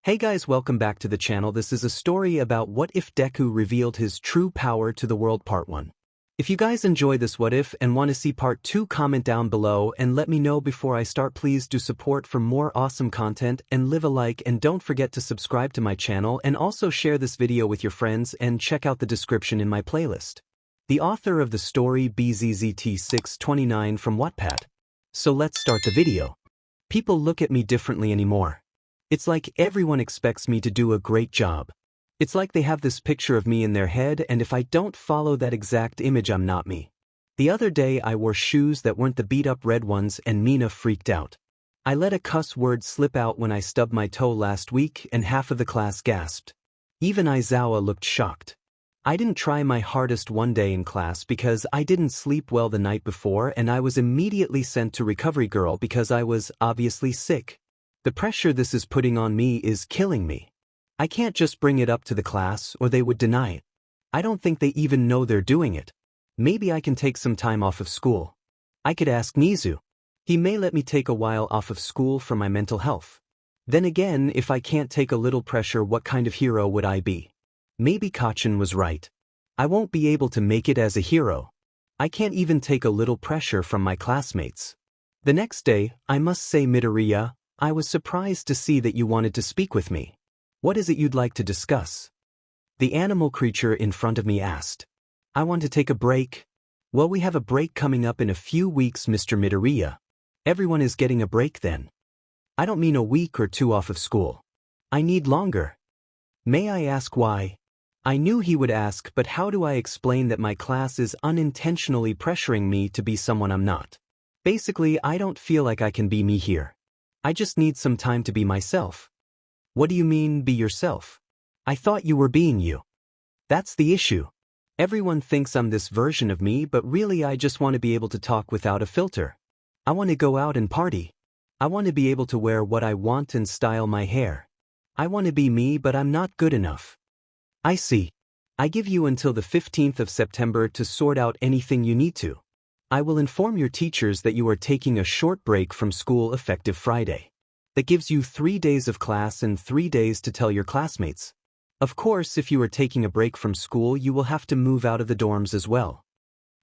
Hey guys, welcome back to the channel. This is a story about what if Deku revealed his true power to the world part 1. If you guys enjoy this what if and want to see part 2, comment down below and let me know before I start. Please do support for more awesome content and leave a like, and don't forget to subscribe to my channel and also share this video with your friends and check out the description in my playlist. The author of the story 𝗵𝗃𝗁 from WhatIf. So let's start the video. People look at me differently anymore. It's like everyone expects me to do a great job. It's like they have this picture of me in their head, and if I don't follow that exact image, I'm not me. The other day I wore shoes that weren't the beat-up red ones and Mina freaked out. I let a cuss word slip out when I stubbed my toe last week and half of the class gasped. Even Izuku looked shocked. I didn't try my hardest one day in class because I didn't sleep well the night before, and I was immediately sent to recovery girl because I was obviously sick. The pressure this is putting on me is killing me. I can't just bring it up to the class or they would deny it. I don't think they even know they're doing it. Maybe I can take some time off of school. I could ask Nizu. He may let me take a while off of school for my mental health. Then again, if I can't take a little pressure, what kind of hero would I be? Maybe Kachin was right. I won't be able to make it as a hero. I can't even take a little pressure from my classmates. The next day, I must say, Midoriya, I was surprised to see that you wanted to speak with me. What is it you'd like to discuss? The animal creature in front of me asked. I want to take a break. Well, we have a break coming up in a few weeks, Mr. Midoriya. Everyone is getting a break then. I don't mean a week or two off of school. I need longer. May I ask why? I knew he would ask, but how do I explain that my class is unintentionally pressuring me to be someone I'm not? Basically, I don't feel like I can be me here. I just need some time to be myself. What do you mean, be yourself? I thought you were being you. That's the issue. Everyone thinks I'm this version of me, but really I just want to be able to talk without a filter. I want to go out and party. I want to be able to wear what I want and style my hair. I want to be me, but I'm not good enough. I see. I give you until the 15th of September to sort out anything you need to. I will inform your teachers that you are taking a short break from school effective Friday. That gives you 3 days of class and 3 days to tell your classmates. Of course, if you are taking a break from school, you will have to move out of the dorms as well.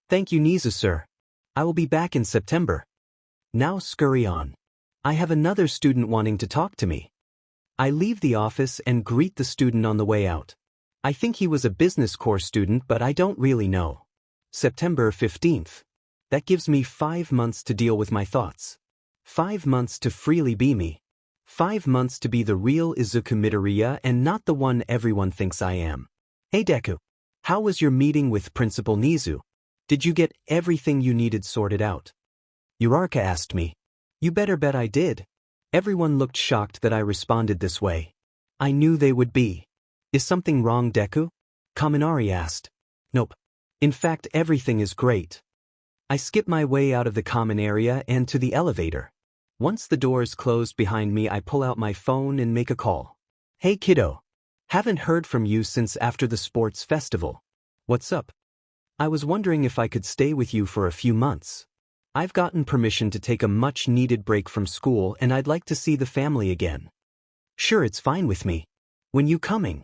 Thank you, Nizu sir. I will be back in September. Now scurry on. I have another student wanting to talk to me. I leave the office and greet the student on the way out. I think he was a business course student, but I don't really know. September 15th. That gives me 5 months to deal with my thoughts. 5 months to freely be me. 5 months to be the real Izuku Midoriya and not the one everyone thinks I am. Hey Deku, how was your meeting with Principal Nizu? Did you get everything you needed sorted out? Uraraka asked me. You better bet I did. Everyone looked shocked that I responded this way. I knew they would be. Is something wrong, Deku? Kaminari asked. Nope. In fact, everything is great. I skip my way out of the common area and to the elevator. Once the doors closed behind me, I pull out my phone and make a call. Hey kiddo. Haven't heard from you since after the sports festival. What's up? I was wondering if I could stay with you for a few months. I've gotten permission to take a much-needed break from school and I'd like to see the family again. Sure, it's fine with me. When you coming?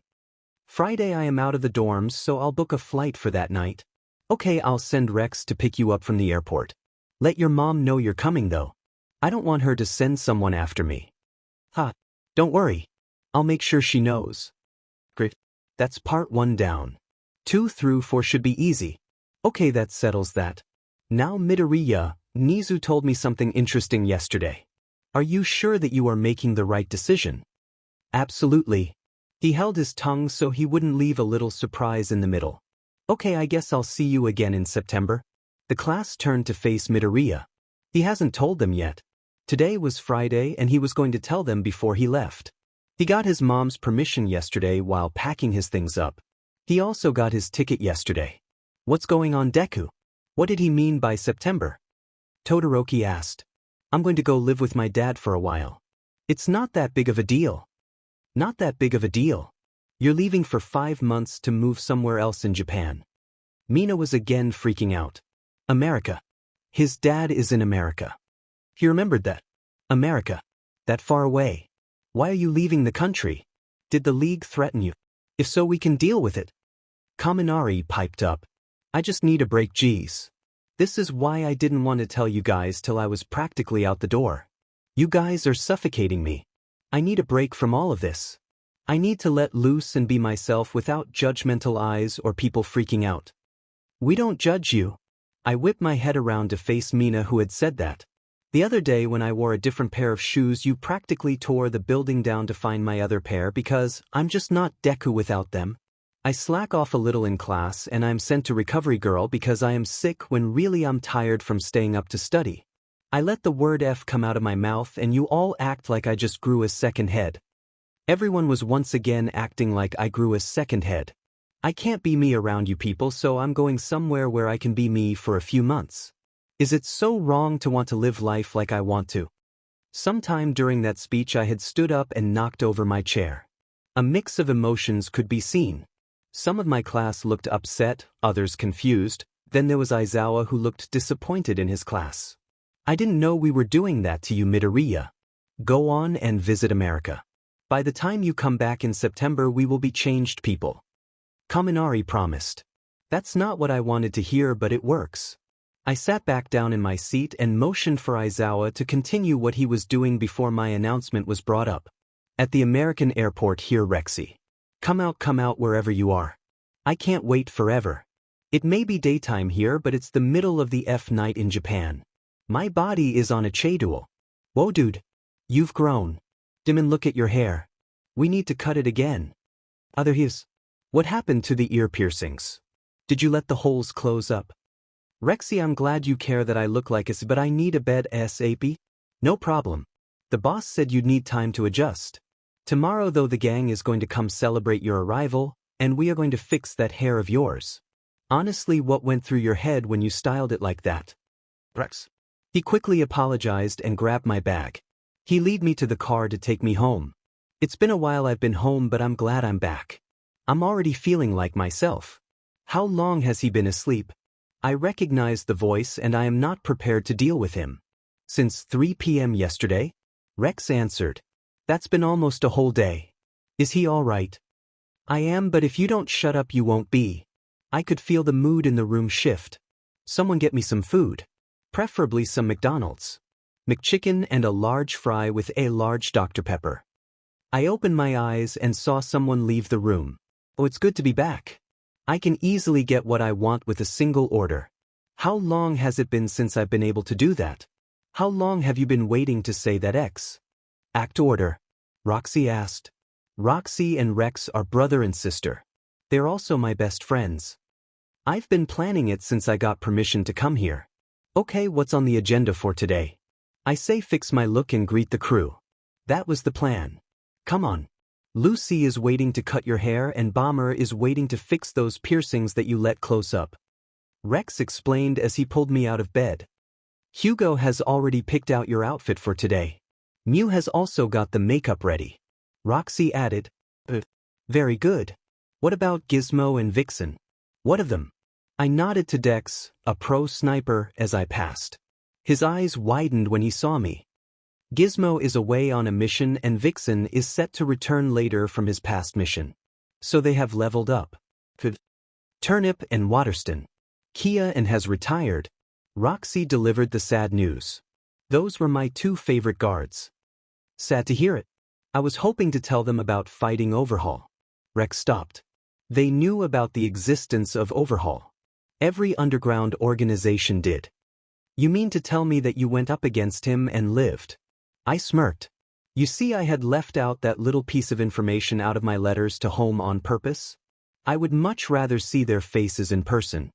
Friday I am out of the dorms, so I'll book a flight for that night. Okay, I'll send Rex to pick you up from the airport. Let your mom know you're coming though. I don't want her to send someone after me. Ha, don't worry. I'll make sure she knows. Great. That's part 1 down. 2 through 4 should be easy. Okay, that settles that. Now Midoriya, Nizu told me something interesting yesterday. Are you sure that you are making the right decision? Absolutely. He held his tongue so he wouldn't leave a little surprise in the middle. Okay, I guess I'll see you again in September. The class turned to face Midoriya. He hasn't told them yet. Today was Friday and he was going to tell them before he left. He got his mom's permission yesterday while packing his things up. He also got his ticket yesterday. What's going on, Deku? What did he mean by September? Todoroki asked. I'm going to go live with my dad for a while. It's not that big of a deal. Not that big of a deal. You're leaving for 5 months to move somewhere else in Japan. Mina was again freaking out. America. His dad is in America. He remembered that. America. That far away. Why are you leaving the country? Did the League threaten you? If so, we can deal with it. 𝗵𝗃 piped up. I just need a break, geez. This is why I didn't want to tell you guys till I was practically out the door. You guys are suffocating me. I need a break from all of this. I need to let loose and be myself without judgmental eyes or people freaking out. We don't judge you. I whipped my head around to face Mina, who had said that. The other day when I wore a different pair of shoes, you practically tore the building down to find my other pair because I'm just not Deku without them. I slack off a little in class and I'm sent to recovery girl because I am sick when really I'm tired from staying up to study. I let the word F come out of my mouth and you all act like I just grew a second head. Everyone was once again acting like I grew a second head. I can't be me around you people, so I'm going somewhere where I can be me for a few months. Is it so wrong to want to live life like I want to? Sometime during that speech I had stood up and knocked over my chair. A mix of emotions could be seen. Some of my class looked upset, others confused, then there was Izuku who looked disappointed in his class. I didn't know we were doing that to you, Midoriya. Go on and visit America. By the time you come back in September we will be changed people. 𝗵𝗃 promised. That's not what I wanted to hear, but it works. I sat back down in my seat and motioned for Izuku to continue what he was doing before my announcement was brought up. At the American airport here, 𝗧𝗍. Come out wherever you are. I can't wait forever. It may be daytime here, but it's the middle of the F night in Japan. My body is on a 𝗳𝗍𝗪. Whoa dude. You've grown. 𝗲𝗵𝗃, look at your hair. We need to cut it again. Other his. What happened to the ear piercings? Did you let the holes close up? 𝗧𝗍, I'm glad you care that I look like us, but I need a bed ASAP. No problem. The boss said you'd need time to adjust. Tomorrow though the gang is going to come celebrate your arrival, and we are going to fix that hair of yours. Honestly, what went through your head when you styled it like that? 𝗧𝗍. He quickly apologized and grabbed my bag. He led me to the car to take me home. It's been a while I've been home, but I'm glad I'm back. I'm already feeling like myself. How long has he been asleep? I recognized the voice and I am not prepared to deal with him. Since 3 p.m. yesterday? 𝗧𝗍 answered. That's been almost a whole day. Is he all right? I am, but if you don't shut up you won't be. I could feel the mood in the room shift. Someone get me some food. Preferably some McDonald's. McChicken and a large fry with a large Dr. Pepper. I opened my eyes and saw someone leave the room. Oh, it's good to be back. I can easily get what I want with a single order. How long has it been since I've been able to do that? How long have you been waiting to say that X? Act order. 𝗧𝗍 asked. 𝗧𝗍 and 𝗧𝗃 are brother and sister. They're also my best friends. I've been planning it since I got permission to come here. Okay, what's on the agenda for today? I say fix my look and greet the crew. That was the plan. Come on. Lucy is waiting to cut your hair and 𝗵𝗃 is waiting to fix those piercings that you let close up. 𝗧𝗃 explained as he pulled me out of bed. Hugo has already picked out your outfit for today. Mew has also got the makeup ready. 𝗧𝗍 added. Very good. What about Gizmo and Vixen? What of them? I nodded to Dex, a pro sniper, as I passed. His eyes widened when he saw me. Gizmo is away on a mission and Vixen is set to return later from his past mission. So they have leveled up. Turnip and Waterston. Kia and has retired. 𝗧𝗍 delivered the sad news. Those were my two favorite guards. Sad to hear it. I was hoping to tell them about fighting Overhaul. 𝗧𝗃 stopped. They knew about the existence of Overhaul. Every underground organization did. You mean to tell me that you went up against him and lived? I smirked. You see, I had left out that little piece of information out of my letters to home on purpose. I would much rather see their faces in person.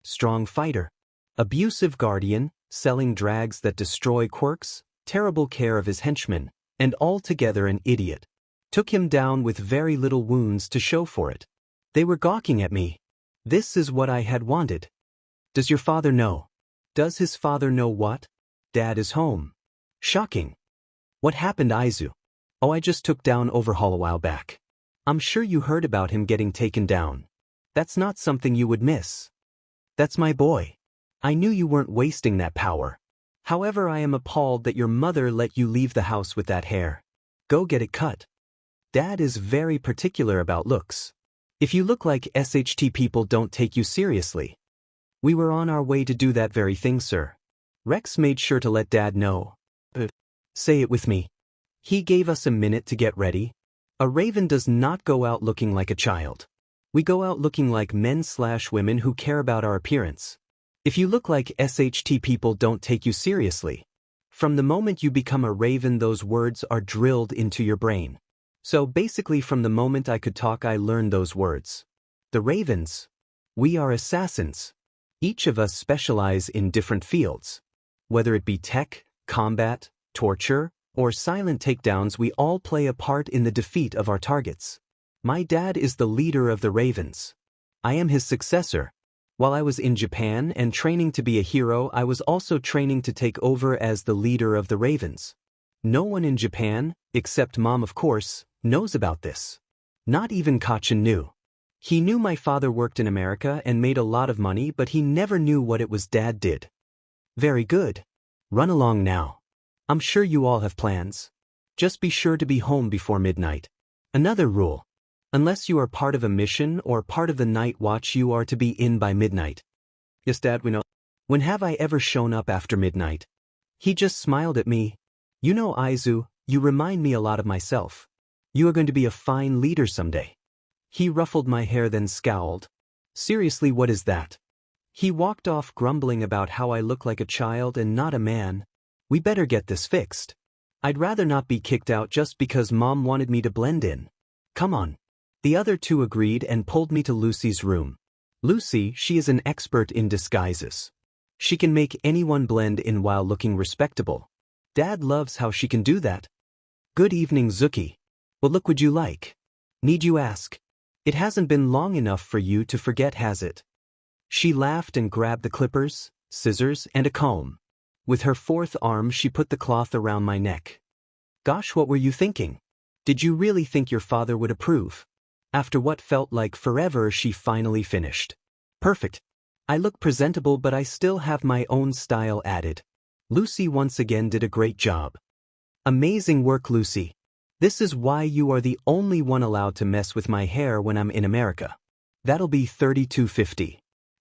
Strong fighter. Abusive guardian, selling drags that destroy quirks, terrible care of his henchmen, and altogether an idiot. Took him down with very little wounds to show for it. They were gawking at me. This is what I had wanted. Does your father know? Does his father know what? Dad is home. Shocking. What happened, Izuku? Oh, I just took down Overhaul a while back. I'm sure you heard about him getting taken down. That's not something you would miss. That's my boy. I knew you weren't wasting that power. However, I am appalled that your mother let you leave the house with that hair. Go get it cut. Dad is very particular about looks. If you look like 𝗧𝗃 people don't take you seriously. We were on our way to do that very thing, sir. Rex made sure to let Dad know. Say it with me. He gave us a minute to get ready. A raven does not go out looking like a child. We go out looking like men/women who care about our appearance. If you look like 𝗧𝗃 people don't take you seriously. From the moment you become a raven, those words are drilled into your brain. So basically from the moment I could talk, I learned those words. The ravens. We are assassins. Each of us specialize in different fields. Whether it be tech, combat, torture, or silent takedowns, we all play a part in the defeat of our targets. My dad is the leader of the ravens. I am his successor. While I was in Japan and training to be a hero, I was also training to take over as the leader of the ravens. No one in Japan, except Mom of course, knows about this. Not even 𝗏𝗏 knew. He knew my father worked in America and made a lot of money, but he never knew what it was Dad did. Very good. Run along now. I'm sure you all have plans. Just be sure to be home before midnight. Another rule. Unless you are part of a mission or part of the night watch, you are to be in by midnight. Yes, Dad, we know. When have I ever shown up after midnight? He just smiled at me. You know, Izu, you remind me a lot of myself. You are going to be a fine leader someday. He ruffled my hair, then scowled. Seriously, what is that? He walked off grumbling about how I look like a child and not a man. We better get this fixed. I'd rather not be kicked out just because Mom wanted me to blend in. Come on. The other two agreed and pulled me to Lucy's room. Lucy, she is an expert in disguises. She can make anyone blend in while looking respectable. Dad loves how she can do that. Good evening, 𝗧𝗃𝗏. What look would you like? Need you ask? It hasn't been long enough for you to forget, has it? She laughed and grabbed the clippers, scissors, and a comb. With her fourth arm, she put the cloth around my neck. Gosh, what were you thinking? Did you really think your father would approve? After what felt like forever, she finally finished. Perfect. I look presentable, but I still have my own style added. Lucy once again did a great job. Amazing work, Lucy. This is why you are the only one allowed to mess with my hair when I'm in America. That'll be $32.50.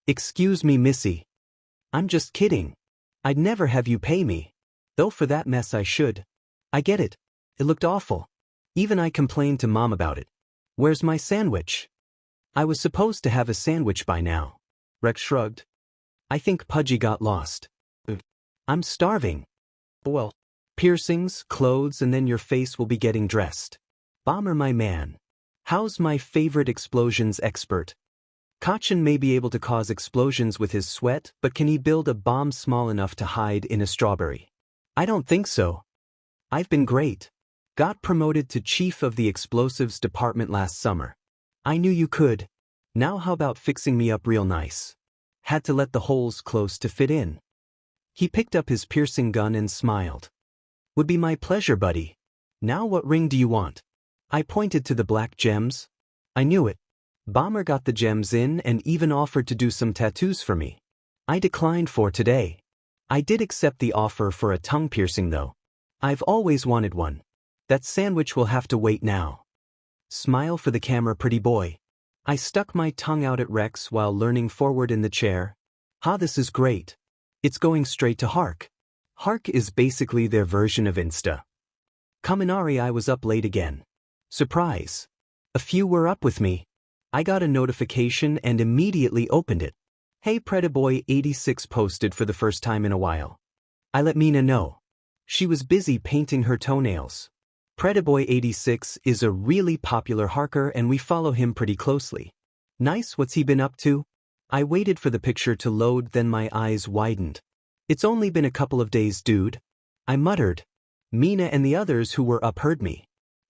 Excuse me, Missy. I'm just kidding. I'd never have you pay me. Though for that mess I should. I get it. It looked awful. Even I complained to Mom about it. Where's my sandwich? I was supposed to have a sandwich by now. Rex shrugged. I think Pudgy got lost. I'm starving. Well, piercings, clothes, and then your face will be getting dressed. Bomber, my man. How's my favorite explosions expert? 𝗏𝗏 may be able to cause explosions with his sweat, but can he build a bomb small enough to hide in a strawberry? I don't think so. I've been great. Got promoted to chief of the explosives department last summer. I knew you could. Now how about fixing me up real nice? Had to let the holes close to fit in. He picked up his piercing gun and smiled. Would be my pleasure, buddy. Now what ring do you want? I pointed to the black gems. I knew it. Bomber got the gems in and even offered to do some tattoos for me. I declined for today. I did accept the offer for a tongue piercing though. I've always wanted one. That sandwich will have to wait now. Smile for the camera, pretty boy. I stuck my tongue out at Rex while leaning forward in the chair. This is great. It's going straight to 𝗏𝗏. 𝗏𝗏 is basically their version of Insta. Kaminari, I was up late again. Surprise. A few were up with me. I got a notification and immediately opened it. Hey, 𝗏𝗏𝗏𝗏 posted for the first time in a while. I let Mina know. She was busy painting her toenails. 𝗏𝗏𝗏𝗏 is a really popular harker and we follow him pretty closely. Nice, what's he been up to? I waited for the picture to load, then my eyes widened. It's only been a couple of days, dude. I muttered. Mina and the others who were up heard me.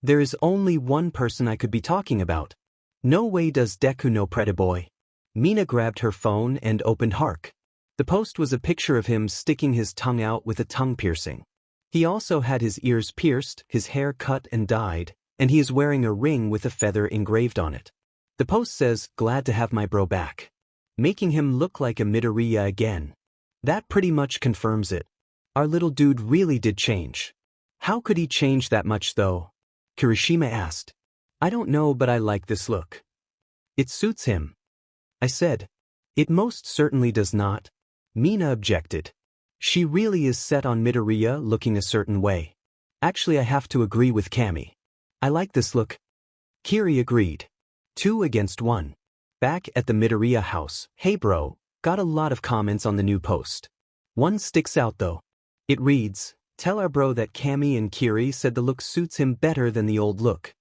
There is only one person I could be talking about. No way does Deku know 𝗏𝗏𝗏. Mina grabbed her phone and opened 𝗏𝗏. The post was a picture of him sticking his tongue out with a tongue piercing. He also had his ears pierced, his hair cut and dyed, and he is wearing a ring with a feather engraved on it. The post says, "Glad to have my bro back," making him look like a Midoriya again. That pretty much confirms it. Our little dude really did change. How could he change that much though? Kirishima asked. I don't know, but I like this look. It suits him. I said. It most certainly does not. Mina objected. She really is set on Midoriya looking a certain way. Actually, I have to agree with Cammy. I like this look. Kiri agreed. 2 against 1. Back at the Midoriya house, "Hey bro," got a lot of comments on the new post. One sticks out though. It reads, "Tell our bro that Cammy and Kiri said the look suits him better than the old look."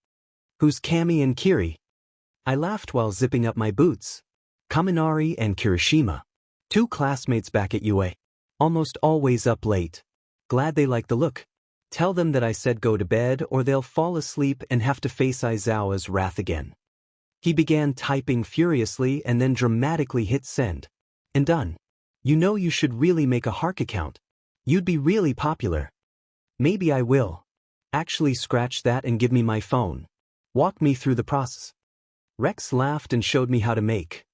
Who's Cammy and Kiri? I laughed while zipping up my boots. Kaminari and Kirishima. 2 classmates back at UA. Almost always up late. Glad they like the look. Tell them that I said go to bed or they'll fall asleep and have to face Izuku's wrath again. He began typing furiously and then dramatically hit send. And done. You know, you should really make a Hark account. You'd be really popular. Maybe I will. Actually, scratch that and give me my phone. Walk me through the process. Rex laughed and showed me how to make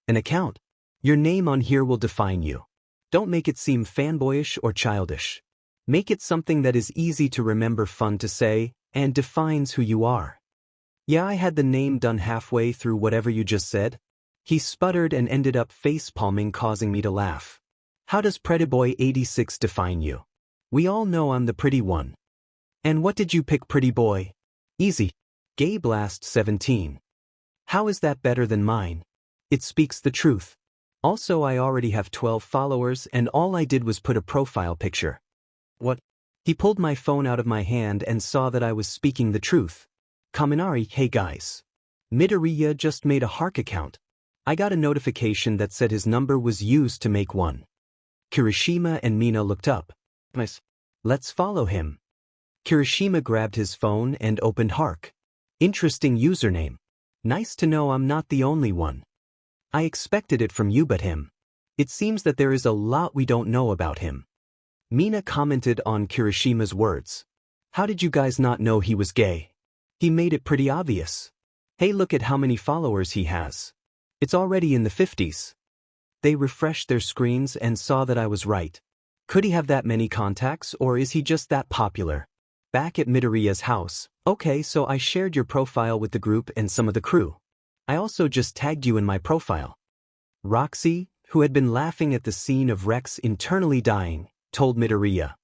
an account. Your name on here will define you. Don't make it seem fanboyish or childish. Make it something that is easy to remember, fun to say, and defines who you are. Yeah, I had the name done halfway through whatever you just said. He sputtered and ended up face-palming, causing me to laugh. How does Pretty Boy 86 define you? We all know I'm the pretty one. And what did you pick, Pretty Boy? Easy. Gay Blast 17. How is that better than mine? It speaks the truth. Also, I already have 12 followers and all I did was put a profile picture. What? He pulled my phone out of my hand and saw that I was speaking the truth. Kaminari, hey guys. Midoriya just made a Hark account. I got a notification that said his number was used to make one. Kirishima and Mina looked up. Nice. Let's follow him. Kirishima grabbed his phone and opened Hark. Interesting username. Nice to know I'm not the only one. I expected it from you, but him. It seems that there is a lot we don't know about him. Mina commented on Kirishima's words. How did you guys not know he was gay? He made it pretty obvious. Hey, look at how many followers he has. It's already in the 50s. They refreshed their screens and saw that I was right. Could he have that many contacts, or is he just that popular? Back at Midoriya's house. Okay, so I shared your profile with the group and some of the crew. I also just tagged you in my profile. Roxy, who had been laughing at the scene of Rex internally dying, told Midoriya.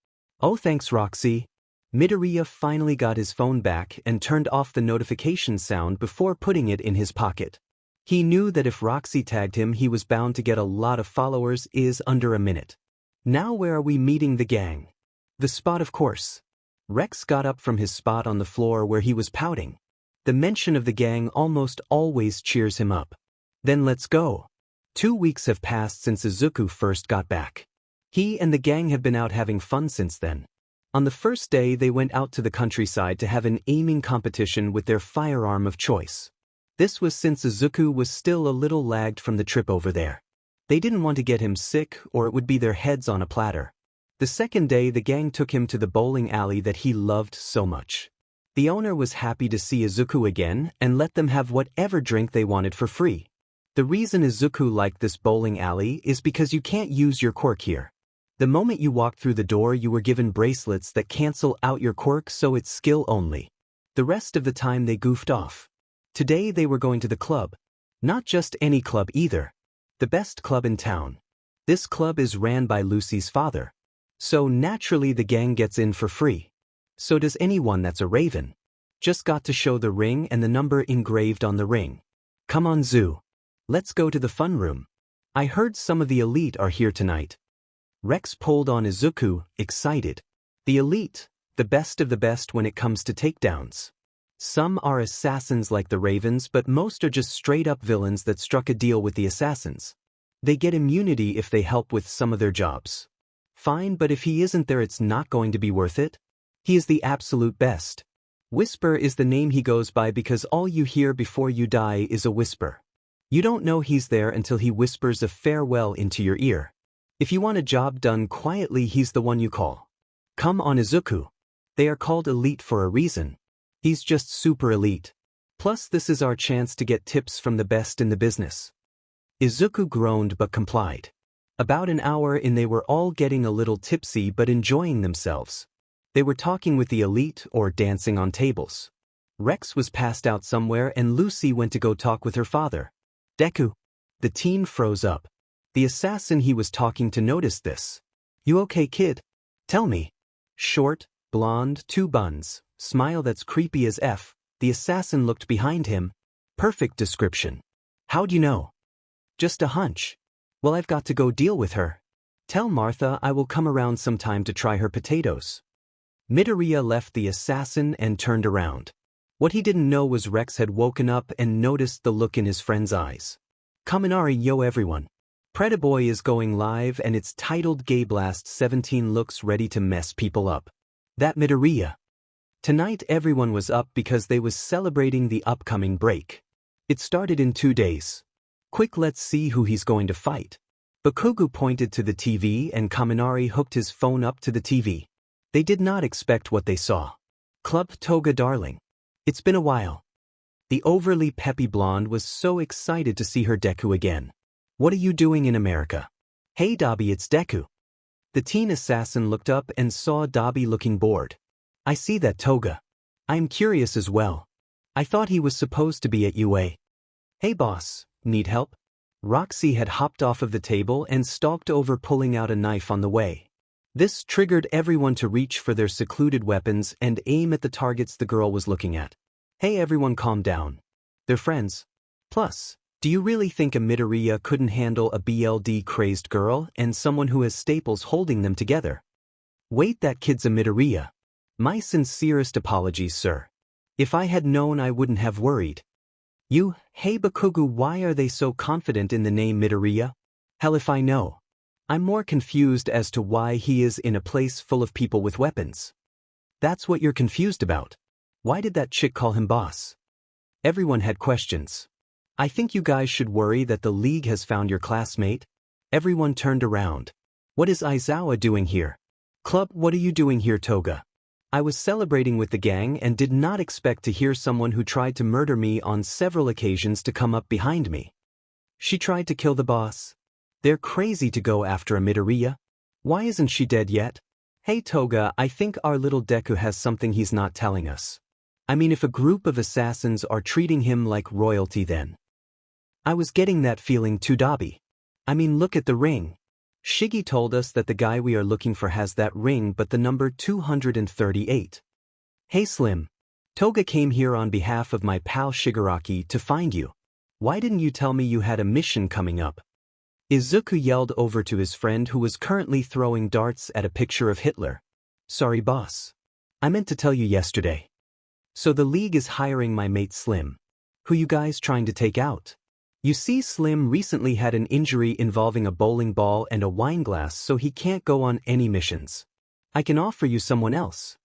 Oh, thanks, Roxy. Midoriya finally got his phone back and turned off the notification sound before putting it in his pocket. He knew that if Roxy tagged him, he was bound to get a lot of followers is under a minute. Now where are we meeting the gang? The spot, of course. Rex got up from his spot on the floor where he was pouting. The mention of the gang almost always cheers him up. Then let's go. 2 weeks have passed since Izuku first got back. He and the gang have been out having fun since then. On the first day, they went out to the countryside to have an aiming competition with their firearm of choice. This was since Izuku was still a little lagged from the trip over there. They didn't want to get him sick or it would be their heads on a platter. The second day, the gang took him to the bowling alley that he loved so much. The owner was happy to see Izuku again and let them have whatever drink they wanted for free. The reason Izuku liked this bowling alley is because you can't use your quirk here. The moment you walked through the door, you were given bracelets that cancel out your quirk, so it's skill only. The rest of the time they goofed off. Today they were going to the club. Not just any club either. The best club in town. This club is ran by Lucy's father. So naturally the gang gets in for free. So does anyone that's a Raven. Just got to show the ring and the number engraved on the ring. Come on, Zoo. Let's go to the fun room. I heard some of the elite are here tonight. Rex pulled on Izuku, excited. The elite, the best of the best when it comes to takedowns. Some are assassins like the Ravens, but most are just straight-up villains that struck a deal with the assassins. They get immunity if they help with some of their jobs. Fine, but if he isn't there, it's not going to be worth it. He is the absolute best. Whisper is the name he goes by because all you hear before you die is a whisper. You don't know he's there until he whispers a farewell into your ear. If you want a job done quietly, he's the one you call. Come on, Izuku. They are called elite for a reason. He's just super elite. Plus, this is our chance to get tips from the best in the business. Izuku groaned but complied. About an hour in, they were all getting a little tipsy but enjoying themselves. They were talking with the elite or dancing on tables. Rex was passed out somewhere and Lucy went to go talk with her father. Deku. The teen froze up. The assassin he was talking to noticed this. You okay, kid? Tell me. Short, blonde, 2 buns, smile that's creepy as F. The assassin looked behind him. Perfect description. How'd you know? Just a hunch. Well, I've got to go deal with her. Tell Martha I will come around sometime to try her potatoes. Midoriya left the assassin and turned around. What he didn't know was Rex had woken up and noticed the look in his friend's eyes. Kaminari, yo everyone. Pretty Boy is going live and it's titled 𝗬𝗚𝗧𝗏 looks ready to mess people up. That Midoriya. Tonight everyone was up because they was celebrating the upcoming break. It started in 2 days. Quick, let's see who he's going to fight. Bakugo pointed to the TV and Kaminari hooked his phone up to the TV. They did not expect what they saw. Club Toga darling. It's been a while. The overly peppy blonde was so excited to see her Deku again. What are you doing in America? Hey Dabi, it's Deku. The teen assassin looked up and saw Dabi looking bored. I see that, Toga. I'm curious as well. I thought he was supposed to be at UA. Hey boss, need help? Roxy had hopped off of the table and stalked over, pulling out a knife on the way. This triggered everyone to reach for their secluded weapons and aim at the targets the girl was looking at. Hey everyone, calm down. They're friends. Plus, do you really think a Midoriya couldn't handle a BLD-crazed girl and someone who has staples holding them together? Wait, that kid's a Midoriya. My sincerest apologies, sir. If I had known, I wouldn't have worried. Hey Bakugo, why are they so confident in the name Midoriya? Hell if I know. I'm more confused as to why he is in a place full of people with weapons. That's what you're confused about. Why did that chick call him boss? Everyone had questions. I think you guys should worry that the league has found your classmate. Everyone turned around. What is Aizawa doing here? Club, what are you doing here, Toga? I was celebrating with the gang and did not expect to hear someone who tried to murder me on several occasions to come up behind me. She tried to kill the boss. They're crazy to go after a Midoriya. Why isn't she dead yet? Hey Toga, I think our little Deku has something he's not telling us. I mean, if a group of assassins are treating him like royalty, then. I was getting that feeling too, Dabi. I mean, look at the ring. Shiggy told us that the guy we are looking for has that ring, but the number 238. Hey Slim. Toga came here on behalf of my pal Shigaraki to find you. Why didn't you tell me you had a mission coming up? Izuku yelled over to his friend who was currently throwing darts at a picture of Hitler. Sorry boss. I meant to tell you yesterday. So the league is hiring my mate Slim. Who you guys trying to take out? You see, Slim recently had an injury involving a bowling ball and a wine glass, so he can't go on any missions. I can offer you someone else.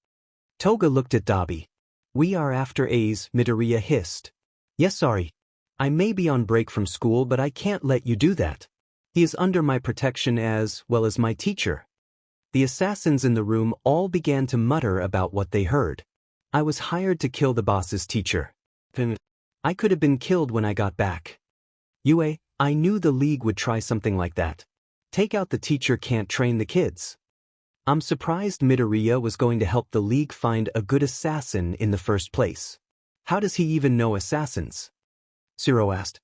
Toga looked at Dabi. We are after A's, Midoriya hissed. Yes, sorry. I may be on break from school, but I can't let you do that. He is under my protection as well as my teacher. The assassins in the room all began to mutter about what they heard. I was hired to kill the boss's teacher. I could have been killed when I got back. UA, I knew the league would try something like that. Take out the teacher can't train the kids. I'm surprised Midoriya was going to help the league find a good assassin in the first place. How does he even know assassins? Zero asked.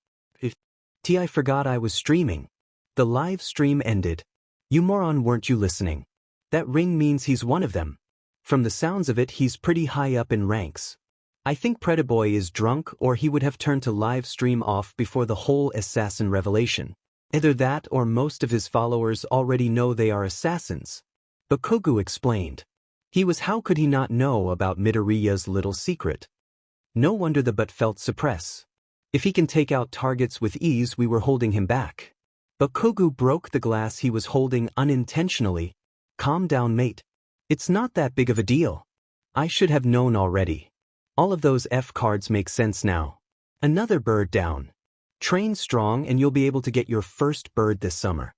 I forgot I was streaming. The live stream ended. You moron, weren't you listening? That ring means he's one of them. From the sounds of it, he's pretty high up in ranks. I think Pretty Boy is drunk, or he would have turned to live stream off before the whole assassin revelation. Either that or most of his followers already know they are assassins. Bakugo explained. How could he not know about Midoriya's little secret? No wonder the butt felt suppress. If he can take out targets with ease, we were holding him back. Bakugo broke the glass he was holding unintentionally. Calm down, mate. It's not that big of a deal. I should have known already. All of those F cards make sense now. Another bird down. Train strong and you'll be able to get your first bird this summer.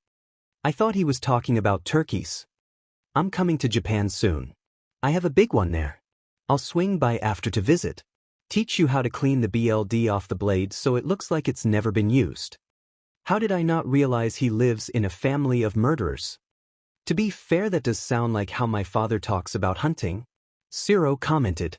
I thought he was talking about turkeys. I'm coming to Japan soon. I have a big one there. I'll swing by after to visit. Teach you how to clean the BLD off the blade so it looks like it's never been used. How did I not realize he lives in a family of murderers? To be fair, that does sound like how my father talks about hunting. Zero commented.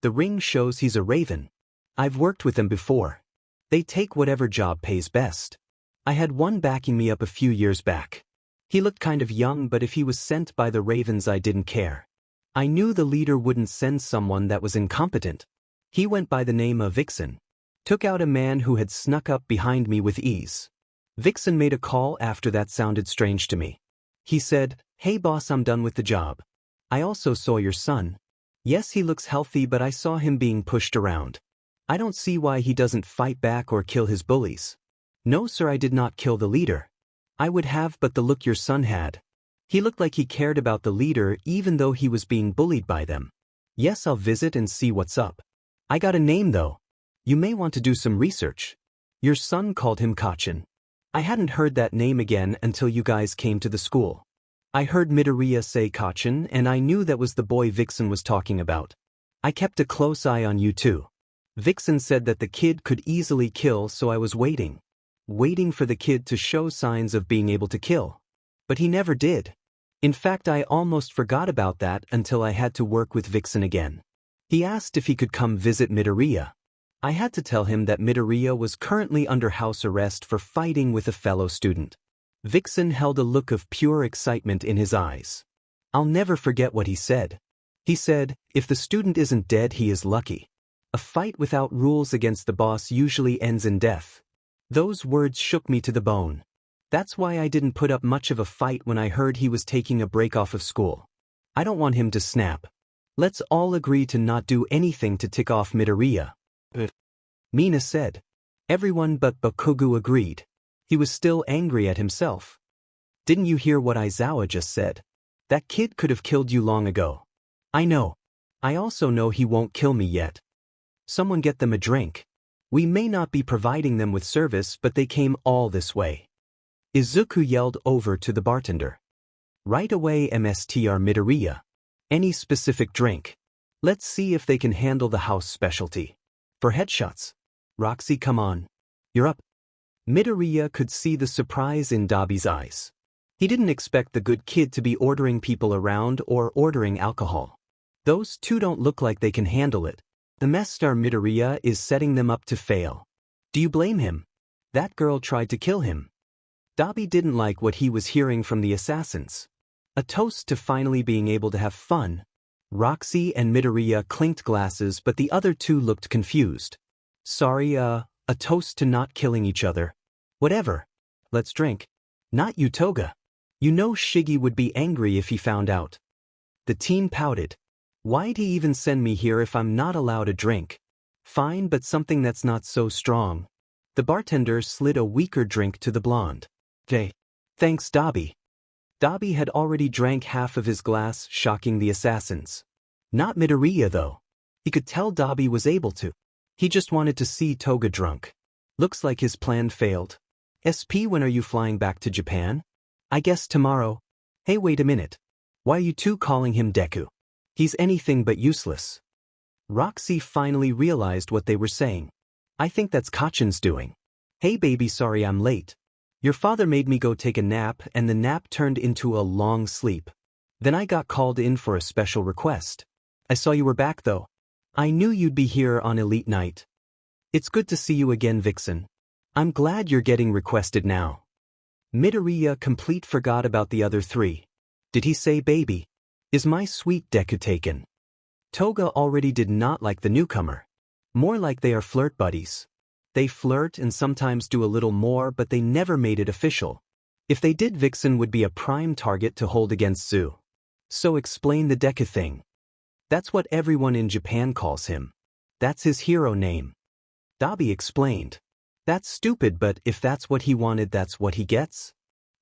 The ring shows he's a raven. I've worked with them before. They take whatever job pays best. I had one backing me up a few years back. He looked kind of young, but if he was sent by the ravens I didn't care. I knew the leader wouldn't send someone that was incompetent. He went by the name of 𝗵𝗃. Took out a man who had snuck up behind me with ease. 𝗵𝗃 made a call after that sounded strange to me. He said, "Hey boss, I'm done with the job. I also saw your son. Yes, he looks healthy, but I saw him being pushed around. I don't see why he doesn't fight back or kill his bullies." "No sir, I did not kill the leader. I would have, but the look your son had. He looked like he cared about the leader even though he was being bullied by them." "Yes, I'll visit and see what's up. I got a name though. You may want to do some research. Your son called him 𝗬𝗁. I hadn't heard that name again until you guys came to the school. I heard 𝗵𝗃 say 𝗬𝗁 and I knew that was the boy 𝗵𝗃 was talking about. I kept a close eye on you too. 𝗵𝗃 said that the kid could easily kill, so I was waiting for the kid to show signs of being able to kill. But he never did. In fact, I almost forgot about that until I had to work with 𝗵𝗃 again. He asked if he could come visit 𝗵𝗃. I had to tell him that 𝗵𝗃 was currently under house arrest for fighting with a fellow student. 𝗵𝗃 held a look of pure excitement in his eyes. I'll never forget what he said. He said, "If the student isn't dead, he is lucky. A fight without rules against the boss usually ends in death." Those words shook me to the bone. That's why I didn't put up much of a fight when I heard he was taking a break off of school. I don't want him to snap. Let's all agree to not do anything to tick off 𝗵𝗃. Mina said. Everyone but Bakugo agreed. He was still angry at himself. "Didn't you hear what Izuku just said? That kid could have killed you long ago." "I know. I also know he won't kill me yet. Someone get them a drink. We may not be providing them with service, but they came all this way." Izuku yelled over to the bartender. "Right away, Mr. 𝗵𝗃. Any specific drink? Let's see if they can handle the house specialty. For headshots. Roxy, come on. You're up." 𝗵𝗃 could see the surprise in Dabi's eyes. He didn't expect the good kid to be ordering people around or ordering alcohol. Those two don't look like they can handle it. The Mr. 𝗵𝗃 is setting them up to fail. Do you blame him? That girl tried to kill him. Dabi didn't like what he was hearing from the assassins. A toast to finally being able to have fun. Roxy and 𝗵𝗃 clinked glasses, but the other two looked confused. "Sorry, a toast to not killing each other. Whatever. Let's drink." "Not you, Toga. You know Shiggy would be angry if he found out." The teen pouted. "Why'd he even send me here if I'm not allowed a drink?" "Fine, but something that's not so strong." The bartender slid a weaker drink to the blonde. Thanks, Dabi." Dabi had already drank half of his glass, shocking the assassins. Not 𝗵𝗃 though. He could tell Dabi was able to. He just wanted to see Toga drunk. Looks like his plan failed. When are you flying back to Japan? I guess tomorrow. Hey, wait a minute. Why are you two calling him Deku? He's anything but useless. Roxy finally realized what they were saying. "I think that's 𝗬𝗁's doing." "Hey baby, sorry I'm late. Your father made me go take a nap and the nap turned into a long sleep. Then I got called in for a special request. I saw you were back though. I knew you'd be here on Elite Night. It's good to see you again, 𝗵𝗃. I'm glad you're getting requested now." 𝗵𝗃 complete forgot about the other three. Did he say baby? Is my sweet Deku taken? Toga already did not like the newcomer. More like they are flirt buddies. They flirt and sometimes do a little more, but they never made it official. If they did, 𝗵𝗃 would be a prime target to hold against 𝗧𝗏. So explain the Deku thing. That's what everyone in Japan calls him. That's his hero name. Dabi explained. That's stupid, but if that's what he wanted, that's what he gets.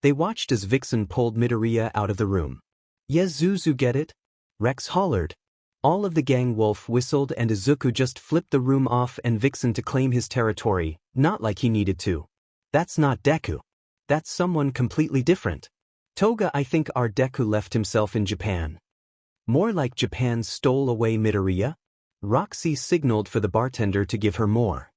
They watched as 𝗵𝗃 pulled 𝗵𝗃 out of the room. Yes, Zuzu, get it? Rex hollered. All of the gang wolf whistled and Izuku just flipped the room off and 𝗵𝗃 to claim his territory, not like he needed to. That's not Deku. That's someone completely different. Toga, I think our Deku left himself in Japan. More like Japan stole away 𝗵𝗃? Roxy signaled for the bartender to give her more.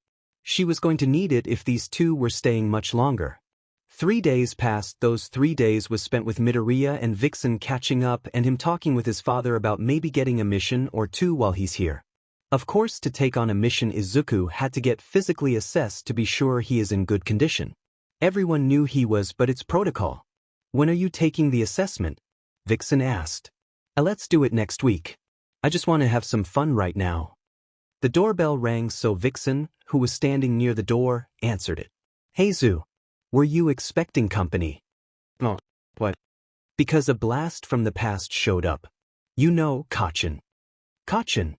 She was going to need it if these two were staying much longer. 3 days passed. Those 3 days was spent with 𝗵𝗃 and 𝗵𝗃 catching up and him talking with his father about maybe getting a mission or two while he's here. Of course, to take on a mission, Izuku had to get physically assessed to be sure he is in good condition. Everyone knew he was, but it's protocol. When are you taking the assessment? Vixen asked. Let's do it next week. I just want to have some fun right now. The doorbell rang, so Vixen, who was standing near the door, answered it. Hey Zu, were you expecting company? Oh, what? Because a blast from the past showed up. You know, 𝗏𝗏𝗏. 𝗏𝗏𝗏.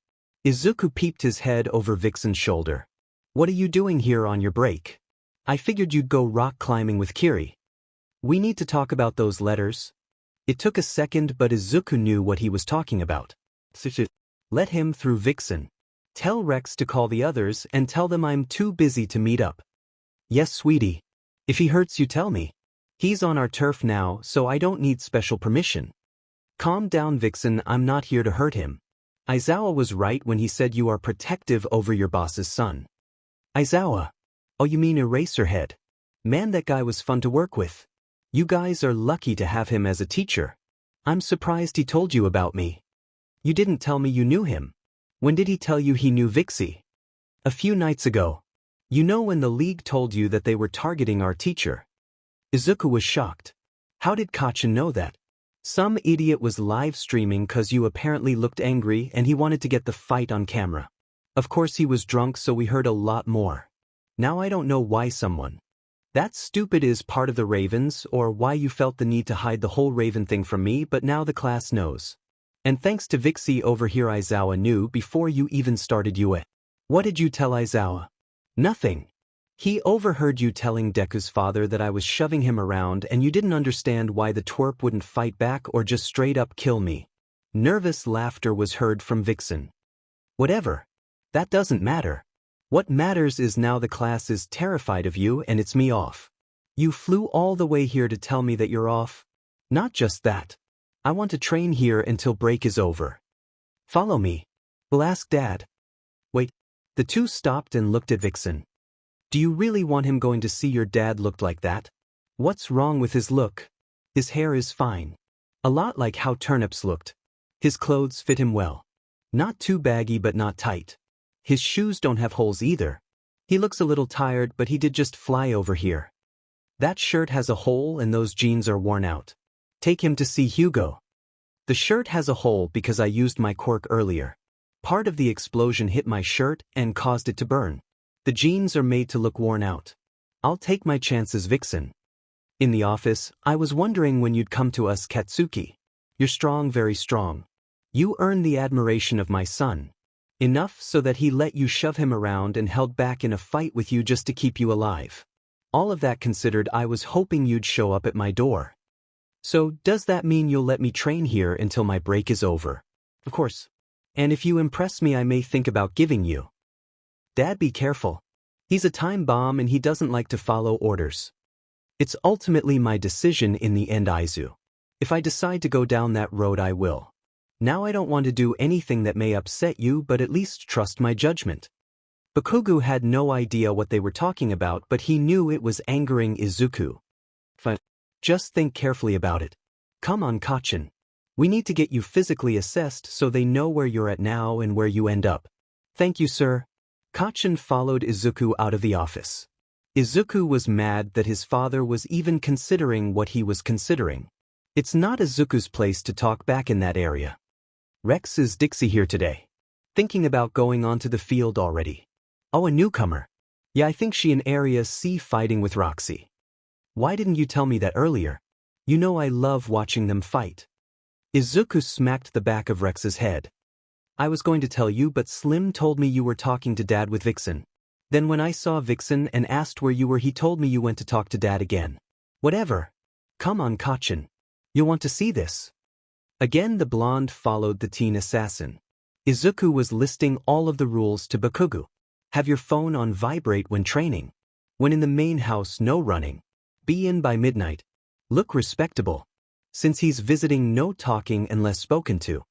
Izuku peeped his head over Vixen's shoulder. What are you doing here on your break? I figured you'd go rock climbing with Kiri. We need to talk about those letters. It took a second, but Izuku knew what he was talking about. Let him through, Vixen. Tell Rex to call the others and tell them I'm too busy to meet up. Yes, sweetie. If he hurts you, tell me. He's on our turf now, so I don't need special permission. Calm down, Vixen, I'm not here to hurt him. Aizawa was right when he said you are protective over your boss's son. Aizawa? Oh, you mean Eraserhead? Man, that guy was fun to work with. You guys are lucky to have him as a teacher. I'm surprised he told you about me. You didn't tell me you knew him. When did he tell you he knew Vixie? A few nights ago. You know, when the League told you that they were targeting our teacher. Izuku was shocked. How did 𝗏𝗏𝗏 know that? Some idiot was live streaming cause you apparently looked angry and he wanted to get the fight on camera. Of course he was drunk, so we heard a lot more. Now I don't know why someone that stupid is part of the Ravens or why you felt the need to hide the whole Raven thing from me, but now the class knows. And thanks to Vixie over here, Aizawa knew before you even started Yue. What did you tell Aizawa? Nothing. He overheard you telling Deku's father that I was shoving him around and you didn't understand why the twerp wouldn't fight back or just straight up kill me. Nervous laughter was heard from Vixen. Whatever. That doesn't matter. What matters is now the class is terrified of you and it's me off. You flew all the way here to tell me that you're off? Not just that. I want to train here until break is over. Follow me. We'll ask Dad. Wait. The two stopped and looked at Vixen. Do you really want him going to see your dad looked like that? What's wrong with his look? His hair is fine. A lot like how 𝗏𝗏𝗏 looked. His clothes fit him well. Not too baggy but not tight. His shoes don't have holes either. He looks a little tired, but he did just fly over here. That shirt has a hole and those jeans are worn out. Take him to see Hugo. The shirt has a hole because I used my quirk earlier. Part of the explosion hit my shirt and caused it to burn. The jeans are made to look worn out. I'll take my chances, Vixen. In the office, I was wondering when you'd come to us, Katsuki. You're strong, very strong. You earned the admiration of my son. Enough so that he let you shove him around and held back in a fight with you just to keep you alive. All of that considered, I was hoping you'd show up at my door. So, does that mean you'll let me train here until my break is over? Of course. And if you impress me, I may think about giving you. Dad, be careful. He's a time bomb and he doesn't like to follow orders. It's ultimately my decision in the end, Aizu. If I decide to go down that road, I will. Now I don't want to do anything that may upset you, but at least trust my judgment. Bakugo had no idea what they were talking about, but he knew it was angering Izuku. Fine. Just think carefully about it. Come on, 𝗏𝗏𝗏. We need to get you physically assessed so they know where you're at now and where you end up. Thank you, sir. 𝗏𝗏𝗏 followed Izuku out of the office. Izuku was mad that his father was even considering what he was considering. It's not Izuku's place to talk back in that area. Rex, is Dixie here today? Thinking about going onto the field already. Oh, a newcomer. Yeah, I think she in Area C fighting with Roxy. Why didn't you tell me that earlier? You know I love watching them fight. Izuku smacked the back of Rex's head. I was going to tell you, but Slim told me you were talking to Dad with Vixen. Then when I saw Vixen and asked where you were, he told me you went to talk to Dad again. Whatever. Come on, 𝗏𝗏𝗏. You'll want to see this. Again the blonde followed the teen assassin. Izuku was listing all of the rules to Bakugo. Have your phone on vibrate when training. When in the main house, no running. Be in by midnight. Look respectable. Since he's visiting, no talking unless spoken to.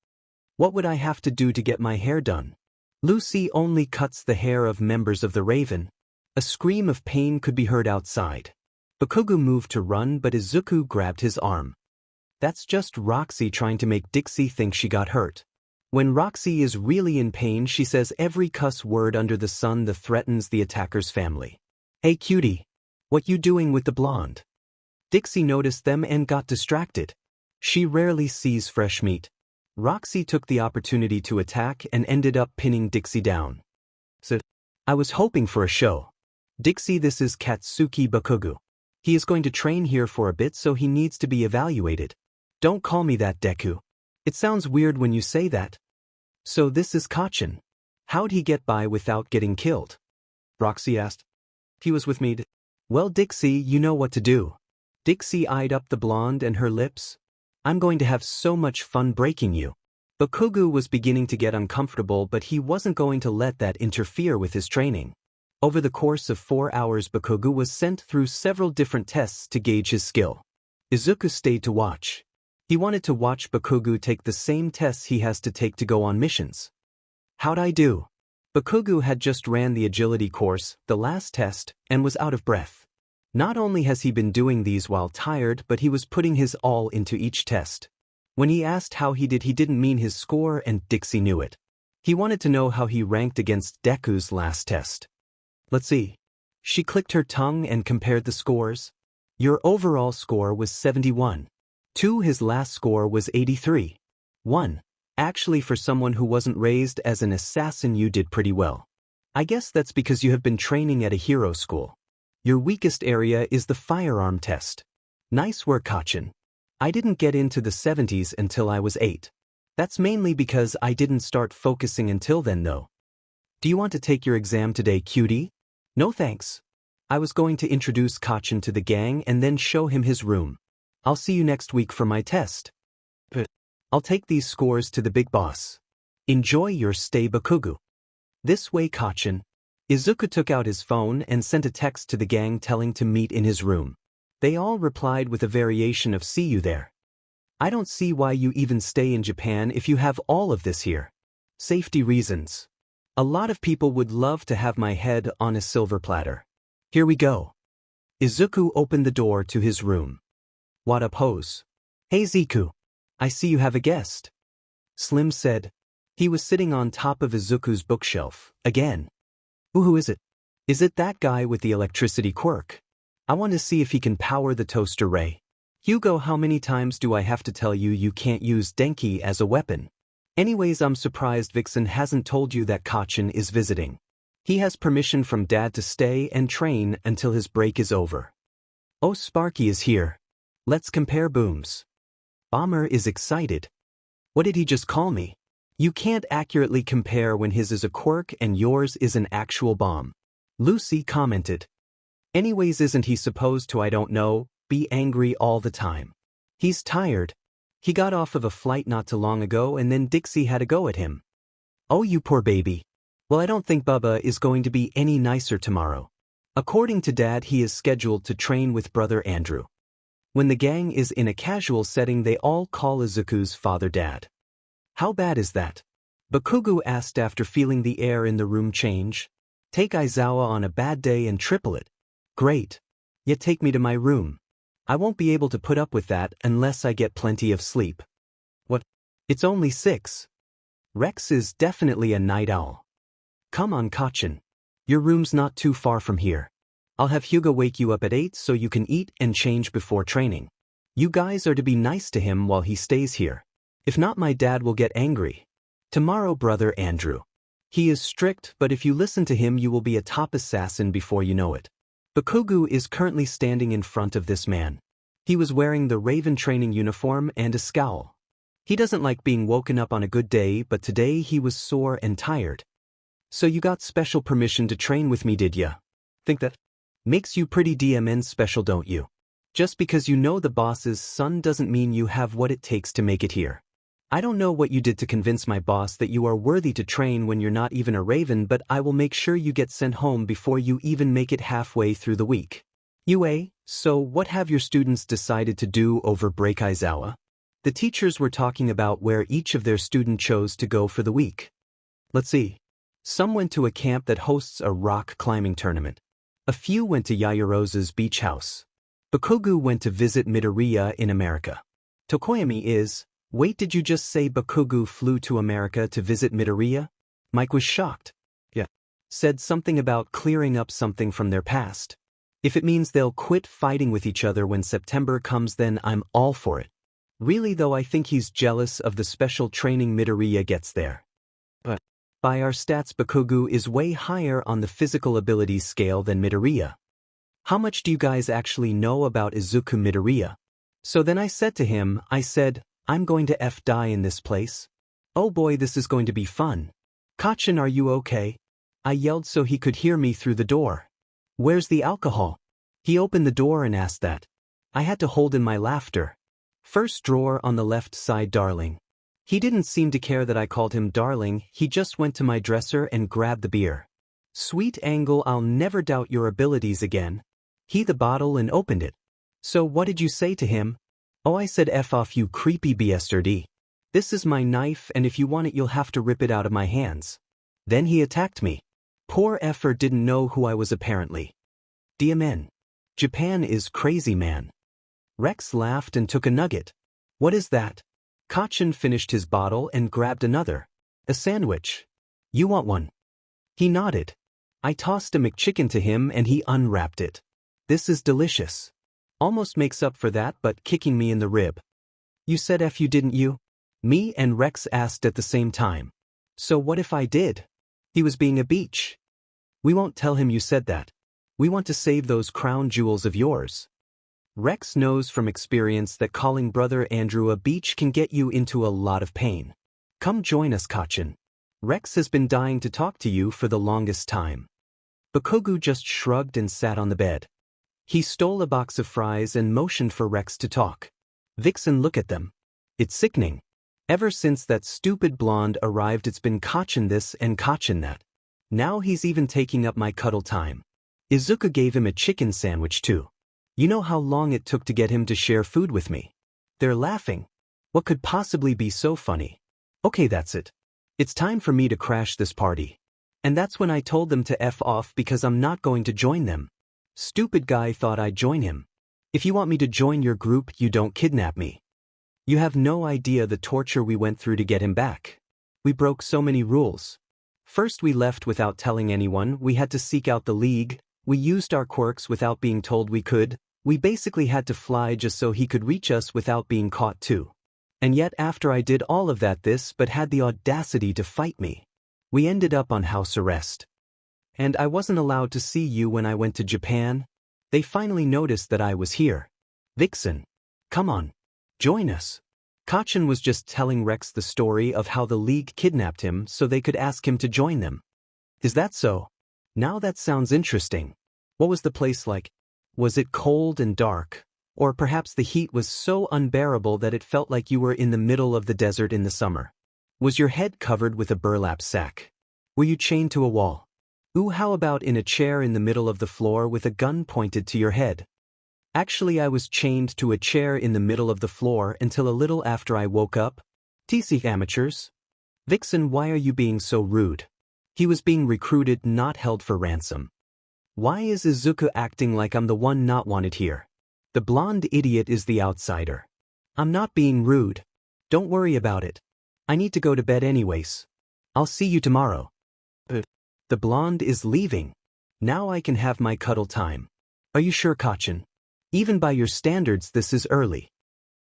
What would I have to do to get my hair done? Lucy only cuts the hair of members of the Raven. A scream of pain could be heard outside. Bakugo moved to run, but Izuku grabbed his arm. That's just Roxy trying to make Dixie think she got hurt. When Roxy is really in pain, she says every cuss word under the sun that threatens the attacker's family. Hey cutie, what you doing with the blonde? Dixie noticed them and got distracted. She rarely sees fresh meat. Roxy took the opportunity to attack and ended up pinning Dixie down. So, I was hoping for a show. Dixie, this is 𝗧𝗵𝗵𝗃𝗁. He is going to train here for a bit, so he needs to be evaluated. Don't call me that, Deku. It sounds weird when you say that. So this is 𝗂𝗂𝗄. How'd he get by without getting killed? Roxy asked. He was with me. Well, Dixie, you know what to do. Dixie eyed up the blonde and her lips. I'm going to have so much fun breaking you. 𝗵𝗃𝗁 was beginning to get uncomfortable, but he wasn't going to let that interfere with his training. Over the course of 4 hours, 𝗵𝗃𝗁 was sent through several different tests to gauge his skill. Izuku stayed to watch. He wanted to watch 𝗵𝗃𝗁 take the same tests he has to take to go on missions. How'd I do? 𝗵𝗃𝗁 had just ran the agility course, the last test, and was out of breath. Not only has he been doing these while tired, but he was putting his all into each test. When he asked how he did, he didn't mean his score, and Dixie knew it. He wanted to know how he ranked against Deku's last test. Let's see. She clicked her tongue and compared the scores. Your overall score was 71. 2. His last score was 83. 1. Actually, for someone who wasn't raised as an assassin, you did pretty well. I guess that's because you have been training at a hero school. Your weakest area is the firearm test. Nice work, 𝗂𝗂𝗄. I didn't get into the 70s until I was 8. That's mainly because I didn't start focusing until then, though. Do you want to take your exam today, cutie? No thanks. I was going to introduce 𝗂𝗂𝗄 to the gang and then show him his room. I'll see you next week for my test. But I'll take these scores to the big boss. Enjoy your stay, 𝗵𝗃𝗁. This way, 𝗂𝗂𝗄. Izuku took out his phone and sent a text to the gang telling to meet in his room. They all replied with a variation of "see you there." I don't see why you even stay in Japan if you have all of this here. Safety reasons. A lot of people would love to have my head on a silver platter. Here we go. Izuku opened the door to his room. What up, hoes? Hey Ziku. I see you have a guest. Slim said. He was sitting on top of Izuku's bookshelf, again. Who is it? Is it that guy with the electricity quirk? I want to see if he can power the toaster ray. Hugo, how many times do I have to tell you you can't use Denki as a weapon? Anyways, I'm surprised Vixen hasn't told you that 𝗂𝗂𝗄 is visiting. He has permission from Dad to stay and train until his break is over. Oh, Sparky is here. Let's compare booms. Bomber is excited. What did he just call me? You can't accurately compare when his is a quirk and yours is an actual bomb. Lucy commented. Anyways, isn't he supposed to, I don't know, be angry all the time? He's tired. He got off of a flight not too long ago and then Dixie had a go at him. Oh, you poor baby. Well, I don't think Bubba is going to be any nicer tomorrow. According to Dad, he is scheduled to train with brother Andrew. When the gang is in a casual setting, they all call Izuku's father Dad. How bad is that? 𝗵𝗃𝗁 asked after feeling the air in the room change. Take Aizawa on a bad day and triple it. Great. Yet take me to my room. I won't be able to put up with that unless I get plenty of sleep. What? It's only 6. Rex is definitely a night owl. Come on, 𝗂𝗂𝗄. Your room's not too far from here. I'll have Hugo wake you up at 8 so you can eat and change before training. You guys are to be nice to him while he stays here. If not, my dad will get angry. Tomorrow, brother Andrew. He is strict, but if you listen to him, you will be a top assassin before you know it. 𝗵𝗃𝗁 is currently standing in front of this man. He was wearing the Raven training uniform and a scowl. He doesn't like being woken up on a good day, but today he was sore and tired. So you got special permission to train with me, did ya? Think that makes you pretty DMN special, don't you? Just because you know the boss's son doesn't mean you have what it takes to make it here. I don't know what you did to convince my boss that you are worthy to train when you're not even a Raven, but I will make sure you get sent home before you even make it halfway through the week. So what have your students decided to do over break, Aizawa? The teachers were talking about where each of their students chose to go for the week. Let's see. Some went to a camp that hosts a rock climbing tournament. A few went to Yayarosa's beach house. 𝗵𝗃𝗁 went to visit Midoriya in America. Tokoyami is Wait, did you just say 𝗵𝗃𝗲 flew to America to visit 𝗵𝗃𝗧𝗟? Mike was shocked. Yeah. Said something about clearing up something from their past. If it means they'll quit fighting with each other when September comes, then I'm all for it. Really though, I think he's jealous of the special training 𝗵𝗃𝗧𝗟 gets there. But by our stats, 𝗵𝗃𝗲 is way higher on the physical abilities scale than 𝗵𝗃𝗧𝗟. How much do you guys actually know about Izuku 𝗵𝗃𝗧𝗟? So then I said to him, I'm going to die in this place. Oh boy, this is going to be fun. 𝗬𝗁, are you okay? I yelled so he could hear me through the door. Where's the alcohol? He opened the door and asked that. I had to hold in my laughter. First drawer on the left side, darling. He didn't seem to care that I called him darling, he just went to my dresser and grabbed the beer. Sweet angle, I'll never doubt your abilities again. He the bottle and opened it. So what did you say to him? Oh, I said, F off you creepy bastard. This is my knife and if you want it you'll have to rip it out of my hands. Then he attacked me. Poor effer didn't know who I was apparently. DMN. Japan is crazy, man. Rex laughed and took a nugget. What is that? 𝗬𝗁 finished his bottle and grabbed another. A sandwich. You want one? He nodded. I tossed a McChicken to him and he unwrapped it. This is delicious. Almost makes up for that but kicking me in the rib. You said F you, didn't you? Me and Rex asked at the same time. So what if I did? He was being a beach. We won't tell him you said that. We want to save those crown jewels of yours. Rex knows from experience that calling brother Andrew a beach can get you into a lot of pain. Come join us, 𝗬𝗁. Rex has been dying to talk to you for the longest time. 𝗵𝗃𝗲 just shrugged and sat on the bed. He stole a box of fries and motioned for Rex to talk. Vixen, look at them. It's sickening. Ever since that stupid blonde arrived it's been 𝗬𝗁 this and 𝗬𝗁 that. Now he's even taking up my cuddle time. Izuku gave him a chicken sandwich too. You know how long it took to get him to share food with me? They're laughing. What could possibly be so funny? Okay, that's it. It's time for me to crash this party. And that's when I told them to F off because I'm not going to join them. Stupid guy thought I'd join him. If you want me to join your group, you don't kidnap me. You have no idea the torture we went through to get him back. We broke so many rules. First we left without telling anyone, we had to seek out the League, we used our quirks without being told we could, we basically had to fly just so he could reach us without being caught too. And yet after I did all of that but had the audacity to fight me. We ended up on house arrest. And I wasn't allowed to see you when I went to Japan. They finally noticed that I was here. Vixen. Come on. Join us. 𝗬𝗁 was just telling Rex the story of how the League kidnapped him so they could ask him to join them. Is that so? Now that sounds interesting. What was the place like? Was it cold and dark? Or perhaps the heat was so unbearable that it felt like you were in the middle of the desert in the summer? Was your head covered with a burlap sack? Were you chained to a wall? Ooh, how about in a chair in the middle of the floor with a gun pointed to your head? Actually, I was chained to a chair in the middle of the floor until a little after I woke up. TC amateurs. Vixen, why are you being so rude? He was being recruited, not held for ransom. Why is Izuku acting like I'm the one not wanted here? The blonde idiot is the outsider. I'm not being rude. Don't worry about it. I need to go to bed anyways. I'll see you tomorrow. The blonde is leaving. Now I can have my cuddle time. Are you sure, 𝗬𝗁? Even by your standards this is early.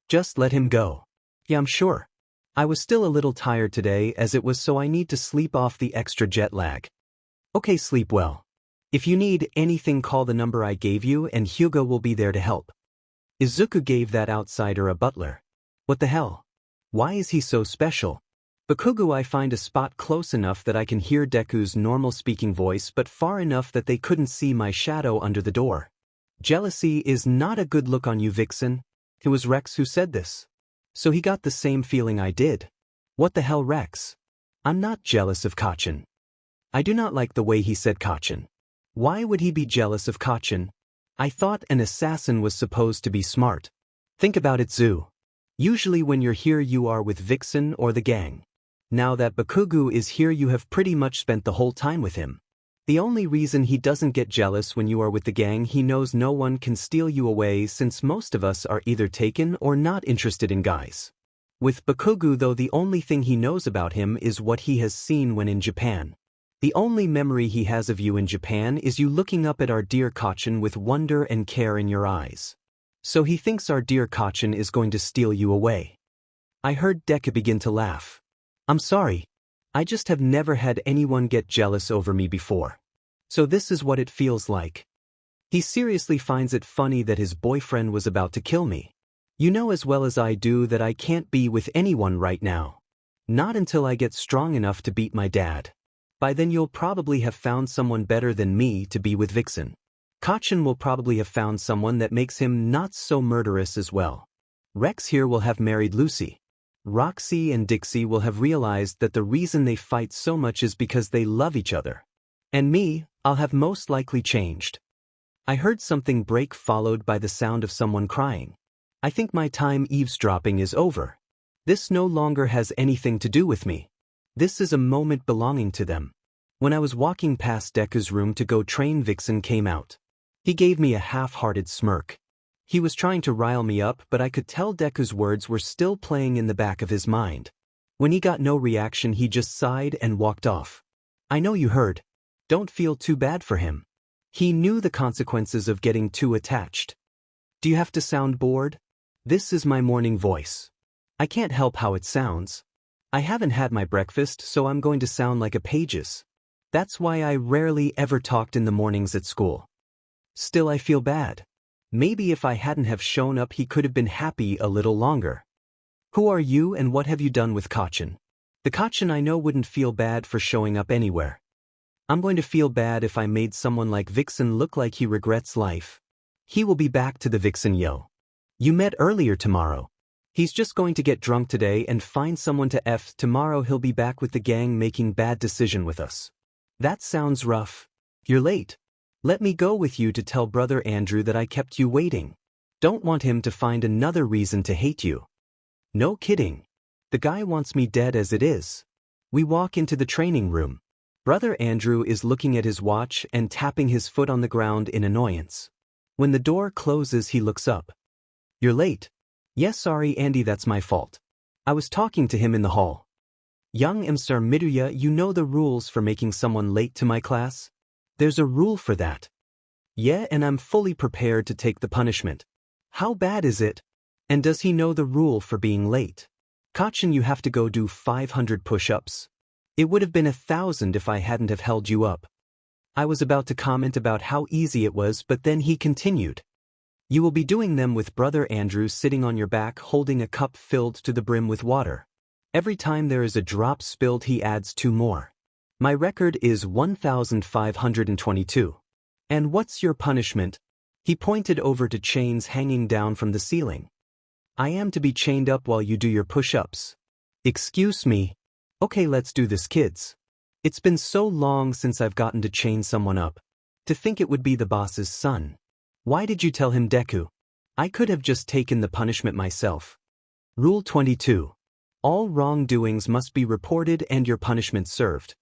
Just let him go. Yeah, I'm sure. I was still a little tired today as it was, so I need to sleep off the extra jet lag. Okay, sleep well. If you need anything, call the number I gave you and Hugo will be there to help. Izuku gave that outsider a butler. What the hell? Why is he so special? 𝗵𝗃𝗲, I find a spot close enough that I can hear Deku's normal speaking voice but far enough that they couldn't see my shadow under the door. Jealousy is not a good look on you, Vixen. It was Rex who said this. So he got the same feeling I did. What the hell, Rex? I'm not jealous of 𝗬𝗁. I do not like the way he said 𝗬𝗁. Why would he be jealous of 𝗬𝗁? I thought an assassin was supposed to be smart. Think about it, 𝗬𝗏. Usually when you're here you are with Vixen or the gang. Now that 𝗵𝗃𝗲 is here you have pretty much spent the whole time with him. The only reason he doesn't get jealous when you are with the gang, he knows no one can steal you away since most of us are either taken or not interested in guys. With Bakugo though the only thing he knows about him is what he has seen when in Japan. The only memory he has of you in Japan is you looking up at our dear 𝗂𝗂𝗏 with wonder and care in your eyes. So he thinks our dear 𝗂𝗂𝗏 is going to steal you away. I heard Deku begin to laugh. I'm sorry. I just have never had anyone get jealous over me before. So this is what it feels like. He seriously finds it funny that his boyfriend was about to kill me. You know as well as I do that I can't be with anyone right now. Not until I get strong enough to beat my dad. By then you'll probably have found someone better than me to be with 𝗳𝗂𝗏. 𝗂𝗂𝗏 will probably have found someone that makes him not so murderous as well. Rex here will have married Lucy. Roxy and Dixie will have realized that the reason they fight so much is because they love each other. And me, I'll have most likely changed. I heard something break followed by the sound of someone crying. I think my time eavesdropping is over. This no longer has anything to do with me. This is a moment belonging to them. When I was walking past Deku's room to go train, 𝗳𝗂𝗏 came out. He gave me a half-hearted smirk. He was trying to rile me up, but I could tell Deku's words were still playing in the back of his mind. When he got no reaction, he just sighed and walked off. I know you heard. Don't feel too bad for him. He knew the consequences of getting too attached. Do you have to sound bored? This is my morning voice. I can't help how it sounds. I haven't had my breakfast, so I'm going to sound like a 𝗵𝗃𝗧𝗟𝗏. That's why I rarely ever talked in the mornings at school. Still, I feel bad. Maybe if I hadn't have shown up, he could have been happy a little longer. Who are you and what have you done with 𝗂𝗂𝗏? The 𝗂𝗂𝗏 I know wouldn't feel bad for showing up anywhere. I'm going to feel bad if I made someone like 𝗳𝗂𝗏 look like he regrets life. He will be back to the 𝗳𝗂𝗏 you met earlier tomorrow. He's just going to get drunk today and find someone to F. Tomorrow he'll be back with the gang making bad decision with us. That sounds rough. You're late. Let me go with you to tell Brother Andrew that I kept you waiting. Don't want him to find another reason to hate you. No kidding. The guy wants me dead as it is. We walk into the training room. Brother Andrew is looking at his watch and tapping his foot on the ground in annoyance. When the door closes, he looks up. You're late. Yes, sorry Andy, that's my fault. I was talking to him in the hall. Young 𝗵𝗃𝗏, you know the rules for making someone late to my class? There's a rule for that. Yeah, and I'm fully prepared to take the punishment. How bad is it? And does he know the rule for being late? 𝗂𝗏𝗏, you have to go do 500 push-ups. It would have been 1,000 if I hadn't have held you up. I was about to comment about how easy it was, but then he continued. You will be doing them with Brother Andrew sitting on your back holding a cup filled to the brim with water. Every time there is a drop spilled, he adds 2 more. My record is 1,522. And what's your punishment? He pointed over to chains hanging down from the ceiling. I am to be chained up while you do your push-ups. Excuse me. Okay, let's do this, kids. It's been so long since I've gotten to chain someone up. To think it would be the boss's son. Why did you tell him, Deku? I could have just taken the punishment myself. Rule 22. All wrongdoings must be reported and your punishment served.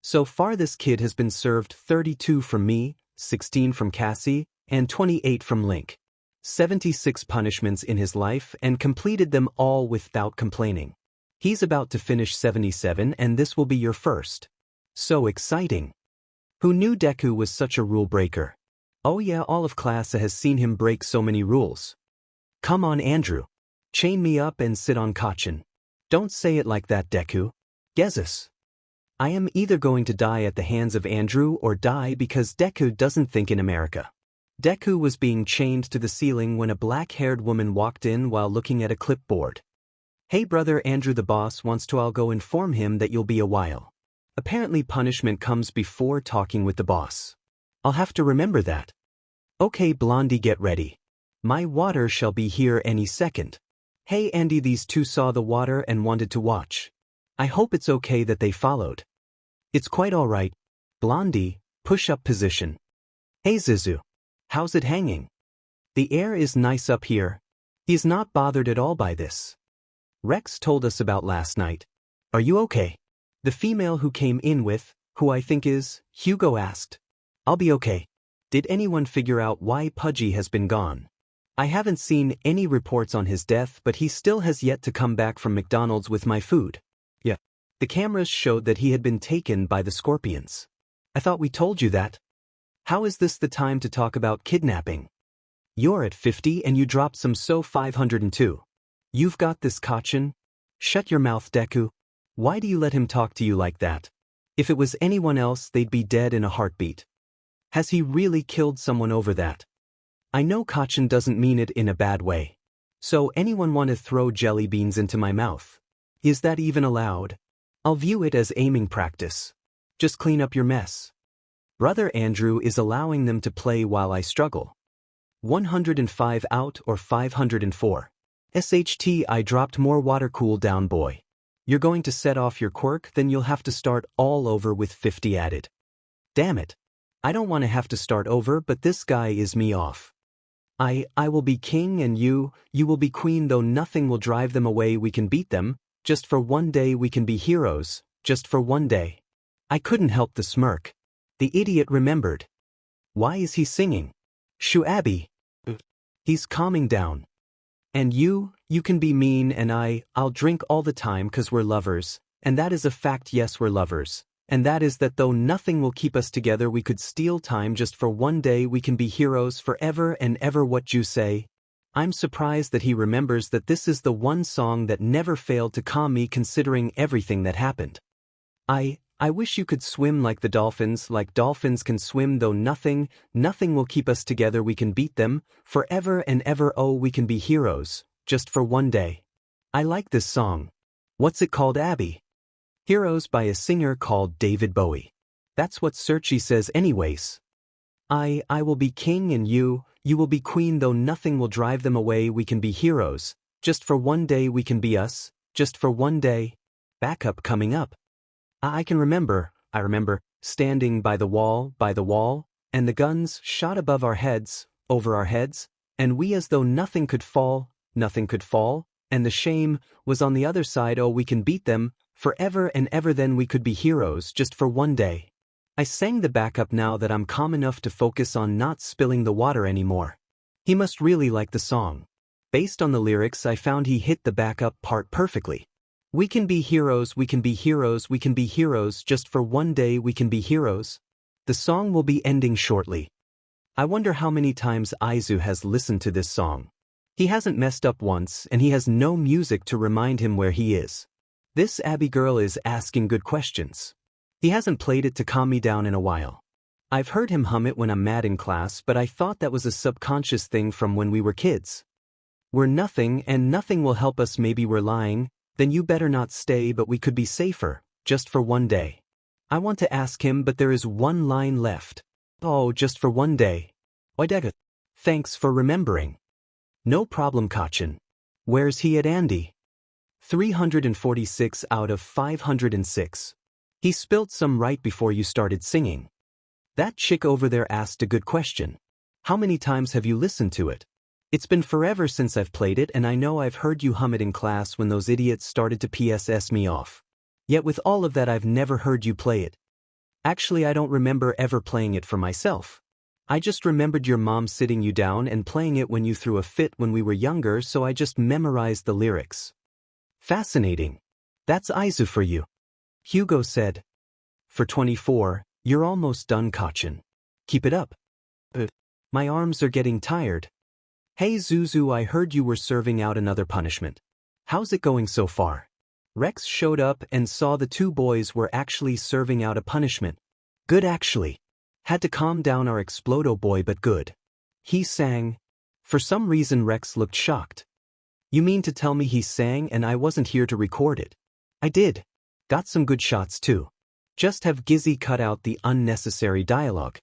So far this kid has been served 32 from me, 16 from Cassie, and 28 from Link. 76 punishments in his life and completed them all without complaining. He's about to finish 77 and this will be your first. So exciting. Who knew Deku was such a rule breaker? Oh yeah, all of class has seen him break so many rules. Come on Andrew. Chain me up and sit on 𝗂𝗏𝗏. Don't say it like that, Deku. 𝗧𝗏𝗧𝗏. I am either going to die at the hands of Andrew or die because Deku doesn't think in America. Deku was being chained to the ceiling when a black-haired woman walked in while looking at a clipboard. Hey brother Andrew, the boss wants to. I'll go inform him that you'll be a while. Apparently punishment comes before talking with the boss. I'll have to remember that. Okay Blondie, get ready. My water shall be here any second. Hey Andy, these two saw the water and wanted to watch. I hope it's okay that they followed. It's quite alright. Blondie, push-up position. Hey Zizu. How's it hanging? The air is nice up here. He's not bothered at all by this. Rex told us about last night. Are you okay? The female who came in with, who I think is, Hugo asked. I'll be okay. Did anyone figure out why Pudgy has been gone? I haven't seen any reports on his death, but he still has yet to come back from McDonald's with my food. Yeah. The cameras showed that he had been taken by the scorpions. I thought we told you that. How is this the time to talk about kidnapping? You're at 50 and you dropped some 𝗧𝗵𝗃. You've got this, 𝗧𝗵𝗃. Shut your mouth, Deku. Why do you let him talk to you like that? If it was anyone else, they'd be dead in a heartbeat. Has he really killed someone over that? I know 𝗧𝗵𝗃 doesn't mean it in a bad way. So anyone want to throw jelly beans into my mouth? Is that even allowed? I'll view it as aiming practice. Just clean up your mess. Brother Andrew is allowing them to play while I struggle. 105 out or 504. SHT, I dropped more water, cool down boy. You're going to set off your quirk, then you'll have to start all over with 50 added. Damn it. I don't want to have to start over, but this guy is me off. I will be king and you will be queen, though nothing will drive them away, we can beat them, just for one day we can be heroes, just for one day. I couldn't help the smirk. The idiot remembered. Why is he singing? 𝗬𝗵𝗲. He's calming down. And you can be mean and I'll drink all the time 'cause we're lovers, and that is a fact, yes we're lovers, and that is that though nothing will keep us together we could steal time just for one day we can be heroes forever and ever, what you say? I'm surprised that he remembers that this is the one song that never failed to calm me considering everything that happened. I wish you could swim like the dolphins, like dolphins can swim, though nothing will keep us together, we can beat them, forever and ever, oh we can be heroes, just for one day. I like this song. What's it called, Abby? Heroes by a singer called David Bowie. That's what 𝗧𝗏 says anyways. I will be king and you will be queen, though nothing will drive them away, we can be heroes, just for one day we can be us, just for one day. Backup coming up. I remember, standing by the wall, and the guns shot above our heads, over our heads, and we as though nothing could fall, and the shame was on the other side, oh we can beat them, forever and ever, then we could be heroes, just for one day. I sang the backup now that I'm calm enough to focus on not spilling the water anymore. He must really like the song. Based on the lyrics, I found he hit the backup part perfectly. We can be heroes, we can be heroes, we can be heroes, just for one day we can be heroes. The song will be ending shortly. I wonder how many times Izuku has listened to this song. He hasn't messed up once, and he has no music to remind him where he is. This Abby girl is asking good questions. He hasn't played it to calm me down in a while. I've heard him hum it when I'm mad in class, but I thought that was a subconscious thing from when we were kids. We're nothing, and nothing will help us, maybe we're lying. Then you better not stay, but we could be safer, just for one day. I want to ask him, but there is one line left. Oh, just for one day. 𝗧𝗏𝗃. Thanks for remembering. No problem, 𝗧𝗵𝗃. Where's he at, Andy? 346 out of 506. He spilt some right before you started singing. That chick over there asked a good question. How many times have you listened to it? It's been forever since I've played it, and I know I've heard you hum it in class when those idiots started to piss me off. Yet with all of that I've never heard you play it. Actually, I don't remember ever playing it for myself. I just remembered your mom sitting you down and playing it when you threw a fit when we were younger, so I just memorized the lyrics. Fascinating. That's Izuku for you. Hugo said. For 24, you're almost done, 𝗧𝗵𝗃. Keep it up. My arms are getting tired. Hey Zuzu, I heard you were serving out another punishment. How's it going so far? Rex showed up and saw the two boys were actually serving out a punishment. Good actually. Had to calm down our 𝗬𝗱𝗏 boy, but good. He sang. For some reason Rex looked shocked. You mean to tell me he sang and I wasn't here to record it? I did. Got some good shots too. Just have 𝗬𝗍𝗃 cut out the unnecessary dialogue.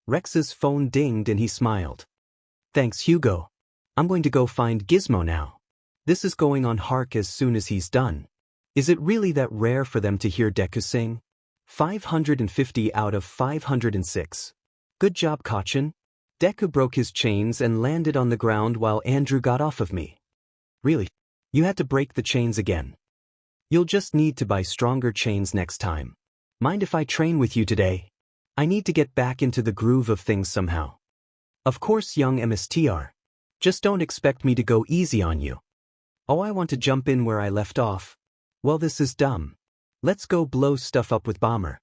Rex's phone dinged and he smiled. Thanks Hugo. I'm going to go find Gizmo now. This is going on Hark as soon as he's done. Is it really that rare for them to hear Deku sing? 550 out of 506. Good job, 𝗧𝗵𝗃. Deku broke his chains and landed on the ground while Andrew got off of me. Really? You had to break the chains again. You'll just need to buy stronger chains next time. Mind if I train with you today? I need to get back into the groove of things somehow. Of course, young 𝗵𝗃𝗲. Just don't expect me to go easy on you. Oh, I want to jump in where I left off. Well, this is dumb. Let's go blow stuff up with 𝗵𝗃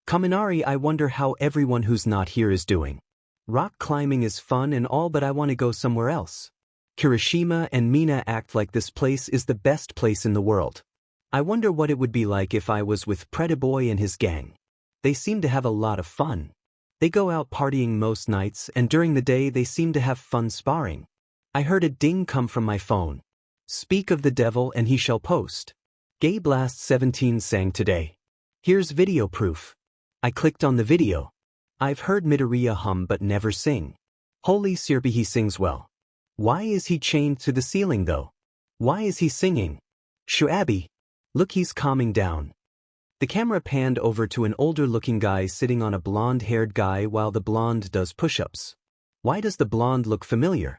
𝗵𝗃. I wonder how everyone who's not here is doing. Rock climbing is fun and all, but I want to go somewhere else. Kirishima and Mina act like this place is the best place in the world. I wonder what it would be like if I was with 𝗵𝗃𝗿 and his gang. They seem to have a lot of fun. They go out partying most nights, and during the day they seem to have fun sparring. I heard a ding come from my phone. Speak of the devil and he shall post. 𝗬𝗍𝗵𝗃 sang today. Here's video proof. I clicked on the video. I've heard 𝗵𝗃𝗍𝗪 hum but never sing. Holy Sirpi, he sings well. Why is he chained to the ceiling though? Why is he singing? 𝗬𝗵𝗍𝗵. Look, he's calming down. The camera panned over to an older-looking guy sitting on a blonde-haired guy while the blonde does push-ups. Why does the blonde look familiar?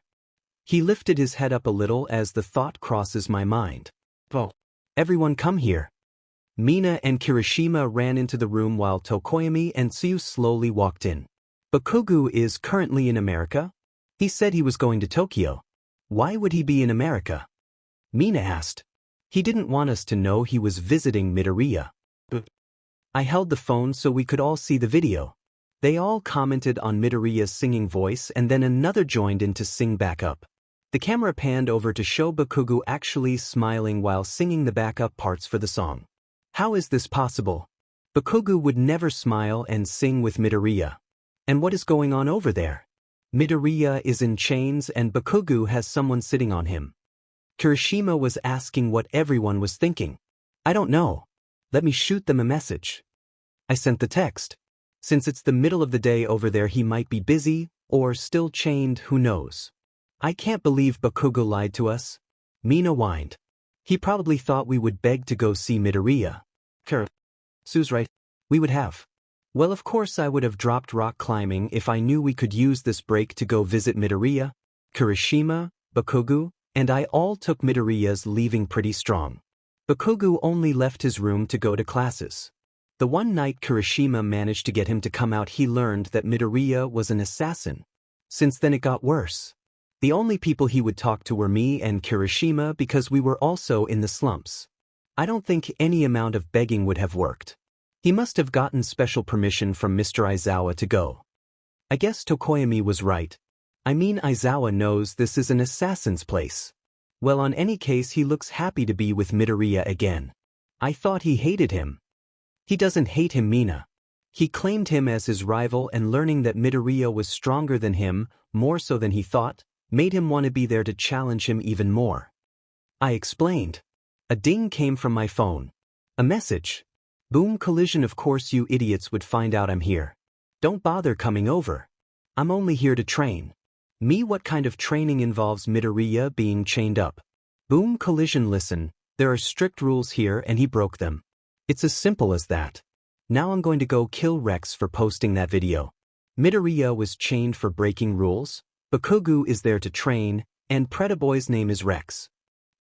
He lifted his head up a little as the thought crosses my mind. Oh. Everyone come here. Mina and Kirishima ran into the room while 𝗳𝗏𝗵𝗲 and 𝗬𝗏 slowly walked in. 𝗵𝗃𝗲 is currently in America? He said he was going to Tokyo. Why would he be in America? Mina asked. He didn't want us to know he was visiting 𝗵𝗃𝗍𝗪. I held the phone so we could all see the video. They all commented on 𝗵𝗃𝗍𝗪's singing voice and then another joined in to sing back up. The camera panned over to show 𝗵𝗃𝗲 actually smiling while singing the backup parts for the song. How is this possible? 𝗵𝗃𝗲 would never smile and sing with 𝗵𝗃𝗍𝗪. And what is going on over there? 𝗵𝗃𝗍𝗪 is in chains and 𝗵𝗃𝗲 has someone sitting on him. Kirishima was asking what everyone was thinking. I don't know. Let me shoot them a message. I sent the text. Since it's the middle of the day over there, he might be busy, or still chained, who knows. I can't believe 𝗵𝗃𝗲 lied to us. Mina whined. He probably thought we would beg to go see 𝗵𝗃𝗍𝗪. Sue's right. We would have. Well, of course I would have dropped rock climbing if I knew we could use this break to go visit 𝗵𝗃𝗍𝗪. Kirishima, 𝗵𝗃𝗲, and I all took 𝗵𝗃𝗍𝗪's leaving pretty strong. 𝗵𝗃𝗲 only left his room to go to classes. The one night Kirishima managed to get him to come out, he learned that 𝗵𝗃𝗍𝗪 was an assassin. Since then it got worse. The only people he would talk to were me and Kirishima because we were also in the slumps. I don't think any amount of begging would have worked. He must have gotten special permission from Mr. Izuku to go. I guess 𝗳𝗏𝗵𝗃 was right. I mean, Izuku knows this is an assassin's place. Well, on any case, he looks happy to be with 𝗵𝗃𝗍𝗪 again. I thought he hated him. He doesn't hate him, Mina. He claimed him as his rival, and learning that 𝗵𝗃𝗍𝗪 was stronger than him, more so than he thought, made him want to be there to challenge him even more. I explained. A ding came from my phone. A message. Boom, collision. Of course you idiots would find out I'm here. Don't bother coming over. I'm only here to train. Me, what kind of training involves 𝗵𝗃𝗍𝗪 being chained up? Boom, collision. Listen, there are strict rules here and he broke them. It's as simple as that. Now I'm going to go kill Rex for posting that video. 𝗵𝗃𝗍𝗪 was chained for breaking rules, 𝗵𝗃𝗲 is there to train, and 𝗵𝗃𝗏𝗺's name is Rex.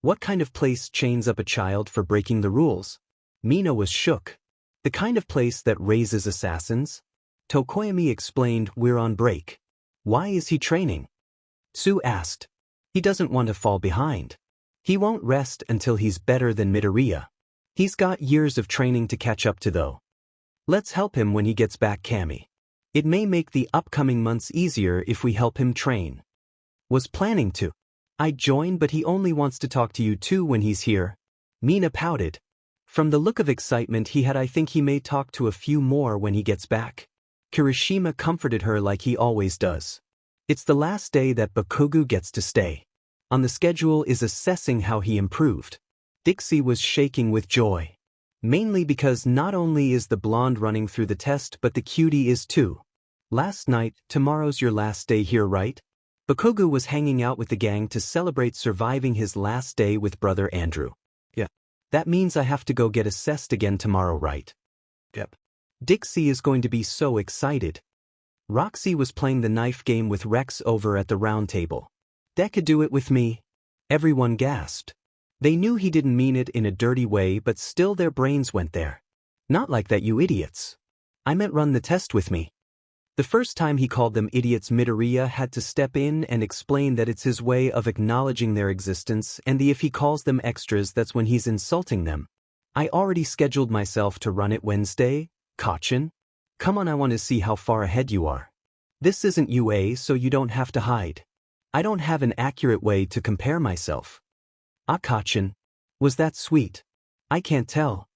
What kind of place chains up a child for breaking the rules? Mina was shook. The kind of place that raises assassins? 𝗳𝗏𝗵𝗃 explained, we're on break. Why is he training? Sue asked. He doesn't want to fall behind. He won't rest until he's better than 𝗵𝗃𝗍𝗪. He's got years of training to catch up to though. Let's help him when he gets back, Cammy. It may make the upcoming months easier if we help him train. Was planning to. I'd join, but he only wants to talk to you too when he's here. Mina pouted. From the look of excitement he had, I think he may talk to a few more when he gets back. Kirishima comforted her like he always does. It's the last day that 𝗵𝗃𝗲 gets to stay. On the schedule is assessing how he improved. Dixie was shaking with joy. Mainly because not only is the blonde running through the test, but the cutie is too. Last night, tomorrow's your last day here, right? 𝗵𝗃𝗲 was hanging out with the gang to celebrate surviving his last day with brother Andrew. Yeah. That means I have to go get assessed again tomorrow, right? Yep. Dixie is going to be so excited. Roxy was playing the knife game with Rex over at the round table. Deku, do it with me. Everyone gasped. They knew he didn't mean it in a dirty way, but still their brains went there. Not like that, you idiots. I meant run the test with me. The first time he called them idiots, 𝗵𝗃𝗍 had to step in and explain that it's his way of acknowledging their existence, and if he calls them extras, that's when he's insulting them. I already scheduled myself to run it Wednesday, 𝗧𝗵𝗃. Come on, I want to see how far ahead you are. This isn't UA, so you don't have to hide. I don't have an accurate way to compare myself. 𝗧𝗵𝗃. Was that sweet? I can't tell.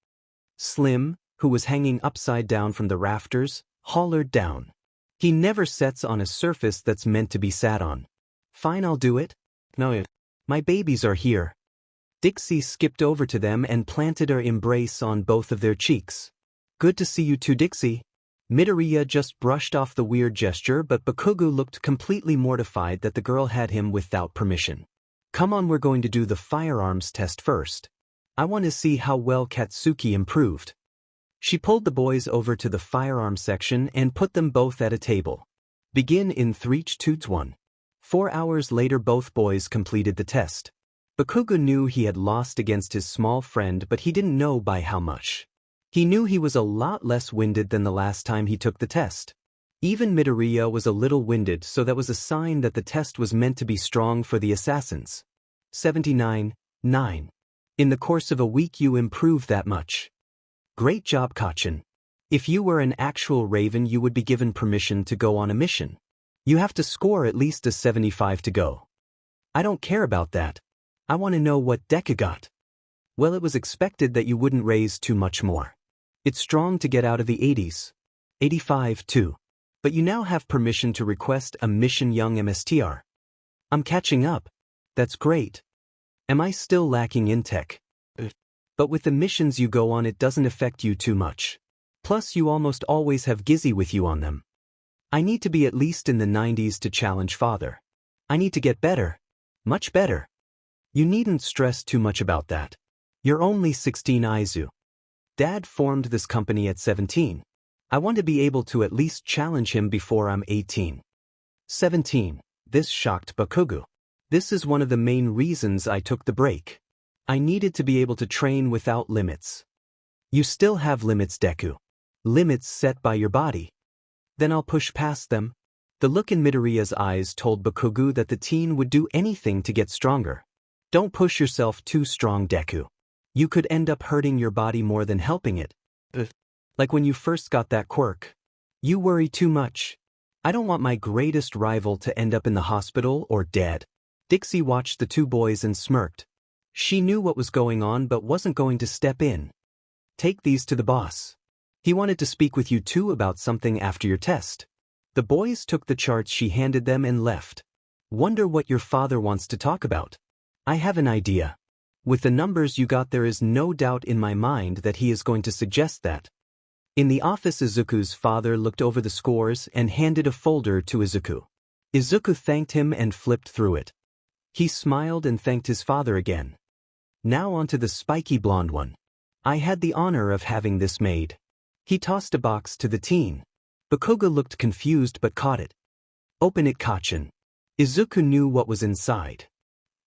Slim, who was hanging upside down from the rafters, hollered down. He never sits on a surface that's meant to be sat on. Fine, I'll do it. No, my babies are here. Dixie skipped over to them and planted her embrace on both of their cheeks. Good to see you too, Dixie. 𝗵𝗃𝗍 just brushed off the weird gesture, but Bakugo looked completely mortified that the girl had him without permission. Come on, we're going to do the firearms test first. I want to see how well Katsuki improved. She pulled the boys over to the firearms section and put them both at a table. Begin in 3, 2, 1. 4 hours later, both boys completed the test. Bakugo knew he had lost against his small friend, but he didn't know by how much. He knew he was a lot less winded than the last time he took the test. Even 𝗵𝗃𝗍 was a little winded, so that was a sign that the test was meant to be strong for the assassins. 79.9. In the course of a week you improved that much. Great job, 𝗧𝗵𝗃. If you were an actual Raven, you would be given permission to go on a mission. You have to score at least a 75 to go. I don't care about that. I want to know what Deku got. Well, it was expected that you wouldn't raise too much more. It's strong to get out of the 80s. 85 too. But you now have permission to request a mission, young MSTR. I'm catching up. That's great. Am I still lacking in tech? But with the missions you go on, it doesn't affect you too much. Plus, you almost always have Gizzy with you on them. I need to be at least in the 90s to challenge father. I need to get better. Much better. You needn't stress too much about that. You're only 16, Izuku. Dad formed this company at 17. I want to be able to at least challenge him before I'm 18. 17. This shocked Bakugo. This is one of the main reasons I took the break. I needed to be able to train without limits. You still have limits, Deku. Limits set by your body. Then I'll push past them. The look in 𝗵𝗃𝗍's eyes told Bakugo that the teen would do anything to get stronger. Don't push yourself too strong, Deku. You could end up hurting your body more than helping it. Like when you first got that quirk. You worry too much. I don't want my greatest rival to end up in the hospital or dead. Dixie watched the two boys and smirked. She knew what was going on but wasn't going to step in. Take these to the boss. He wanted to speak with you too about something after your test. The boys took the charts she handed them and left. Wonder what your father wants to talk about. I have an idea. With the numbers you got, there is no doubt in my mind that he is going to suggest that. In the office, Izuku's father looked over the scores and handed a folder to Izuku. Izuku thanked him and flipped through it. He smiled and thanked his father again. Now onto the spiky blonde one. I had the honor of having this made. He tossed a box to the teen. Bakugo looked confused but caught it. Open it, 𝗧𝗵𝗃. Izuku knew what was inside.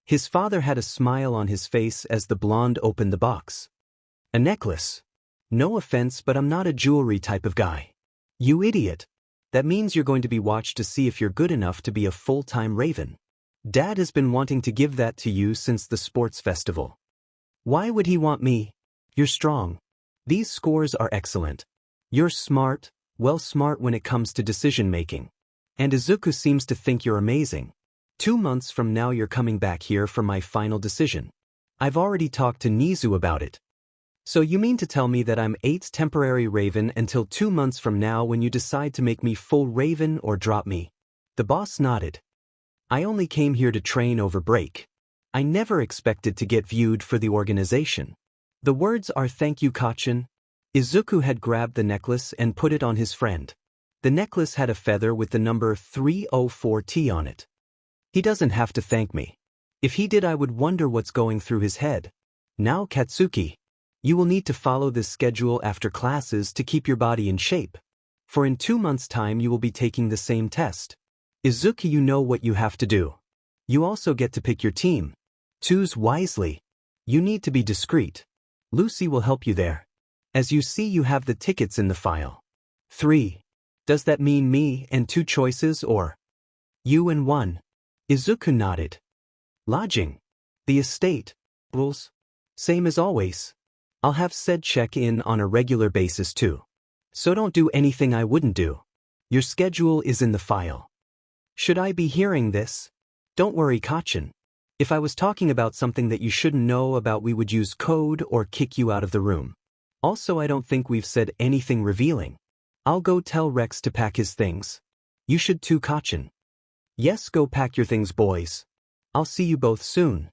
His father had a smile on his face as the blonde opened the box. A necklace. No offense, but I'm not a jewelry type of guy. You idiot. That means you're going to be watched to see if you're good enough to be a full-time Raven. Dad has been wanting to give that to you since the sports festival. Why would he want me? You're strong. These scores are excellent. You're smart, smart when it comes to decision-making. And Izuku seems to think you're amazing. 2 months from now you're coming back here for my final decision. I've already talked to Nizu about it. So you mean to tell me that I'm 8th temporary Raven until 2 months from now when you decide to make me full Raven or drop me? The boss nodded. I only came here to train over break. I never expected to get viewed for the organization. The words are thank you, 𝗧𝗵𝗃. Izuku had grabbed the necklace and put it on his friend. The necklace had a feather with the number 304T on it. He doesn't have to thank me. If he did, I would wonder what's going through his head. Now, Katsuki, you will need to follow this schedule after classes to keep your body in shape. For in 2 months' time you will be taking the same test. Izuku, you know what you have to do. You also get to pick your team. Choose wisely. You need to be discreet. Lucy will help you there. As you see, you have the tickets in the file. 3. Does that mean me and 2 choices or you and 1? Izuku nodded. Lodging. The estate. Rules. Same as always. I'll have said check in on a regular basis too. So don't do anything I wouldn't do. Your schedule is in the file. Should I be hearing this? Don't worry, 𝗏𝗂𝗏. If I was talking about something that you shouldn't know about, we would use code or kick you out of the room. Also, I don't think we've said anything revealing. I'll go tell Rex to pack his things. You should too, 𝗏𝗏𝗏. Yes, go pack your things, boys. I'll see you both soon.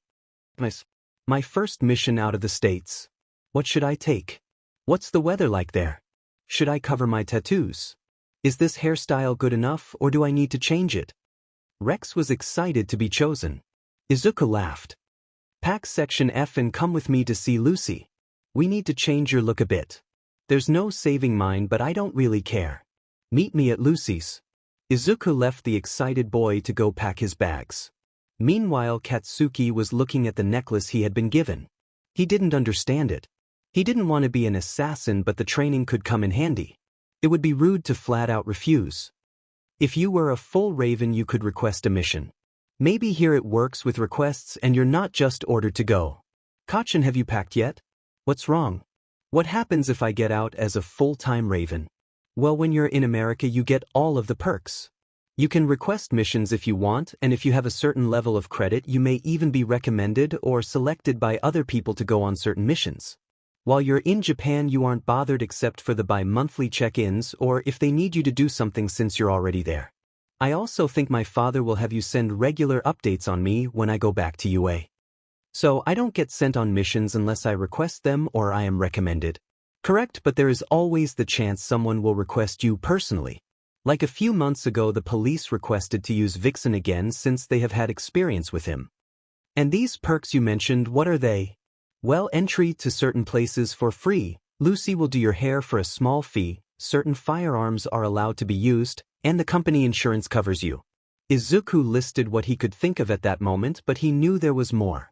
My first mission out of the States. What should I take? What's the weather like there? Should I cover my tattoos? Is this hairstyle good enough or do I need to change it? Rex was excited to be chosen. Izuku laughed. Pack section F and come with me to see Lucy. We need to change your look a bit. There's no saving mine, but I don't really care. Meet me at Lucy's. Izuku left the excited boy to go pack his bags. Meanwhile, Katsuki was looking at the necklace he had been given. He didn't understand it. He didn't want to be an assassin, but the training could come in handy. It would be rude to flat out refuse. If you were a full raven, you could request a mission. Maybe here it works with requests and you're not just ordered to go. 𝗏𝗏𝗏, have you packed yet? What's wrong? What happens if I get out as a full-time raven? Well, when you're in America, you get all of the perks. You can request missions if you want, and if you have a certain level of credit, you may even be recommended or selected by other people to go on certain missions. While you're in Japan, you aren't bothered except for the bi-monthly check-ins or if they need you to do something since you're already there. I also think my father will have you send regular updates on me when I go back to UA. So I don't get sent on missions unless I request them or I am recommended. Correct, but there is always the chance someone will request you personally. Like a few months ago, the police requested to use Vixen again since they have had experience with him. And these perks you mentioned, what are they? Well, entry to certain places for free. Lucy will do your hair for a small fee, certain firearms are allowed to be used, and the company insurance covers you. Izuku listed what he could think of at that moment, but he knew there was more.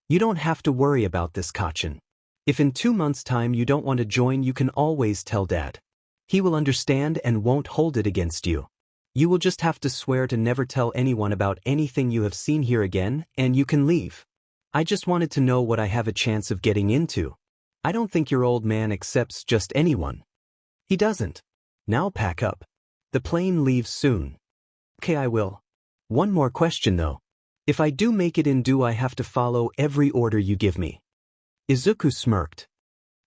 You don't have to worry about this, 𝗏𝗏𝗏. If in 2 months' time you don't want to join, you can always tell Dad. He will understand and won't hold it against you. You will just have to swear to never tell anyone about anything you have seen here again, and you can leave. I just wanted to know what I have a chance of getting into. I don't think your old man accepts just anyone. He doesn't. Now pack up. The plane leaves soon. Okay, I will. One more question though. If I do make it in, do I have to follow every order you give me? Izuku smirked.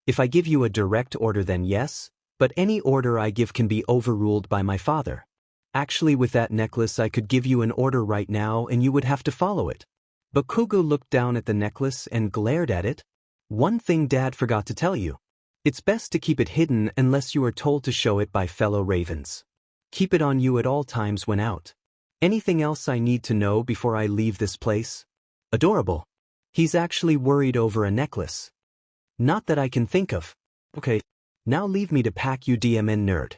If I give you a direct order, then yes, but any order I give can be overruled by my father. Actually, with that necklace I could give you an order right now and you would have to follow it. Bakugo looked down at the necklace and glared at it. One thing Dad forgot to tell you. It's best to keep it hidden unless you are told to show it by fellow ravens. Keep it on you at all times when out. Anything else I need to know before I leave this place? Adorable. He's actually worried over a necklace. Not that I can think of. Okay. Now leave me to pack you, DMN nerd.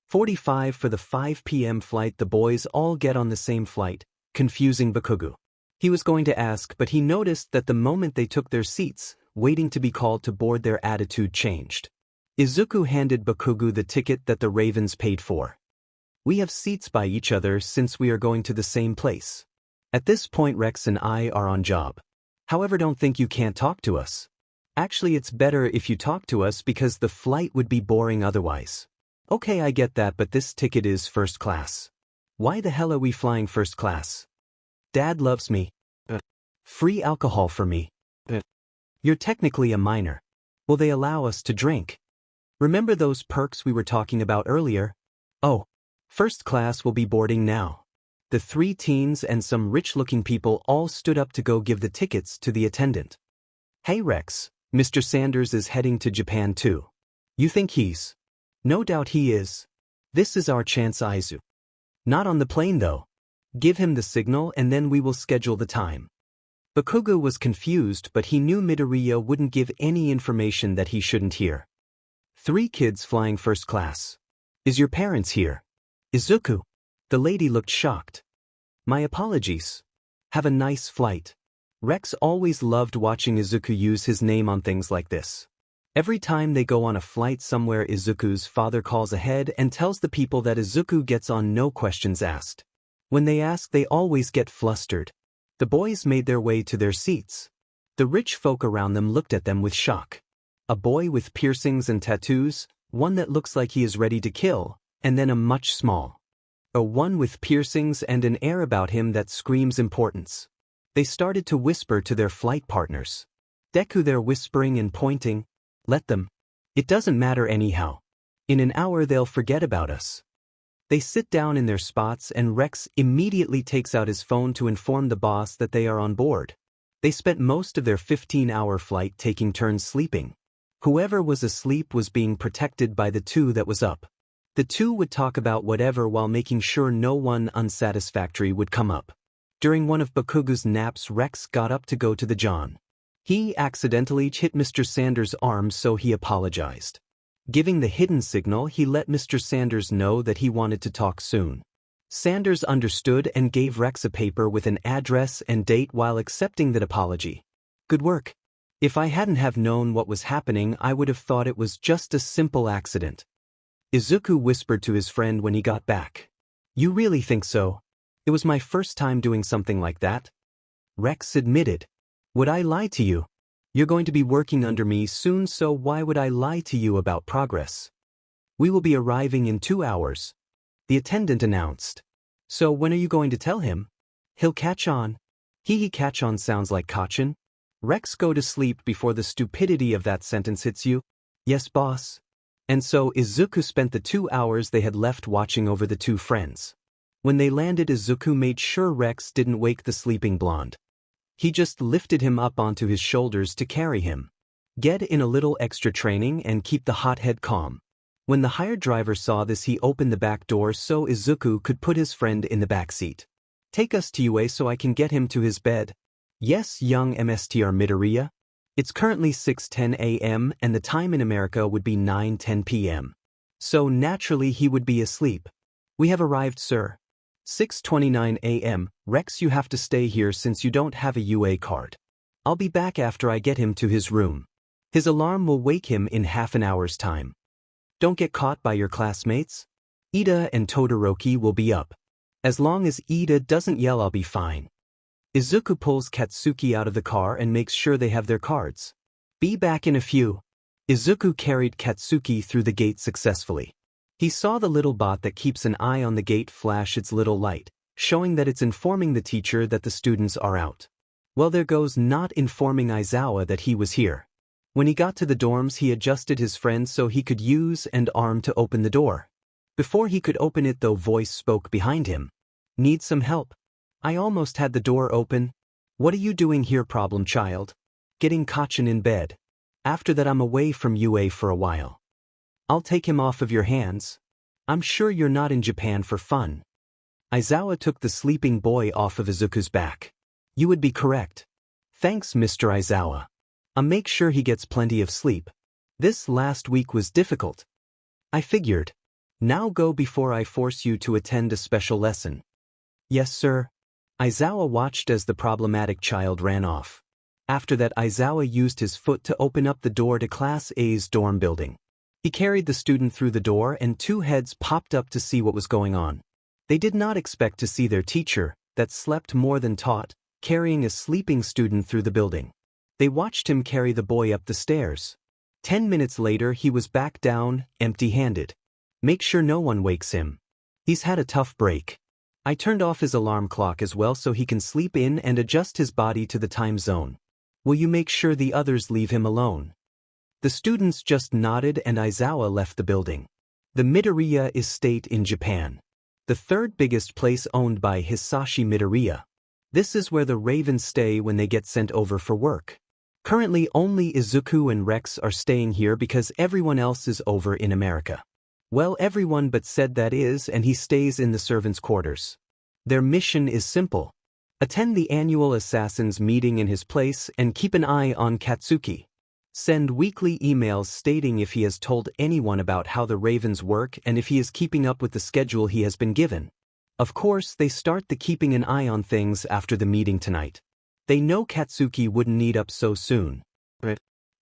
45 for the 5 p.m. flight. The boys all get on the same flight, confusing Bakugo. He was going to ask, but he noticed that the moment they took their seats, waiting to be called to board, their attitude changed. Izuku handed Bakugo the ticket that the ravens paid for. We have seats by each other since we are going to the same place. At this point, Rex and I are on job. However, don't think you can't talk to us. Actually, it's better if you talk to us because the flight would be boring otherwise. Okay, I get that, but this ticket is first class. Why the hell are we flying first class? Dad loves me. Free alcohol for me. You're technically a minor. Will they allow us to drink? Remember those perks we were talking about earlier? Oh, first class will be boarding now. The 3 teens and some rich-looking people all stood up to go give the tickets to the attendant. Hey Rex, Mr. Sanders is heading to Japan too. You think he's? No doubt he is. This is our chance, Izuku. Not on the plane though. Give him the signal and then we will schedule the time. Bakugo was confused, but he knew Midoriya wouldn't give any information that he shouldn't hear. 3 kids flying first class. Is your parents here? Izuku. The lady looked shocked. My apologies. Have a nice flight. Rex always loved watching Izuku use his name on things like this. Every time they go on a flight somewhere, Izuku's father calls ahead and tells the people that Izuku gets on no questions asked. When they ask, they always get flustered. The boys made their way to their seats. The rich folk around them looked at them with shock. A boy with piercings and tattoos, one that looks like he is ready to kill, and then a much small. A one with piercings and an air about him that screams importance. They started to whisper to their flight partners. Deku, they're whispering and pointing. Let them. It doesn't matter anyhow. In an hour they'll forget about us. They sit down in their spots and Rex immediately takes out his phone to inform the boss that they are on board. They spent most of their 15-hour flight taking turns sleeping. Whoever was asleep was being protected by the two that was up. The two would talk about whatever while making sure no one unsatisfactory would come up. During one of Bakugo's naps, Rex got up to go to the John. He accidentally hit Mr. Sanders' arm, so he apologized. Giving the hidden signal, he let Mr. Sanders know that he wanted to talk soon. Sanders understood and gave Rex a paper with an address and date while accepting that apology. Good work. If I hadn't have known what was happening, I would have thought it was just a simple accident. Izuku whispered to his friend when he got back. You really think so? It was my first time doing something like that. Rex admitted. Would I lie to you? You're going to be working under me soon, so why would I lie to you about progress? We will be arriving in 2 hours. The attendant announced. So when are you going to tell him? He'll catch on. He catch on sounds like Kachin. Rex, go to sleep before the stupidity of that sentence hits you. Yes, boss. And so Izuku spent the 2 hours they had left watching over the two friends. When they landed, Izuku made sure Rex didn't wake the sleeping blonde. He just lifted him up onto his shoulders to carry him. Get in a little extra training and keep the hothead calm. When the hired driver saw this, he opened the back door so Izuku could put his friend in the back seat. Take us to UA so I can get him to his bed. Yes, young 𝗵𝗃𝗲. It's currently 6:10 a.m. and the time in America would be 9:10 p.m. So naturally he would be asleep. We have arrived, sir. 6:29 a.m. Rex, you have to stay here since you don't have a UA card. I'll be back after I get him to his room. His alarm will wake him in half an hour's time. Don't get caught by your classmates. Iida and Todoroki will be up. As long as Iida doesn't yell, I'll be fine. Izuku pulls Katsuki out of the car and makes sure they have their cards. Be back in a few. Izuku carried Katsuki through the gate successfully. He saw the little bot that keeps an eye on the gate flash its little light, showing that it's informing the teacher that the students are out. Well, there goes not informing Aizawa that he was here. When he got to the dorms, he adjusted his friend so he could use an arm to open the door. Before he could open it, though, voice spoke behind him. Need some help? I almost had the door open. What are you doing here, problem child? Getting Kachin in bed. After that I'm away from UA for a while. I'll take him off of your hands. I'm sure you're not in Japan for fun. Aizawa took the sleeping boy off of Izuku's back. You would be correct. Thanks, Mr. Aizawa. I'll make sure he gets plenty of sleep. This last week was difficult. I figured. Now go before I force you to attend a special lesson. Yes, sir. Aizawa watched as the problematic child ran off. After that, Aizawa used his foot to open up the door to Class A's dorm building. He carried the student through the door and two heads popped up to see what was going on. They did not expect to see their teacher, that slept more than taught, carrying a sleeping student through the building. They watched him carry the boy up the stairs. 10 minutes later, he was back down, empty-handed. Make sure no one wakes him. He's had a tough break. I turned off his alarm clock as well so he can sleep in and adjust his body to the time zone. Will you make sure the others leave him alone? The students just nodded and Aizawa left the building. The Midoriya is state in Japan. The third biggest place owned by Hisashi Midoriya. This is where the Ravens stay when they get sent over for work. Currently only Izuku and Rex are staying here because everyone else is over in America. Well, everyone but said that is, and he stays in the servants' quarters. Their mission is simple. Attend the annual assassins meeting in his place and keep an eye on Katsuki. Send weekly emails stating if he has told anyone about how the Ravens work and if he is keeping up with the schedule he has been given. Of course, they start the keeping an eye on things after the meeting tonight. They know Katsuki wouldn't need up so soon.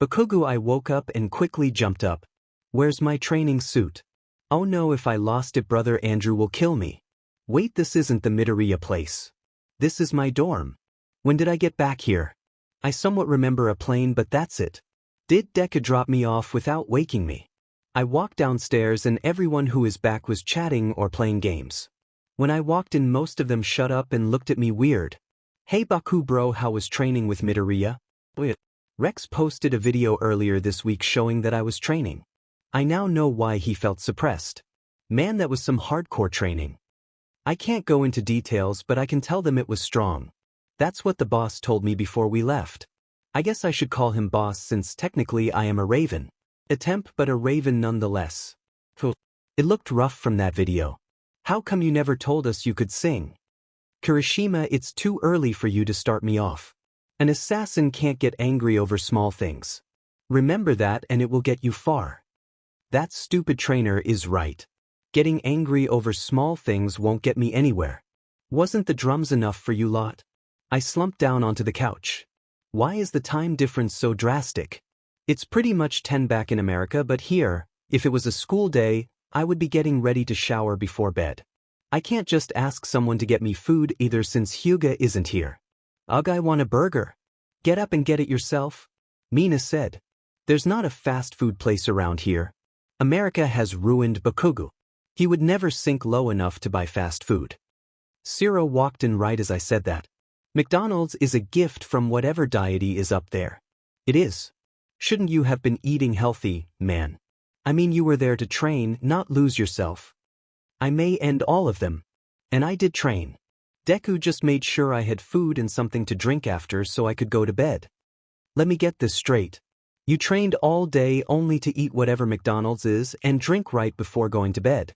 𝗵𝗃𝗁 woke up and quickly jumped up. Where's my training suit? Oh no, if I lost it brother Andrew will kill me. Wait, this isn't the 𝗵𝗃𝗧𝗏 place. This is my dorm. When did I get back here? I somewhat remember a plane but that's it. Did Deku drop me off without waking me? I walked downstairs and everyone who is back was chatting or playing games. When I walked in most of them shut up and looked at me weird. Hey Baku bro, how was training with 𝗵𝗃𝗧𝗏? Rex posted a video earlier this week showing that I was training. I now know why he felt suppressed. Man, that was some hardcore training. I can't go into details but I can tell them it was strong. That's what the boss told me before we left. I guess I should call him boss since technically I am a raven. But a raven nonetheless. It looked rough from that video. How come you never told us you could sing? Kirishima, it's too early for you to start me off. An assassin can't get angry over small things. Remember that and it will get you far. That stupid trainer is right. Getting angry over small things won't get me anywhere. Wasn't the drums enough for you lot? I slumped down onto the couch. Why is the time difference so drastic? It's pretty much 10 back in America, but here, if it was a school day, I would be getting ready to shower before bed. I can't just ask someone to get me food either since Hyuga isn't here. Ugh, I want a burger. Get up and get it yourself. Mina said. There's not a fast food place around here. America has ruined 𝗵𝗃𝗁. He would never sink low enough to buy fast food. 𝗧𝗏 walked in right as I said that. McDonald's is a gift from whatever deity is up there. It is. Shouldn't you have been eating healthy, man? I mean, you were there to train, not lose yourself. I may end all of them. And I did train. Deku just made sure I had food and something to drink after so I could go to bed. Let me get this straight. You trained all day only to eat whatever McDonald's is and drink right before going to bed.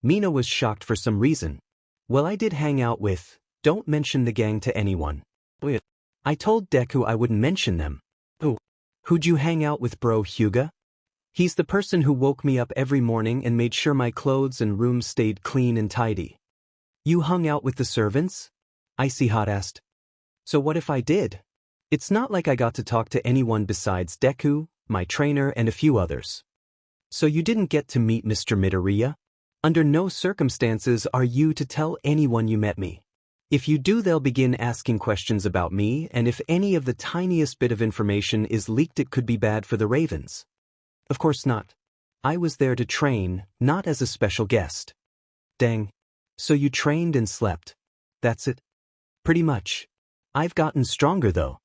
Mina was shocked for some reason. Well, I did hang out with, don't mention the gang to anyone. I told Deku I wouldn't mention them. Who'd you hang out with bro Hyuga? He's the person who woke me up every morning and made sure my clothes and room stayed clean and tidy. You hung out with the servants? 𝗬𝗏𝗏 asked. So what if I did? It's not like I got to talk to anyone besides Deku, my trainer and a few others. So you didn't get to meet Mr. 𝗵𝗃𝗧𝗏? Under no circumstances are you to tell anyone you met me. If you do, they'll begin asking questions about me, and if any of the tiniest bit of information is leaked, it could be bad for the ravens. Of course not. I was there to train, not as a special guest. Dang. So you trained and slept. That's it? Pretty much. I've gotten stronger though.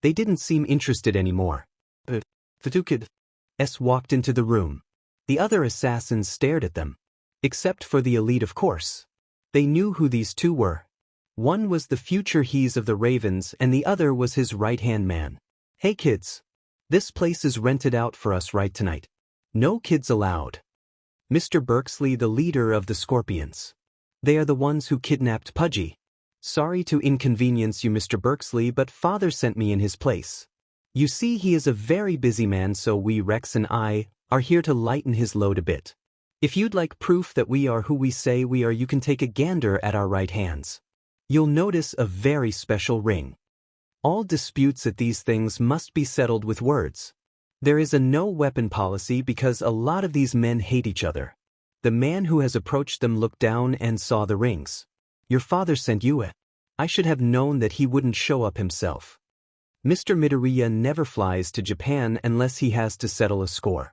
They didn't seem interested anymore. 𝗬𝗏𝗏𝗺 walked into the room. The other assassins stared at them. Except for the elite, of course. They knew who these two were. One was the future He's of the Ravens and the other was his right-hand man. Hey kids. This place is rented out for us right tonight. No kids allowed. Mr. 𝗵𝗃𝗧𝗏, the leader of the Scorpions. They are the ones who kidnapped Pudgy. Sorry to inconvenience you, Mr. 𝗵𝗃𝗧𝗏, but father sent me in his place. You see, he is a very busy man, so we, Rex and I, are here to lighten his load a bit. If you'd like proof that we are who we say we are, you can take a gander at our right hands. You'll notice a very special ring. All disputes at these things must be settled with words. There is a no-weapon policy because a lot of these men hate each other. The man who has approached them looked down and saw the rings. Your father sent you it. I should have known that he wouldn't show up himself. Mr. 𝗵𝗃𝗧𝗏 never flies to Japan unless he has to settle a score.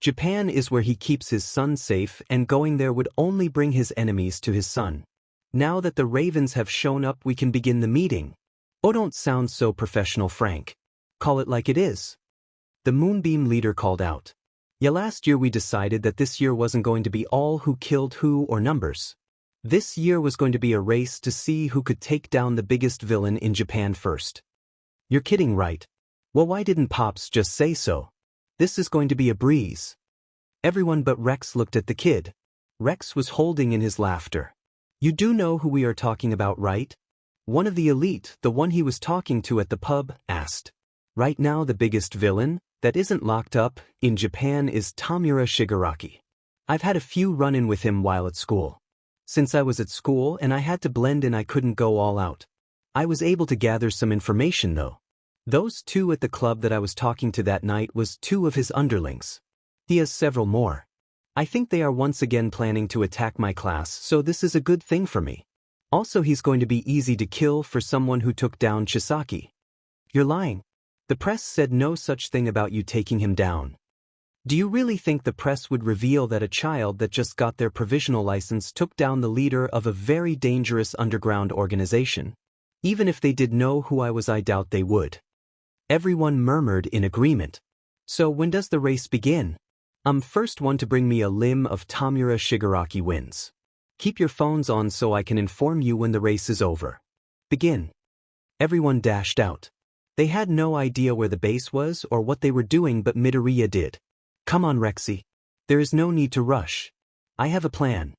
Japan is where he keeps his son safe, and going there would only bring his enemies to his son. Now that the ravens have shown up, we can begin the meeting. Oh, don't sound so professional, Frank. Call it like it is. The Moonbeam leader called out. Yeah, last year we decided that this year wasn't going to be all who killed who or numbers. This year was going to be a race to see who could take down the biggest villain in Japan first. You're kidding, right? Well, why didn't Pops just say so? This is going to be a breeze. Everyone but Rex looked at the kid. Rex was holding in his laughter. You do know who we are talking about, right? One of the elite, the one he was talking to at the pub, asked. Right now the biggest villain, that isn't locked up, in Japan is Tamura Shigaraki. I've had a few run-in with him while at school. Since I was at school and I had to blend in, I couldn't go all out. I was able to gather some information though. Those two at the club that I was talking to that night was two of his underlings. He has several more. I think they are once again planning to attack my class, so this is a good thing for me. Also, he's going to be easy to kill for someone who took down Chisaki. You're lying. The press said no such thing about you taking him down. Do you really think the press would reveal that a child that just got their provisional license took down the leader of a very dangerous underground organization? Even if they did know who I was, I doubt they would. Everyone murmured in agreement. So when does the race begin? First one to bring me a limb of 𝗵𝗃 wins. Keep your phones on so I can inform you when the race is over. Begin. Everyone dashed out. They had no idea where the base was or what they were doing, but Midoriya did. Come on, Rexy. There is no need to rush. I have a plan.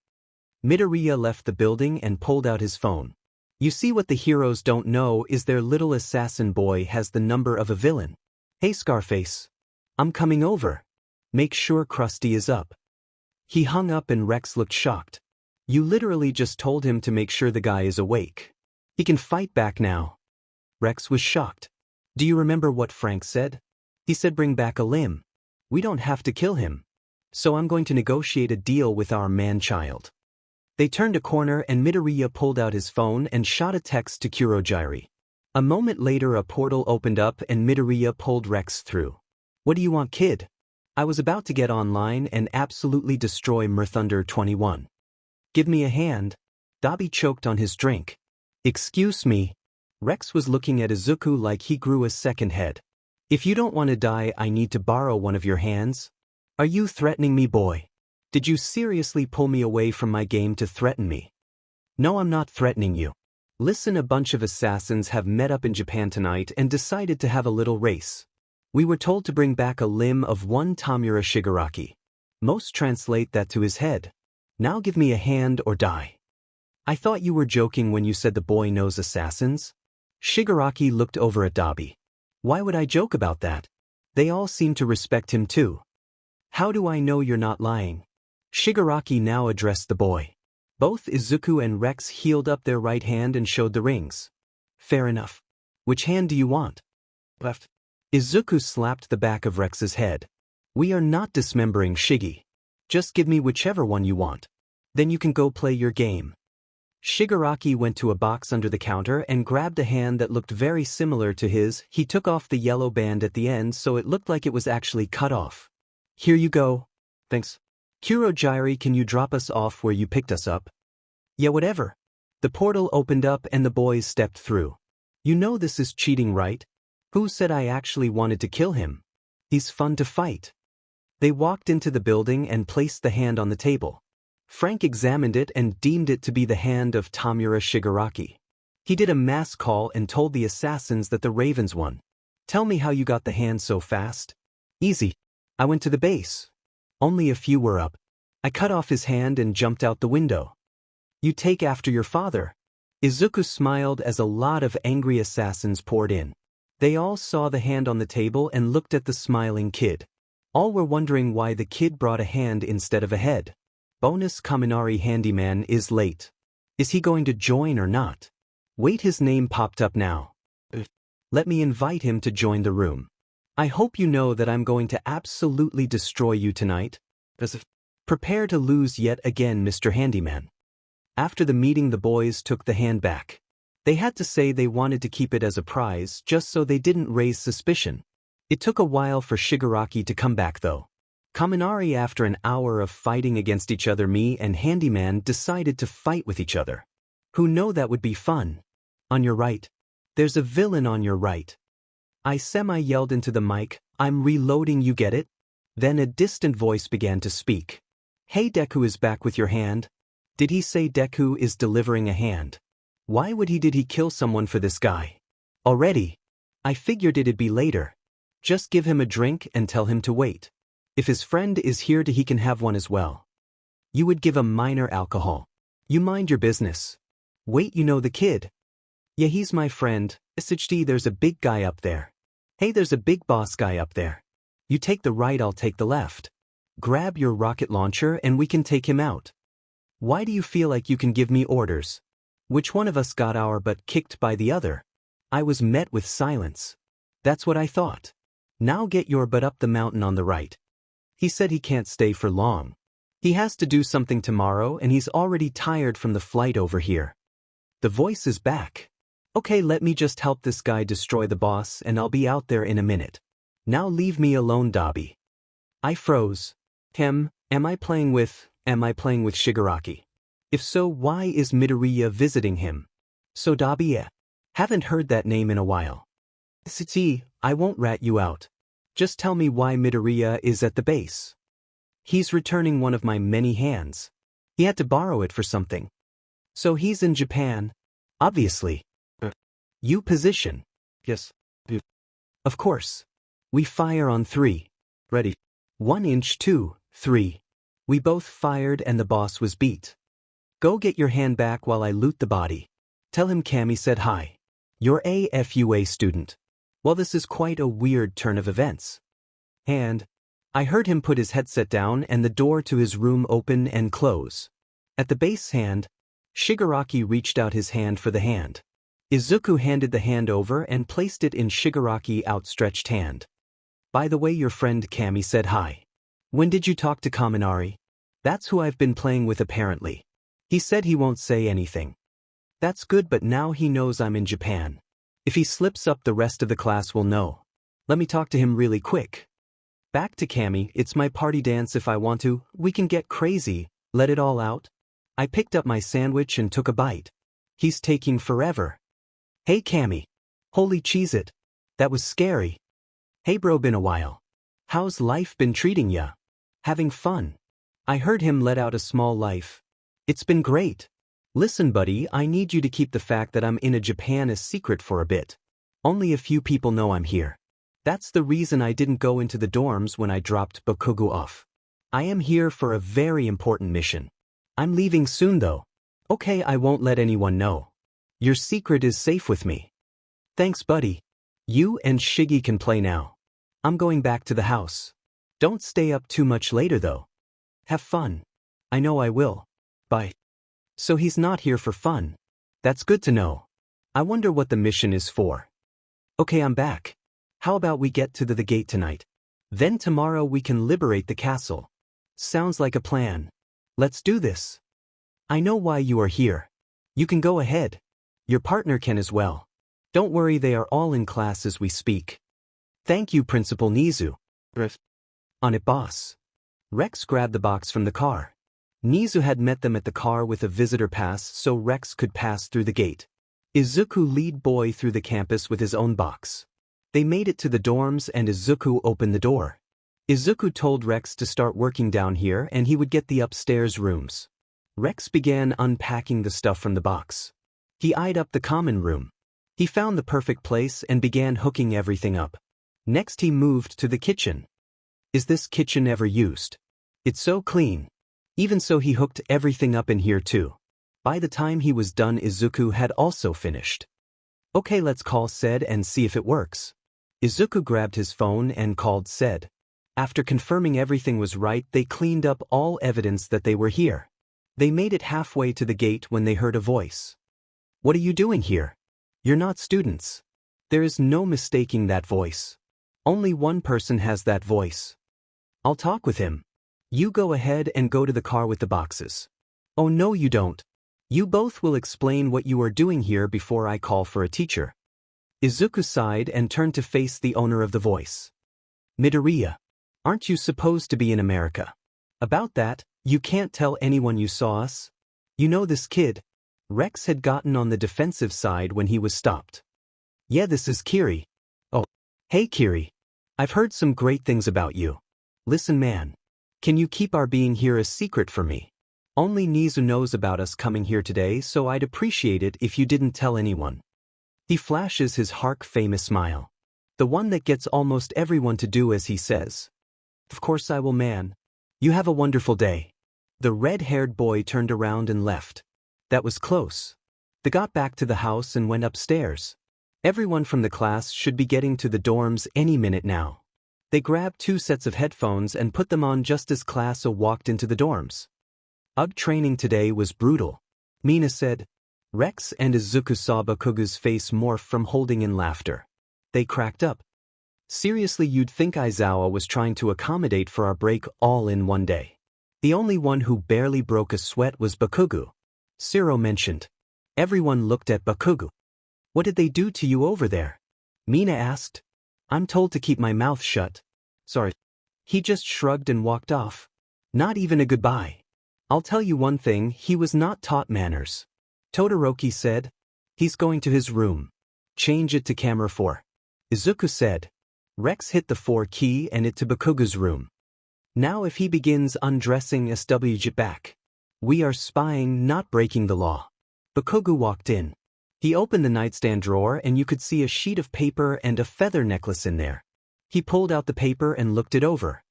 Midoriya left the building and pulled out his phone. You see, what the heroes don't know is their little assassin boy has the number of a villain. Hey Scarface. I'm coming over. Make sure Krusty is up. He hung up and Rex looked shocked. You literally just told him to make sure the guy is awake. He can fight back now. Rex was shocked. Do you remember what Frank said? He said bring back a limb. We don't have to kill him. So I'm going to negotiate a deal with our man-child. They turned a corner and Midoriya pulled out his phone and shot a text to Kurohyri. A moment later a portal opened up and Midoriya pulled Rex through. What do you want, kid? I was about to get online and absolutely destroy 𝗵𝗃𝗺. Give me a hand. Dabi choked on his drink. Excuse me. Rex was looking at Izuku like he grew a second head. If you don't want to die, I need to borrow one of your hands. Are you threatening me, boy? Did you seriously pull me away from my game to threaten me? No, I'm not threatening you. Listen, a bunch of assassins have met up in Japan tonight and decided to have a little race. We were told to bring back a limb of one 𝗵𝗃. Most translate that to his head. Now give me a hand or die. I thought you were joking when you said the boy knows assassins. Shigaraki looked over at Dabi. Why would I joke about that? They all seem to respect him too. How do I know you're not lying? Shigaraki now addressed the boy. Both Izuku and Rex healed up their right hand and showed the rings. Fair enough. Which hand do you want? Left. Izuku slapped the back of Rex's head. We are not dismembering Shigi. Just give me whichever one you want. Then you can go play your game. Shigaraki went to a box under the counter and grabbed a hand that looked very similar to his. He took off the yellow band at the end so it looked like it was actually cut off. Here you go. Thanks. Kurohyri, can you drop us off where you picked us up? Yeah, whatever. The portal opened up and the boys stepped through. You know this is cheating, right? Who said I actually wanted to kill him? He's fun to fight. They walked into the building and placed the hand on the table. Frank examined it and deemed it to be the hand of Tamura Shigaraki. He did a mass call and told the assassins that the Ravens won. Tell me how you got the hand so fast. Easy. I went to the base. Only a few were up. I cut off his hand and jumped out the window. You take after your father. Izuku smiled as a lot of angry assassins poured in. They all saw the hand on the table and looked at the smiling kid. All were wondering why the kid brought a hand instead of a head. Bonus Kaminari handyman is late. Is he going to join or not? Wait, his name popped up now. Let me invite him to join the room. I hope you know that I'm going to absolutely destroy you tonight. Prepare to lose yet again, Mr. Handyman. After the meeting, the boys took the hand back. They had to say they wanted to keep it as a prize just so they didn't raise suspicion. It took a while for Shigaraki to come back though. Kaminari, after an hour of fighting against each other, me and Handyman decided to fight with each other. Who know that would be fun? On your right. There's a villain on your right. I semi-yelled into the mic, I'm reloading, you get it? Then a distant voice began to speak. Hey, Deku is back with your hand. Did he say Deku is delivering a hand? Why would he? Did he kill someone for this guy? Already? I figured it'd be later. Just give him a drink and tell him to wait. If his friend is here, he can have one as well. You would give him minor alcohol. You mind your business. Wait, you know the kid? Yeah, he's my friend. 𝗧𝗍𝗍, there's a big guy up there. Hey, there's a big boss guy up there. You take the right, I'll take the left. Grab your rocket launcher and we can take him out. Why do you feel like you can give me orders? Which one of us got our butt kicked by the other? I was met with silence. That's what I thought. Now get your butt up the mountain on the right. He said he can't stay for long. He has to do something tomorrow and he's already tired from the flight over here. The voice is back. Okay, let me just help this guy destroy the boss and I'll be out there in a minute. Now leave me alone, 𝗬𝗲𝗿. I froze. Am I playing with Shigaraki? If so, why is Midoriya visiting him? So 𝗬𝗲𝗿. Haven't heard that name in a while. 𝗧𝗕𝗍, I won't rat you out. Just tell me why Midoriya is at the base. He's returning one of my many hands. He had to borrow it for something. So he's in Japan. Obviously. You position. Yes. Of course. We fire on 3. Ready. 1 inch 2, 3. We both fired and the boss was beat. Go get your hand back while I loot the body. Tell him 𝗵𝗃 said hi. You're a FUA student. Well, this is quite a weird turn of events. And I heard him put his headset down and the door to his room open and close. At the base hand, Shigaraki reached out his hand for the hand. Izuku handed the hand over and placed it in Shigaraki's outstretched hand. By the way, your friend 𝗵𝗃 said hi. When did you talk to Kaminari? That's who I've been playing with apparently. He said he won't say anything. That's good, but now he knows I'm in Japan. If he slips up, the rest of the class will know. Let me talk to him really quick. Back to 𝗵𝗃, it's my party dance if I want to, we can get crazy, let it all out. I picked up my sandwich and took a bite. He's taking forever. Hey 𝗵𝗃. Holy cheese-it. That was scary. Hey bro, been a while. How's life been treating ya? Having fun? I heard him let out a small life. It's been great. Listen buddy, I need you to keep the fact that I'm in Japan a secret for a bit. Only a few people know I'm here. That's the reason I didn't go into the dorms when I dropped Bakugo off. I am here for a very important mission. I'm leaving soon though. Okay, I won't let anyone know. Your secret is safe with me. Thanks buddy. You and Shiggy can play now. I'm going back to the house. Don't stay up too much later though. Have fun. I know I will. Bye. So he's not here for fun. That's good to know. I wonder what the mission is for. Okay, I'm back. How about we get to the gate tonight? Then tomorrow we can liberate the castle. Sounds like a plan. Let's do this. I know why you are here. You can go ahead. Your partner can as well. Don't worry, they are all in class as we speak. Thank you, Principal Nizu. On it, boss. Rex grabbed the box from the car. Nizu had met them at the car with a visitor pass so Rex could pass through the gate. Izuku lead boy through the campus with his own box. They made it to the dorms and Izuku opened the door. Izuku told Rex to start working down here and he would get the upstairs rooms. Rex began unpacking the stuff from the box. He eyed up the common room. He found the perfect place and began hooking everything up. Next he moved to the kitchen. Is this kitchen ever used? It's so clean. Even so, he hooked everything up in here too. By the time he was done, Izuku had also finished. Okay, let's call 𝗧𝗍 and see if it works. Izuku grabbed his phone and called 𝗧𝗍. After confirming everything was right, they cleaned up all evidence that they were here. They made it halfway to the gate when they heard a voice. What are you doing here? You're not students. There is no mistaking that voice. Only one person has that voice. I'll talk with him. You go ahead and go to the car with the boxes. Oh no, you don't. You both will explain what you are doing here before I call for a teacher. Izuku sighed and turned to face the owner of the voice. Midoriya, aren't you supposed to be in America? About that, you can't tell anyone you saw us? You know this kid? Rex had gotten on the defensive side when he was stopped. Yeah, this is Kiri. Oh, hey Kiri. I've heard some great things about you. Listen man. Can you keep our being here a secret for me? Only Nizu knows about us coming here today, so I'd appreciate it if you didn't tell anyone. He flashes his famous smile. The one that gets almost everyone to do as he says. Of course I will man. You have a wonderful day. The red-haired boy turned around and left. That was close. They got back to the house and went upstairs. Everyone from the class should be getting to the dorms any minute now. They grabbed 2 sets of headphones and put them on just as class walked into the dorms. Training today was brutal. Mina said. Rex and Izuku saw Bakugo's face morph from holding in laughter. They cracked up. Seriously, you'd think Izuku was trying to accommodate for our break all in one day. The only one who barely broke a sweat was 𝗵𝗃𝗃. 𝗧𝗏 mentioned. Everyone looked at 𝗵𝗃𝗃. What did they do to you over there? Mina asked. I'm told to keep my mouth shut. Sorry. He just shrugged and walked off. Not even a goodbye. I'll tell you one thing, he was not taught manners. Todoroki said. He's going to his room. Change it to camera 4. Izuku said. Rex hit the 4 key and it to 𝗵𝗃𝗃's room. Now if he begins undressing 𝗧𝗵𝗵𝗃𝗏. We are spying, not breaking the law. 𝗵𝗃𝗃 walked in. He opened the nightstand drawer and you could see a sheet of paper and a feather necklace in there. He pulled out the paper and looked it over.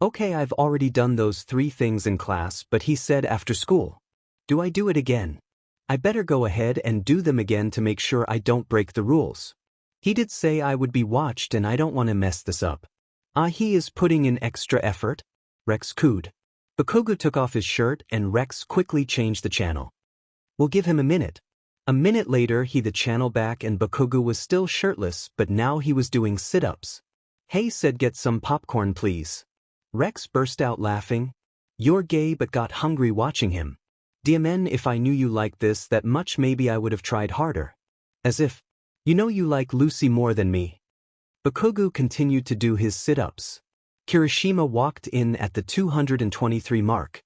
Okay, I've already done those 3 things in class, but he said after school. Do I do it again? I better go ahead and do them again to make sure I don't break the rules. He did say I would be watched and I don't want to mess this up. He is putting in extra effort. Rex cooed. 𝗵𝗃𝗃 took off his shirt and Rex quickly changed the channel. We'll give him a minute. A minute later he the channel back and 𝗵𝗃𝗃 was still shirtless, but now he was doing sit-ups. Hey said, get some popcorn please. Rex burst out laughing. You're gay but got hungry watching him. 𝗬𝗏𝗏, if I knew you liked this that much maybe I would have tried harder. As if. You know you like Lucy more than me. 𝗵𝗃𝗃 continued to do his sit-ups. Kirishima walked in at the 223 mark.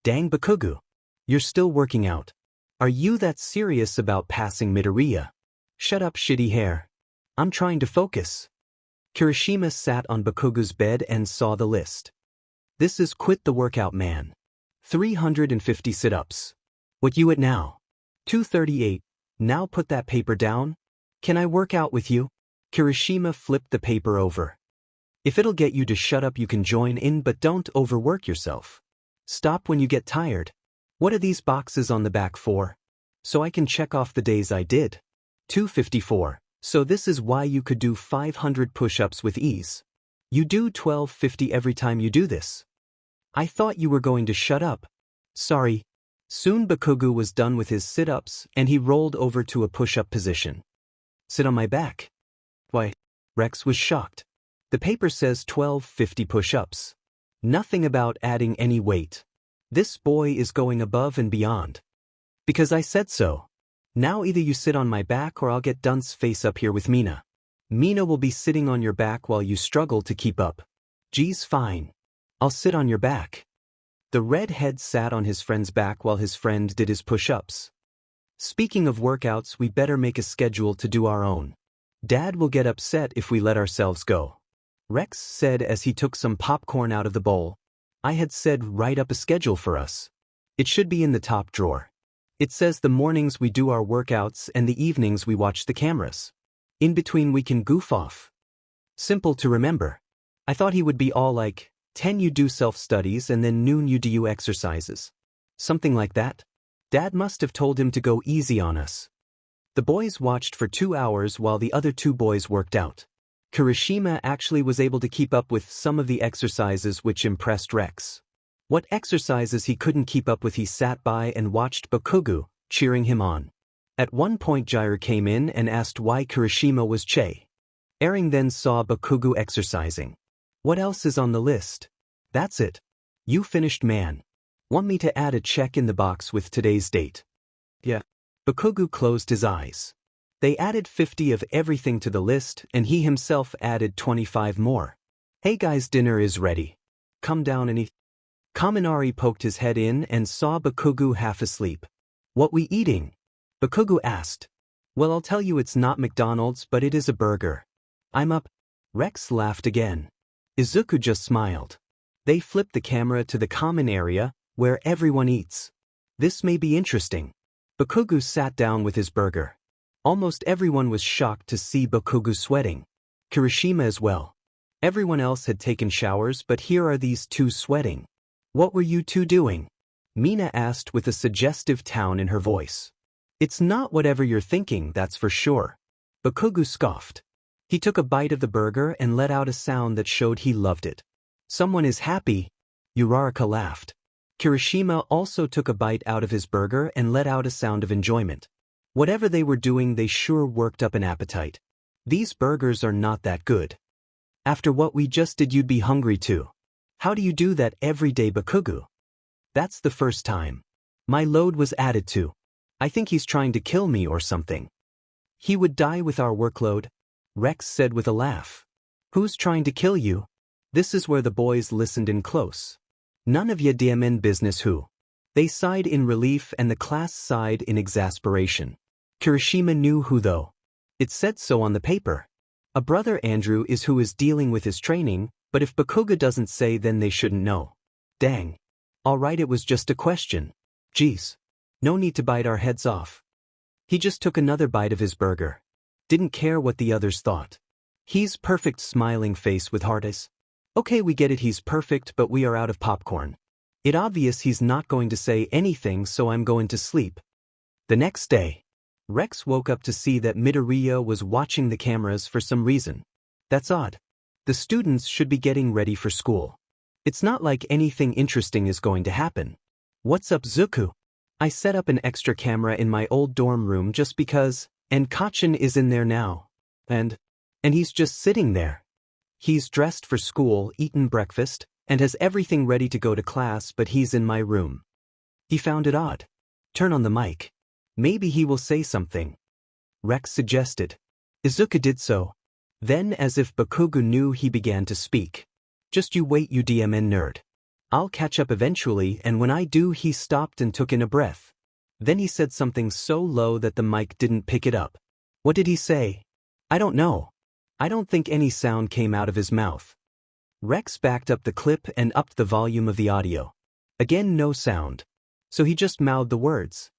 Dang 𝗵𝗃𝗃. You're still working out. Are you that serious about passing Midoriya? Shut up, shitty hair. I'm trying to focus. Kirishima sat on 𝗵𝗃𝗃's bed and saw the list. This is quit the workout man. 350 sit-ups. What you at now? 238. Now put that paper down. Can I work out with you? Kirishima flipped the paper over. If it'll get you to shut up you can join in, but don't overwork yourself. Stop when you get tired. What are these boxes on the back for? So I can check off the days I did. 254. So this is why you could do 500 push-ups with ease. You do 1250 every time you do this. I thought you were going to shut up. Sorry. Soon 𝗵𝗃𝗃 was done with his sit-ups and he rolled over to a push-up position. Sit on my back. Why? Rex was shocked. The paper says 1250 push-ups. Nothing about adding any weight. This boy is going above and beyond. Because I said so. Now either you sit on my back or I'll get Dunce face up here with Mina. Mina will be sitting on your back while you struggle to keep up. Geez, fine. I'll sit on your back. The redhead sat on his friend's back while his friend did his push-ups. Speaking of workouts, we better make a schedule to do our own. Dad will get upset if we let ourselves go. Rex said as he took some popcorn out of the bowl. I had said write up a schedule for us. It should be in the top drawer. It says the mornings we do our workouts and the evenings we watch the cameras. In between we can goof off. Simple to remember. I thought he would be all like, 10 you do self-studies and then noon you do exercises. Something like that. Dad must have told him to go easy on us. The boys watched for 2 hours while the other 2 boys worked out. Kirishima actually was able to keep up with some of the exercises, which impressed Rex. What exercises he couldn't keep up with he sat by and watched 𝗵𝗃𝗃, cheering him on. At one point Jiraiya came in and asked why Kirishima was cheering, then saw 𝗵𝗃𝗃 exercising. What else is on the list? That's it. You finished, man. Want me to add a check in the box with today's date? Yeah. 𝗵𝗃𝗃 closed his eyes. They added 50 of everything to the list and he himself added 25 more. Hey guys, dinner is ready. Come down and eat. Kaminari poked his head in and saw 𝗵𝗃𝗃 half asleep. What we eating? 𝗵𝗃𝗃 asked. Well, I'll tell you, it's not McDonald's, but it is a burger. I'm up. Rex laughed again. Izuku just smiled. They flipped the camera to the common area, where everyone eats. This may be interesting. 𝗵𝗃𝗃 sat down with his burger. Almost everyone was shocked to see 𝗵𝗃𝗃 sweating. Kirishima as well. Everyone else had taken showers, but here are these 2 sweating. What were you 2 doing? Mina asked with a suggestive tone in her voice. It's not whatever you're thinking, that's for sure. 𝗵𝗃𝗃 scoffed. He took a bite of the burger and let out a sound that showed he loved it. Someone is happy. Uraraka laughed. Kirishima also took a bite out of his burger and let out a sound of enjoyment. Whatever they were doing, they sure worked up an appetite. These burgers are not that good. After what we just did you'd be hungry too. How do you do that every day 𝗵𝗃𝗃𝗃? That's the first time. My load was added to. I think he's trying to kill me or something. He would die with our workload, Rex said with a laugh. Who's trying to kill you? This is where the boys listened in close. None of ya DMN business who. They sighed in relief and the class sighed in exasperation. Kirishima knew who though. It said so on the paper. A brother Andrew is who is dealing with his training, but if 𝗵𝗃𝗃𝗃 doesn't say then they shouldn't know. Dang. Alright, it was just a question. Geez. No need to bite our heads off. He just took another bite of his burger. Didn't care what the others thought. He's perfect smiling face with hard eyes. Okay, we get it, he's perfect, but we are out of popcorn. It obvious he's not going to say anything, so I'm going to sleep. The next day, Rex woke up to see that Midoriya was watching the cameras for some reason. That's odd. The students should be getting ready for school. It's not like anything interesting is going to happen. What's up, Izuku? I set up an extra camera in my old dorm room just because, and 𝗵𝗃𝗃 is in there now. And he's just sitting there. He's dressed for school, eaten breakfast, and has everything ready to go to class, but he's in my room. He found it odd. Turn on the mic. Maybe he will say something. Rex suggested. Izuku did so. Then, as if 𝗵𝗃𝗃𝗃 knew, he began to speak. Just you wait, you DMN nerd. I'll catch up eventually, and when I do, he stopped and took in a breath. Then he said something so low that the mic didn't pick it up. What did he say? I don't know. I don't think any sound came out of his mouth. Rex backed up the clip and upped the volume of the audio. Again, no sound. So he just mouthed the words.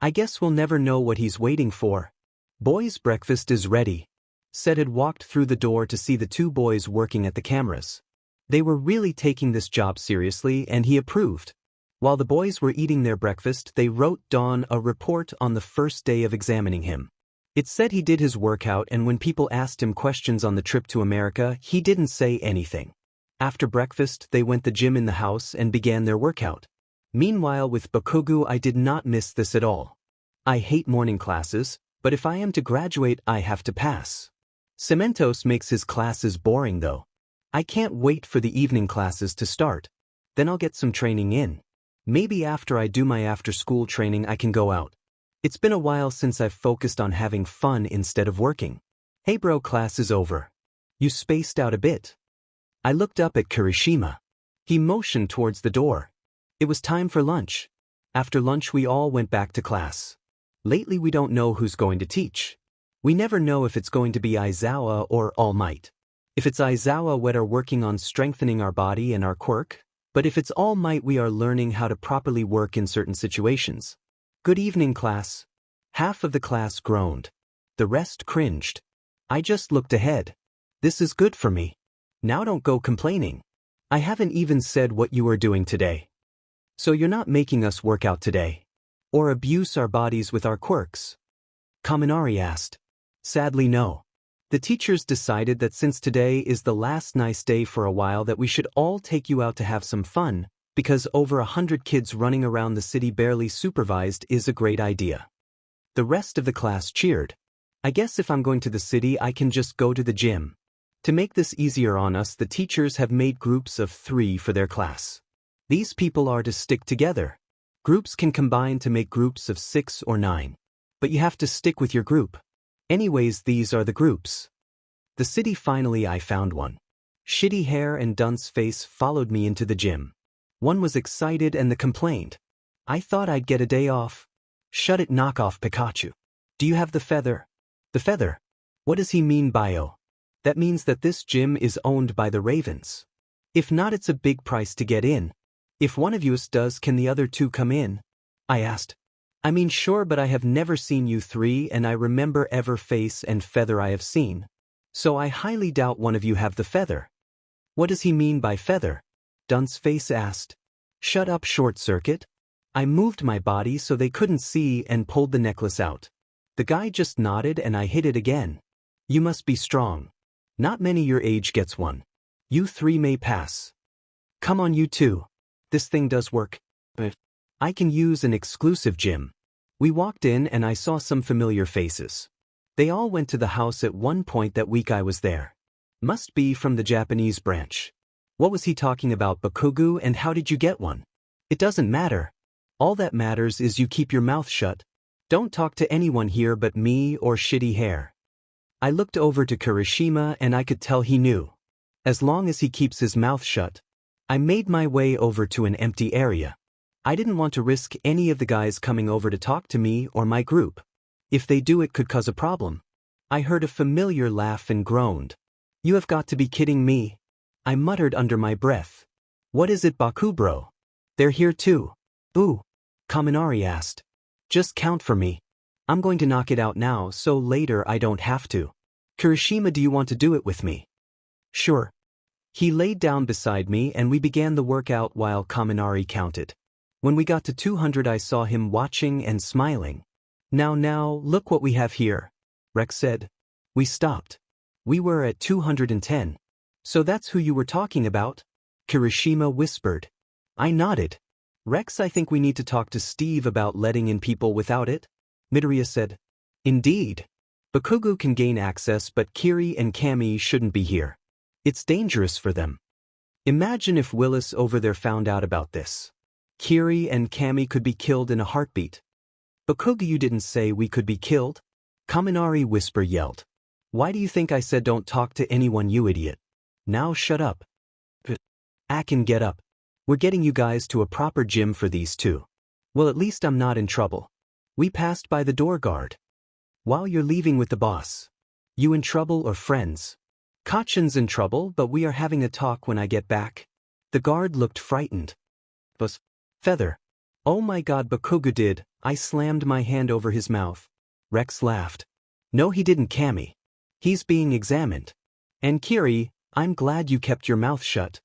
I guess we'll never know what he's waiting for. Boys, breakfast is ready. Sid had walked through the door to see the two boys working at the cameras. They were really taking this job seriously, and he approved. While the boys were eating their breakfast, they wrote Dawn a report on the first day of examining him. It said he did his workout, and when people asked him questions on the trip to America, he didn't say anything. After breakfast, they went to the gym in the house and began their workout. Meanwhile, with 𝗵𝗃𝗃𝗃, I did not miss this at all. I hate morning classes, but if I am to graduate, I have to pass. Cementos makes his classes boring though. I can't wait for the evening classes to start. Then I'll get some training in. Maybe after I do my after-school training I can go out. It's been a while since I've focused on having fun instead of working. Hey bro, class is over. You spaced out a bit. I looked up at Kirishima. He motioned towards the door. It was time for lunch. After lunch we all went back to class. Lately we don't know who's going to teach. We never know if it's going to be Izuku or All Might. If it's Izuku, we are working on strengthening our body and our quirk, but if it's All Might, we are learning how to properly work in certain situations. Good evening, class. Half of the class groaned. The rest cringed. I just looked ahead. This is good for me. Now don't go complaining. I haven't even said what you are doing today. So you're not making us work out today? Or abuse our bodies with our quirks? Kaminari asked. Sadly, no. The teachers decided that since today is the last nice day for a while that we should all take you out to have some fun, because over 100 kids running around the city barely supervised is a great idea. The rest of the class cheered. I guess if I'm going to the city I can just go to the gym. To make this easier on us, the teachers have made groups of 3 for their class. These people are to stick together. Groups can combine to make groups of 6 or 9. But you have to stick with your group. Anyways, these are the groups. The city, finally I found one. Shitty hair and dunce face followed me into the gym. One was excited and the complained. I thought I'd get a day off. Shut it, knock off Pikachu. Do you have the feather? The feather? What does he mean bio? That means that this gym is owned by the Ravens. If not, it's a big price to get in. If one of you does, can the other 2 come in? I asked. I mean sure, but I have never seen you 3 and I remember ever face and feather I have seen. So I highly doubt one of you have the feather. What does he mean by feather? Dunceface asked. Shut up, short circuit. I moved my body so they couldn't see and pulled the necklace out. The guy just nodded and I hit it again. You must be strong. Not many your age gets one. You 3 may pass. Come on, you 2. This thing does work. But I can use an exclusive gym. We walked in and I saw some familiar faces. They all went to the house at one point that week I was there. Must be from the Japanese branch. What was he talking about, 𝗵𝗃𝗃, and how did you get one? It doesn't matter. All that matters is you keep your mouth shut. Don't talk to anyone here but me or shitty hair. I looked over to Kirishima and I could tell he knew. As long as he keeps his mouth shut. I made my way over to an empty area. I didn't want to risk any of the guys coming over to talk to me or my group. If they do, it could cause a problem. I heard a familiar laugh and groaned. You have got to be kidding me. I muttered under my breath. What is it, Baku bro? They're here too. Ooh. Kaminari asked. Just count for me. I'm going to knock it out now so later I don't have to. Kirishima, do you want to do it with me? Sure. He laid down beside me and we began the workout while Kaminari counted. When we got to 200 I saw him watching and smiling. Now, look what we have here, Rex said. We stopped. We were at 210. So that's who you were talking about? Kirishima whispered. I nodded. Rex, I think we need to talk to Steve about letting in people without it, Midoriya said. Indeed. Bakugo can gain access but Kiri and Cammy shouldn't be here. It's dangerous for them. Imagine if Willis over there found out about this. Kiri and Cammy could be killed in a heartbeat. Bakugo, you didn't say we could be killed? Kaminari whisper yelled. Why do you think I said don't talk to anyone, you idiot? Now shut up. Akin, get up. We're getting you guys to a proper gym for these two. Well, at least I'm not in trouble. We passed by the door guard. While you're leaving with the boss. You in trouble or friends? Kacchan's in trouble, but we are having a talk when I get back. The guard looked frightened. Boss. Feather. Oh my god, Bakugo did. I slammed my hand over his mouth. Rex laughed. No, he didn't, Cammy. He's being examined. And Kiri, I'm glad you kept your mouth shut.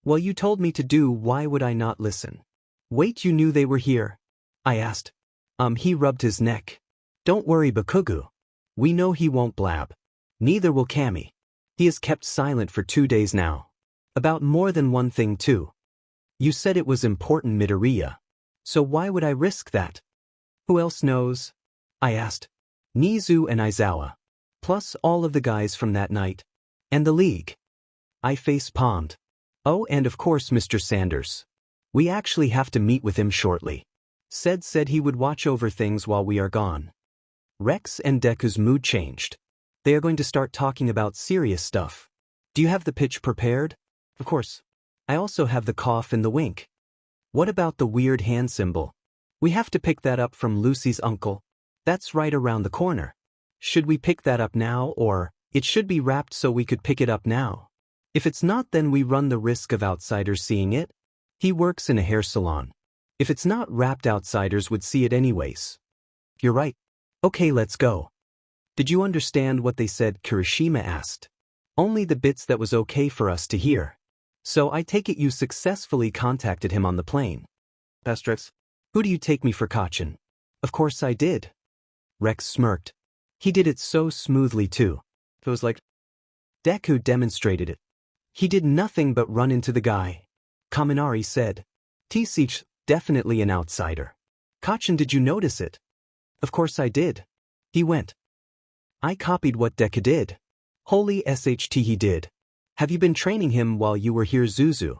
Well, you told me to do, why would I not listen? Wait, you knew they were here? I asked. He rubbed his neck. Don't worry, Bakugo. We know he won't blab. Neither will Cammy. He has kept silent for 2 days now. About more than one thing too. You said it was important, Midoriya. So why would I risk that? Who else knows? I asked. Nizu and Aizawa. Plus all of the guys from that night. And the league. I face-palmed. Oh, and of course Mr. Sanders. We actually have to meet with him shortly. Said he would watch over things while we are gone. Rex and Deku's mood changed. They are going to start talking about serious stuff. Do you have the pitch prepared? Of course. I also have the cough and the wink. What about the weird hand symbol? We have to pick that up from Lucy's uncle. That's right around the corner. Should we pick that up now, or it should be wrapped so we could pick it up now? If it's not, then we run the risk of outsiders seeing it. He works in a hair salon. If it's not wrapped, outsiders would see it anyways. You're right. Okay, let's go. Did you understand what they said? Kirishima asked. Only the bits that was okay for us to hear. So I take it you successfully contacted him on the plane. Pastrix, who do you take me for, Kacchan? Of course I did. Rex smirked. He did it so smoothly too. It was like Deku demonstrated it. He did nothing but run into the guy. Kaminari said. 𝗧𝗵𝗃𝗃, definitely an outsider. Kacchan, did you notice it? Of course I did. He went. I copied what Deku did. Holy SHT, he did. Have you been training him while you were here, Zuzu?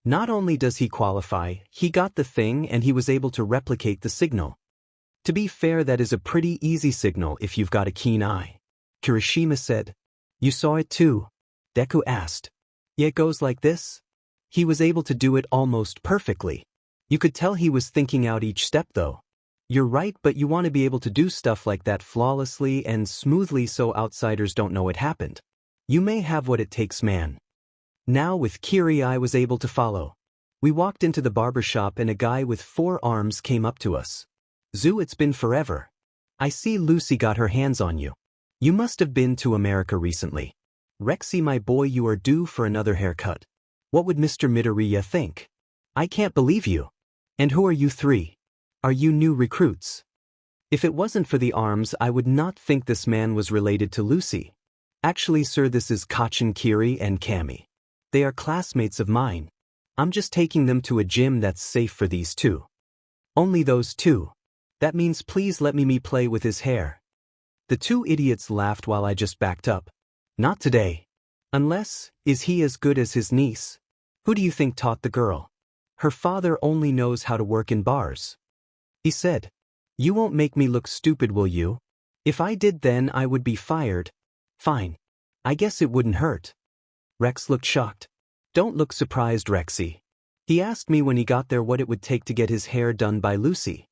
Not only does he qualify, he got the thing and he was able to replicate the signal. To be fair, that is a pretty easy signal if you've got a keen eye. Kirishima said. You saw it too? Deku asked. Yeah, it goes like this. He was able to do it almost perfectly. You could tell he was thinking out each step though. You're right, but you want to be able to do stuff like that flawlessly and smoothly so outsiders don't know it happened. You may have what it takes, man. Now with Kiri I was able to follow. We walked into the barbershop and a guy with 4 arms came up to us. Zoo, it's been forever. I see Lucy got her hands on you. You must have been to America recently. Rexy, my boy, you are due for another haircut. What would Mr. Midoriya think? I can't believe you. And who are you 3? Are you new recruits? If it wasn't for the arms, I would not think this man was related to Lucy. Actually, sir, this is Kacchan, Kiri, and Cammy. They are classmates of mine. I'm just taking them to a gym that's safe for these 2. Only those 2. That means please let me play with his hair. The 2 idiots laughed while I just backed up. Not today. Is he as good as his niece? Who do you think taught the girl? Her father only knows how to work in bars. He said. You won't make me look stupid, will you? If I did, then I would be fired. Fine. I guess it wouldn't hurt. Rex looked shocked. Don't look surprised, Rexy. He asked me when he got there what it would take to get his hair done by Lucy.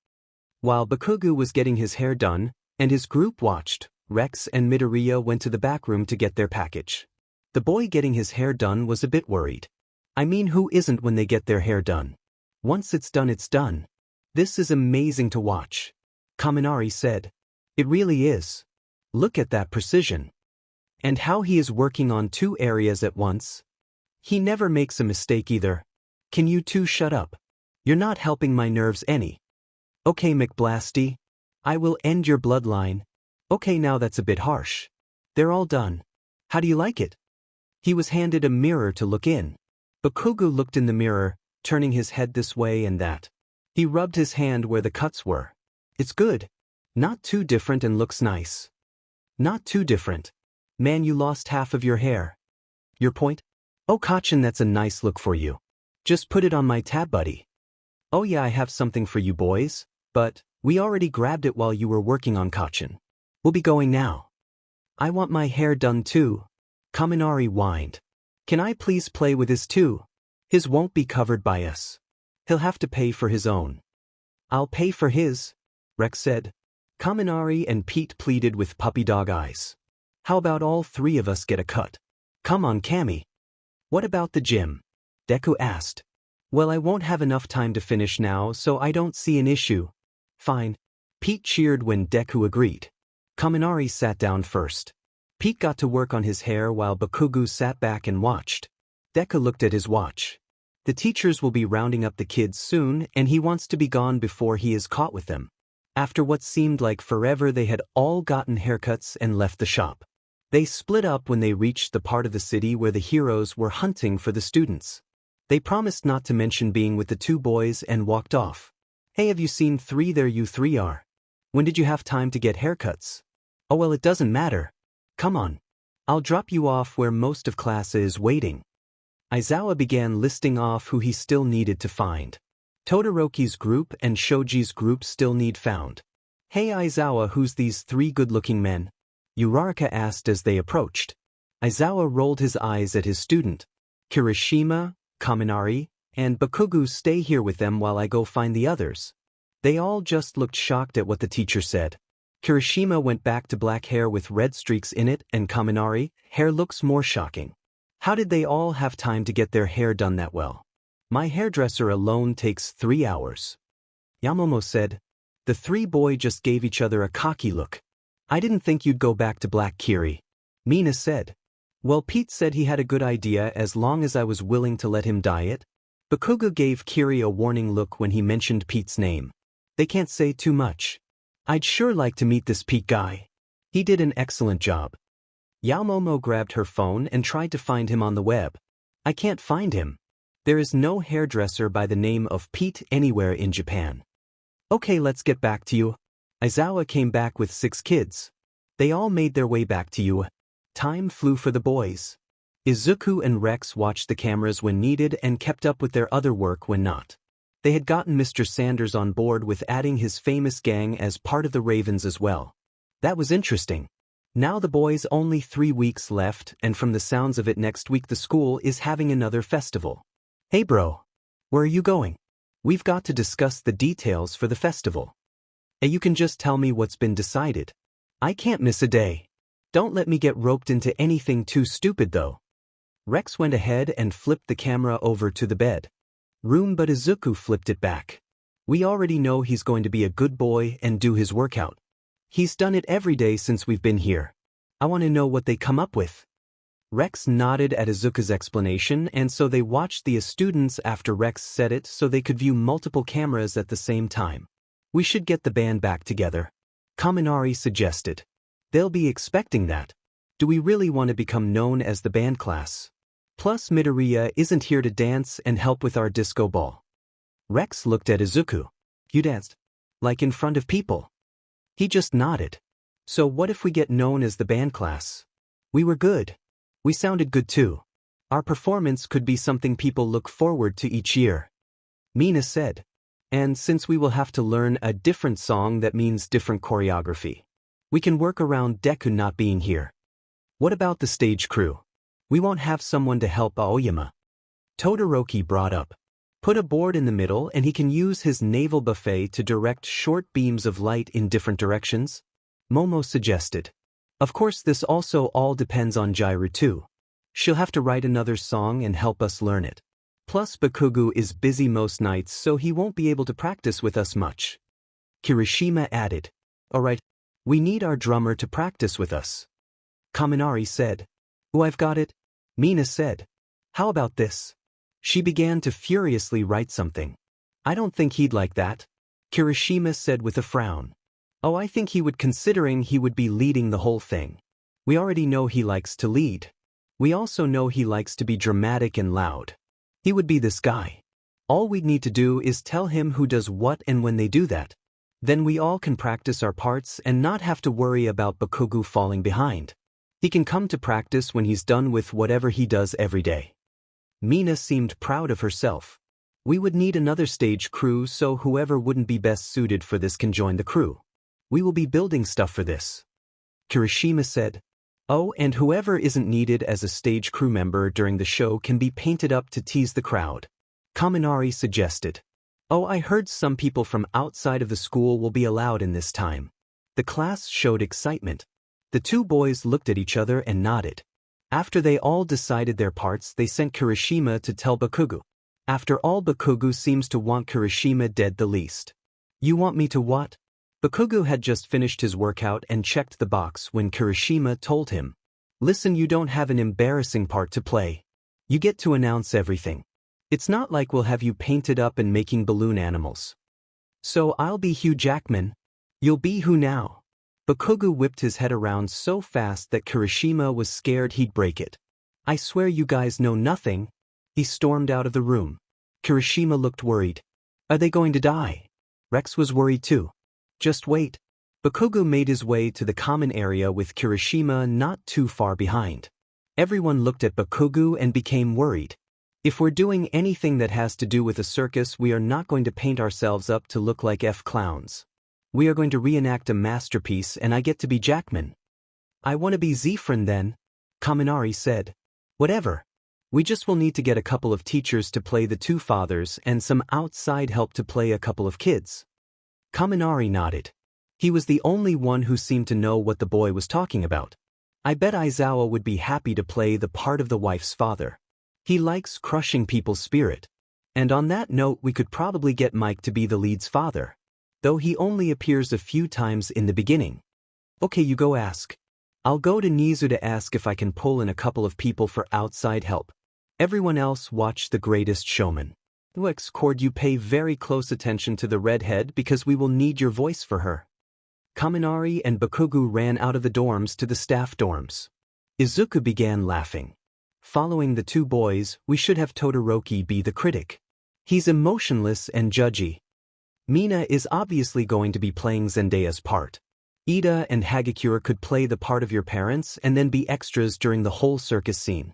While Bakugo was getting his hair done, and his group watched, Rex and Midoriya went to the back room to get their package. The boy getting his hair done was a bit worried. I mean, who isn't when they get their hair done? Once it's done, it's done. This is amazing to watch. Kaminari said. It really is. Look at that precision. And how he is working on 2 areas at once. He never makes a mistake either. Can you two shut up? You're not helping my nerves any. Okay, 𝗵𝗃𝗏. I will end your bloodline. Okay, now that's a bit harsh. They're all done. How do you like it? He was handed a mirror to look in. Bakugo looked in the mirror, turning his head this way and that. He rubbed his hand where the cuts were. It's good. Not too different and looks nice. Not too different. Man, you lost half of your hair. Your point? Oh, 𝗏𝗂𝗏, that's a nice look for you. Just put it on my tab, buddy. Oh yeah, I have something for you boys, but we already grabbed it while you were working on 𝗏𝗏𝗏. We'll be going now. I want my hair done too. Kaminari whined. Can I please play with his too? His won't be covered by us. He'll have to pay for his own. I'll pay for his, Rex said. Kaminari and Pete pleaded with puppy dog eyes. How about all 3 of us get a cut? Come on, Cammy. What about the gym? Deku asked. Well, I won't have enough time to finish now, so I don't see an issue. Fine. Pete cheered when Deku agreed. Kaminari sat down first. Pete got to work on his hair while Bakugo sat back and watched. Deku looked at his watch. The teachers will be rounding up the kids soon, and he wants to be gone before he is caught with them. After what seemed like forever, they had all gotten haircuts and left the shop. They split up when they reached the part of the city where the heroes were hunting for the students. They promised not to mention being with the 2 boys and walked off. Hey, have you seen 3? There you 3 are. When did you have time to get haircuts? Oh well, it doesn't matter. Come on. I'll drop you off where most of class is waiting. Aizawa began listing off who he still needed to find. Todoroki's group and Shoji's group still need found. Hey Aizawa, who's these 3 good-looking men? Uraraka asked as they approached. Aizawa rolled his eyes at his student. Kirishima, Kaminari, and Bakugo, stay here with them while I go find the others. They all just looked shocked at what the teacher said. Kirishima went back to black hair with red streaks in it, and Kaminari, hair looks more shocking. How did they all have time to get their hair done that well? My hairdresser alone takes 3 hours. 𝗵𝗄𝗄 said. The 3 boys just gave each other a cocky look. I didn't think you'd go back to black, Kiri. Mina said. Well, Pete said he had a good idea as long as I was willing to let him dye it. Bakugo gave Kiri a warning look when he mentioned Pete's name. They can't say too much. I'd sure like to meet this Pete guy. He did an excellent job. 𝗵𝗄𝗄 grabbed her phone and tried to find him on the web. I can't find him. There is no hairdresser by the name of Pete anywhere in Japan. Okay, let's get back to you. Aizawa came back with 6 kids. They all made their way back to you. Time flew for the boys. Izuku and Rex watched the cameras when needed and kept up with their other work when not. They had gotten Mr. Sanders on board with adding his famous gang as part of the Ravens as well. That was interesting. Now the boys only 3 weeks left, and from the sounds of it, next week the school is having another festival. Hey bro, where are you going? We've got to discuss the details for the festival. Hey, you can just tell me what's been decided. I can't miss a day. Don't let me get roped into anything too stupid though. Rex went ahead and flipped the camera over to the bed room, but Izuku flipped it back. We already know he's going to be a good boy and do his workout. He's done it every day since we've been here. I want to know what they come up with. Rex nodded at Izuku's explanation, and so they watched the students after Rex said it so they could view multiple cameras at the same time. We should get the band back together. Kaminari suggested. They'll be expecting that. Do we really want to become known as the band class? Plus Midoriya isn't here to dance and help with our disco ball. Rex looked at Izuku. You danced? Like in front of people? He just nodded. So what if we get known as the band class? We were good. We sounded good too. Our performance could be something people look forward to each year. 𝗵𝗃 said. And since we will have to learn a different song that means different choreography, we can work around Deku not being here. What about the stage crew? We won't have someone to help 𝗳𝗍𝗵𝗲. Todoroki brought up. Put a board in the middle and he can use his naval buffet to direct short beams of light in different directions, Momo suggested. Of course this also all depends on Jiryu too. She'll have to write another song and help us learn it. Plus Bakugo is busy most nights so he won't be able to practice with us much. Kirishima added. Alright, we need our drummer to practice with us. Kaminari said. Oh, I've got it. 𝗵𝗃 said. How about this? She began to furiously write something. I don't think he'd like that, Kirishima said with a frown. Oh, I think he would, considering he would be leading the whole thing. We already know he likes to lead. We also know he likes to be dramatic and loud. He would be this guy. All we'd need to do is tell him who does what, and when they do that, then we all can practice our parts and not have to worry about Bakugo falling behind. He can come to practice when he's done with whatever he does every day. 𝗵𝗃 seemed proud of herself. We would need another stage crew, so whoever wouldn't be best suited for this can join the crew. We will be building stuff for this. Kirishima said. Oh, and whoever isn't needed as a stage crew member during the show can be painted up to tease the crowd, Kaminari suggested. Oh, I heard some people from outside of the school will be allowed in this time. The class showed excitement. The two boys looked at each other and nodded. After they all decided their parts, they sent Kirishima to tell Bakugo. After all, Bakugo seems to want Kirishima dead the least. You want me to what? Bakugo had just finished his workout and checked the box when Kirishima told him. Listen, you don't have an embarrassing part to play. You get to announce everything. It's not like we'll have you painted up and making balloon animals. So I'll be Hugh Jackman. You'll be who now? Bakugo whipped his head around so fast that Kirishima was scared he'd break it. I swear you guys know nothing. He stormed out of the room. Kirishima looked worried. Are they going to die? Rex was worried too. Just wait. Bakugo made his way to the common area with Kirishima not too far behind. Everyone looked at Bakugo and became worried. If we're doing anything that has to do with a circus, we are not going to paint ourselves up to look like clowns. We are going to reenact a masterpiece and I get to be Jackman. I want to be 𝗧𝗵𝗲 then, Kaminari said. Whatever. We just will need to get a couple of teachers to play the two fathers and some outside help to play a couple of kids. Kaminari nodded. He was the only one who seemed to know what the boy was talking about. I bet Aizawa would be happy to play the part of the wife's father. He likes crushing people's spirit. And on that note, we could probably get Mike to be the lead's father, though he only appears a few times in the beginning. Okay, you go ask. I'll go to Nizu to ask if I can pull in a couple of people for outside help. Everyone else watch The Greatest Showman. 𝗧𝗵𝗃, you pay very close attention to the redhead because we will need your voice for her. Kaminari and Bakugo ran out of the dorms to the staff dorms. Izuku began laughing. Following the two boys, we should have Todoroki be the critic. He's emotionless and judgy. 𝗵𝗃 is obviously going to be playing Zendaya's part. Iida and Hagakure could play the part of your parents and then be extras during the whole circus scene.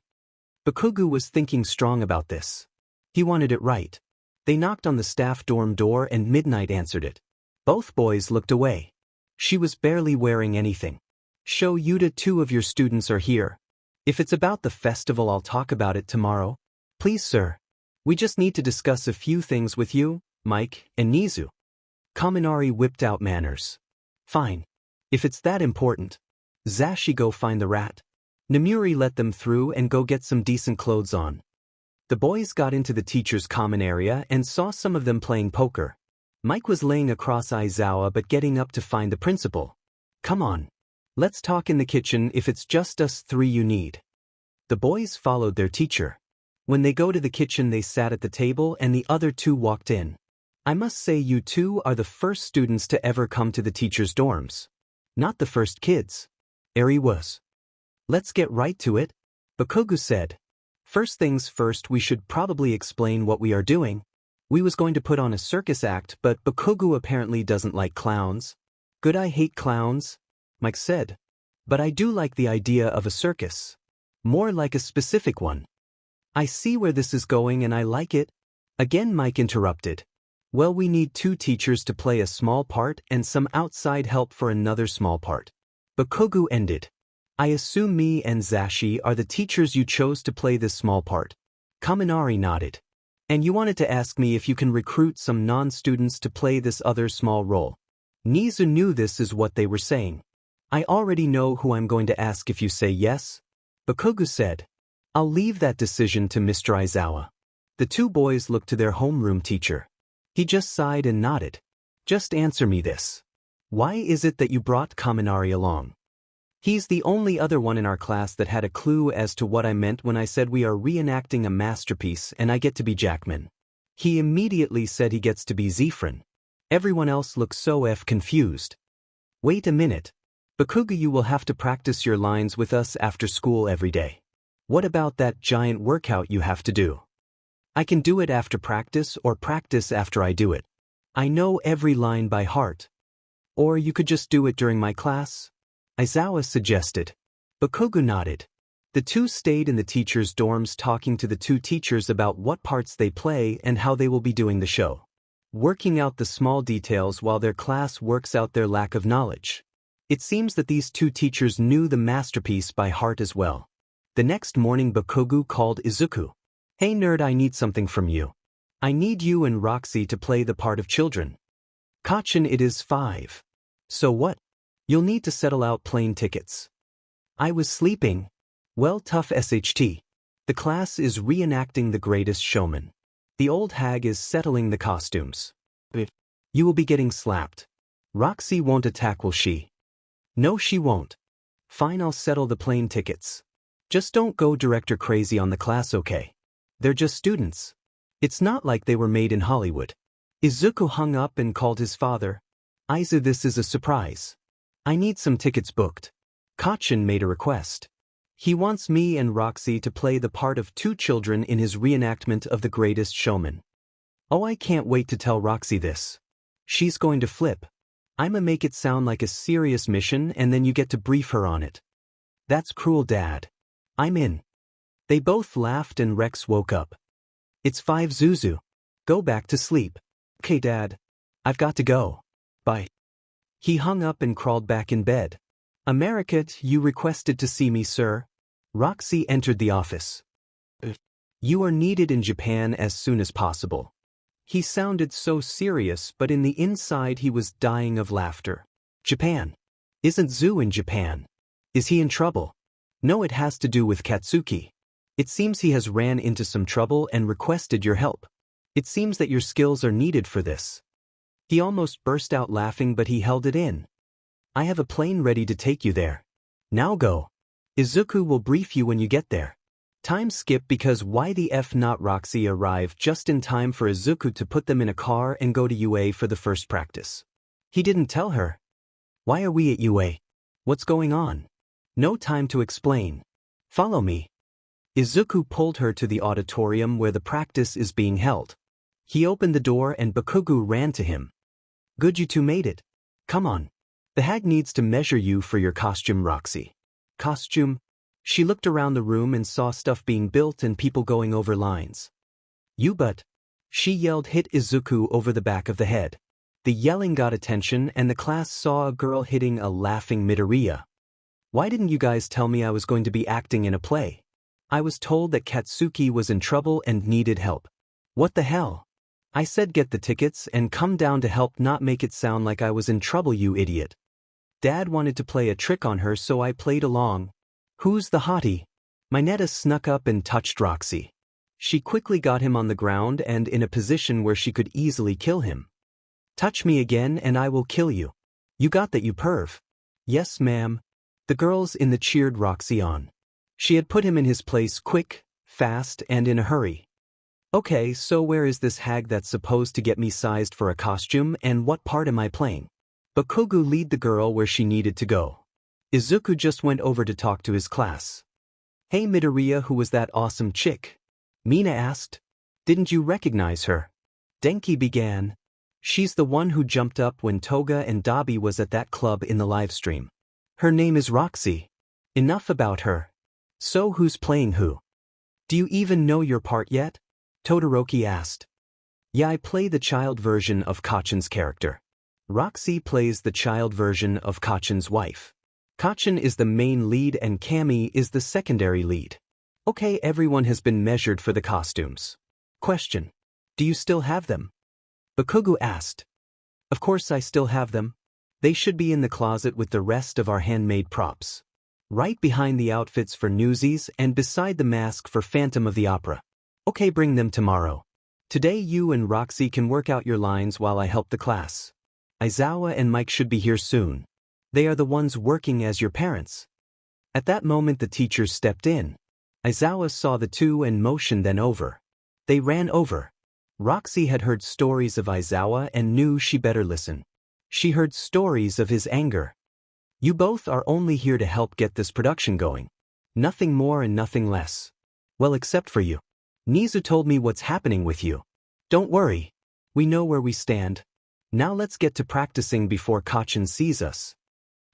Bakugo was thinking strong about this. He wanted it right. They knocked on the staff dorm door and Midnight answered it. Both boys looked away. She was barely wearing anything. Show Yuta, 2 of your students are here. If it's about the festival, I'll talk about it tomorrow. Please, sir. We just need to discuss a few things with you, Mike, and Nizu. Kaminari whipped out manners. Fine. If it's that important. Zashi, go find the rat. Namuri let them through and go get some decent clothes on. The boys got into the teacher's common area and saw some of them playing poker. Mike was laying across Aizawa but getting up to find the principal. Come on. Let's talk in the kitchen if it's just us 3 you need. The boys followed their teacher. When they go to the kitchen, they sat at the table and the other 2 walked in. I must say you 2 are the first students to ever come to the teacher's dorms. Not the first kids. Eri was. Let's get right to it, Bakugo said. First things first, we should probably explain what we are doing. We was going to put on a circus act, but Bakugo apparently doesn't like clowns. Good, I hate clowns, Mike said. But I do like the idea of a circus. More like a specific one. I see where this is going and I like it. Again Mike interrupted. Well, we need 2 teachers to play a small part and some outside help for another small part. 𝗵𝗃𝗃 ended. I assume me and 𝗧𝗵𝗵𝗃 are the teachers you chose to play this small part. 𝗵𝗃𝗃𝗃 nodded. And you wanted to ask me if you can recruit some non-students to play this other small role. 𝗃𝗧 knew this is what they were saying. I already know who I'm going to ask if you say yes. 𝗵𝗃𝗃 said. I'll leave that decision to Mr. Izuku. The 2 boys looked to their homeroom teacher. He just sighed and nodded. Just answer me this. Why is it that you brought 𝗵𝗃𝗃𝗃 along? He's the only other one in our class that had a clue as to what I meant when I said we are reenacting a masterpiece and I get to be Jackman. He immediately said he gets to be 𝗧𝗵𝗏. Everyone else looks so confused. Wait a minute. 𝗵𝗃𝗃𝗃, you will have to practice your lines with us after school every day. What about that giant workout you have to do? I can do it after practice or practice after I do it. I know every line by heart. Or you could just do it during my class? Izuku suggested. 𝗵𝗃𝗃𝗃 nodded. The 2 stayed in the teachers' dorms talking to the 2 teachers about what parts they play and how they will be doing the show. Working out the small details while their class works out their lack of knowledge. It seems that these 2 teachers knew the masterpiece by heart as well. The next morning 𝗵𝗃𝗃𝗃 called Izuku. Hey nerd, I need something from you. I need you and Roxy to play the part of children. 𝗂𝗏 it is 5. So what? You'll need to settle out plane tickets. I was sleeping. Well, tough SHT. The class is reenacting The Greatest Showman. The old hag is settling the costumes. You will be getting slapped. Roxy won't attack, will she? No, she won't. Fine, I'll settle the plane tickets. Just don't go director crazy on the class, okay? They're just students. It's not like they were made in Hollywood. Izuku hung up and called his father. Izu, this is a surprise. I need some tickets booked. 𝗂𝗏 made a request. He wants me and Roxy to play the part of 2 children in his reenactment of The Greatest Showman. Oh, I can't wait to tell Roxy this. She's going to flip. I'ma make it sound like a serious mission and then you get to brief her on it. That's cruel, Dad. I'm in. They both laughed and Rex woke up. It's 5, Zuzu. Go back to sleep. Okay, Dad. I've got to go. Bye. He hung up and crawled back in bed. 𝗵𝗃𝗃𝗃, you requested to see me, sir. Roxy entered the office. You are needed in Japan as soon as possible. He sounded so serious, but in the inside he was dying of laughter. Japan. Isn't Zu in Japan? Is he in trouble? No, it has to do with Katsuki. It seems he has ran into some trouble and requested your help. It seems that your skills are needed for this. He almost burst out laughing, but he held it in. I have a plane ready to take you there. Now go. Izuku will brief you when you get there. Time skip because why the F not? Roxy arrived just in time for Izuku to put them in a car and go to UA for the first practice. He didn't tell her. Why are we at UA? What's going on? No time to explain. Follow me. Izuku pulled her to the auditorium where the practice is being held. He opened the door and 𝗵𝗃𝗃𝗃 ran to him. Good, you 2 made it. Come on. The hag needs to measure you for your costume, Roxy. Costume? She looked around the room and saw stuff being built and people going over lines. You but. She yelled, hit Izuku over the back of the head. The yelling got attention and the class saw a girl hitting a laughing Midoriya. Why didn't you guys tell me I was going to be acting in a play? I was told that Katsuki was in trouble and needed help. What the hell? I said get the tickets and come down to help, not make it sound like I was in trouble, you idiot. Dad wanted to play a trick on her, so I played along. Who's the hottie? Mineta snuck up and touched Roxy. She quickly got him on the ground and in a position where she could easily kill him. Touch me again and I will kill you. You got that, you perv? Yes, ma'am. The girls in the cheered Roxy on. She had put him in his place quick, fast, and in a hurry. Okay, so where is this hag that's supposed to get me sized for a costume and what part am I playing? 𝗵𝗃𝗃𝗃 lead the girl where she needed to go. Izuku just went over to talk to his class. Hey Midoriya, who was that awesome chick? Mina asked. Didn't you recognize her? Denki began. She's the one who jumped up when Toga and Dabi was at that club in the livestream. Her name is Roxy. Enough about her. So who's playing who? Do you even know your part yet? Todoroki asked. Yeah, I play the child version of 𝗏𝗂𝗧𝗏's character. Roxy plays the child version of 𝗏𝗏𝗧𝗏's wife. 𝗏𝗏𝗧 is the main lead and 𝗵𝗃 is the secondary lead. Okay, everyone has been measured for the costumes. Question. Do you still have them? Bakugo asked. Of course I still have them. They should be in the closet with the rest of our handmade props. Right behind the outfits for Newsies and beside the mask for Phantom of the Opera. Okay, bring them tomorrow. Today you and Roxy can work out your lines while I help the class. Aizawa and Mike should be here soon. They are the ones working as your parents. At that moment the teachers stepped in. Aizawa saw the two and motioned them over. They ran over. Roxy had heard stories of Aizawa and knew she better listen. She heard stories of his anger. You both are only here to help get this production going. Nothing more and nothing less. Well, except for you. Nizu told me what's happening with you. Don't worry. We know where we stand. Now let's get to practicing before 𝗏𝗏𝗧𝗏 sees us.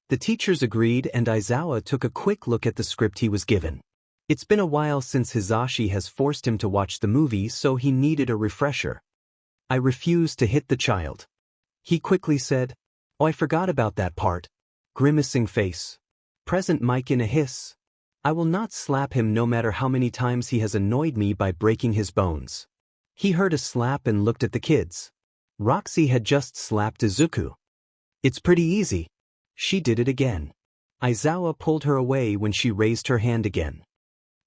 The teachers agreed and Aizawa took a quick look at the script he was given. It's been a while since Hisashi has forced him to watch the movie, so he needed a refresher. I refuse to hit the child. He quickly said. Oh, I forgot about that part. Grimacing face. Present Mike in a hiss. I will not slap him no matter how many times he has annoyed me by breaking his bones. He heard a slap and looked at the kids. Roxy had just slapped Izuku. It's pretty easy. She did it again. Aizawa pulled her away when she raised her hand again.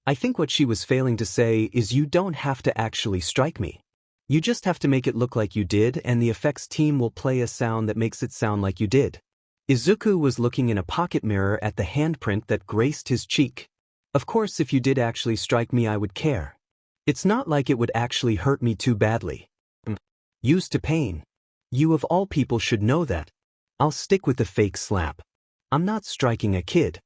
I think what she was failing to say is you don't have to actually strike me. You just have to make it look like you did and the effects team will play a sound that makes it sound like you did. Izuku was looking in a pocket mirror at the handprint that graced his cheek. Of course, if you did actually strike me, I would care. It's not like it would actually hurt me too badly. Used to pain. You of all people should know that. I'll stick with the fake slap. I'm not striking a kid.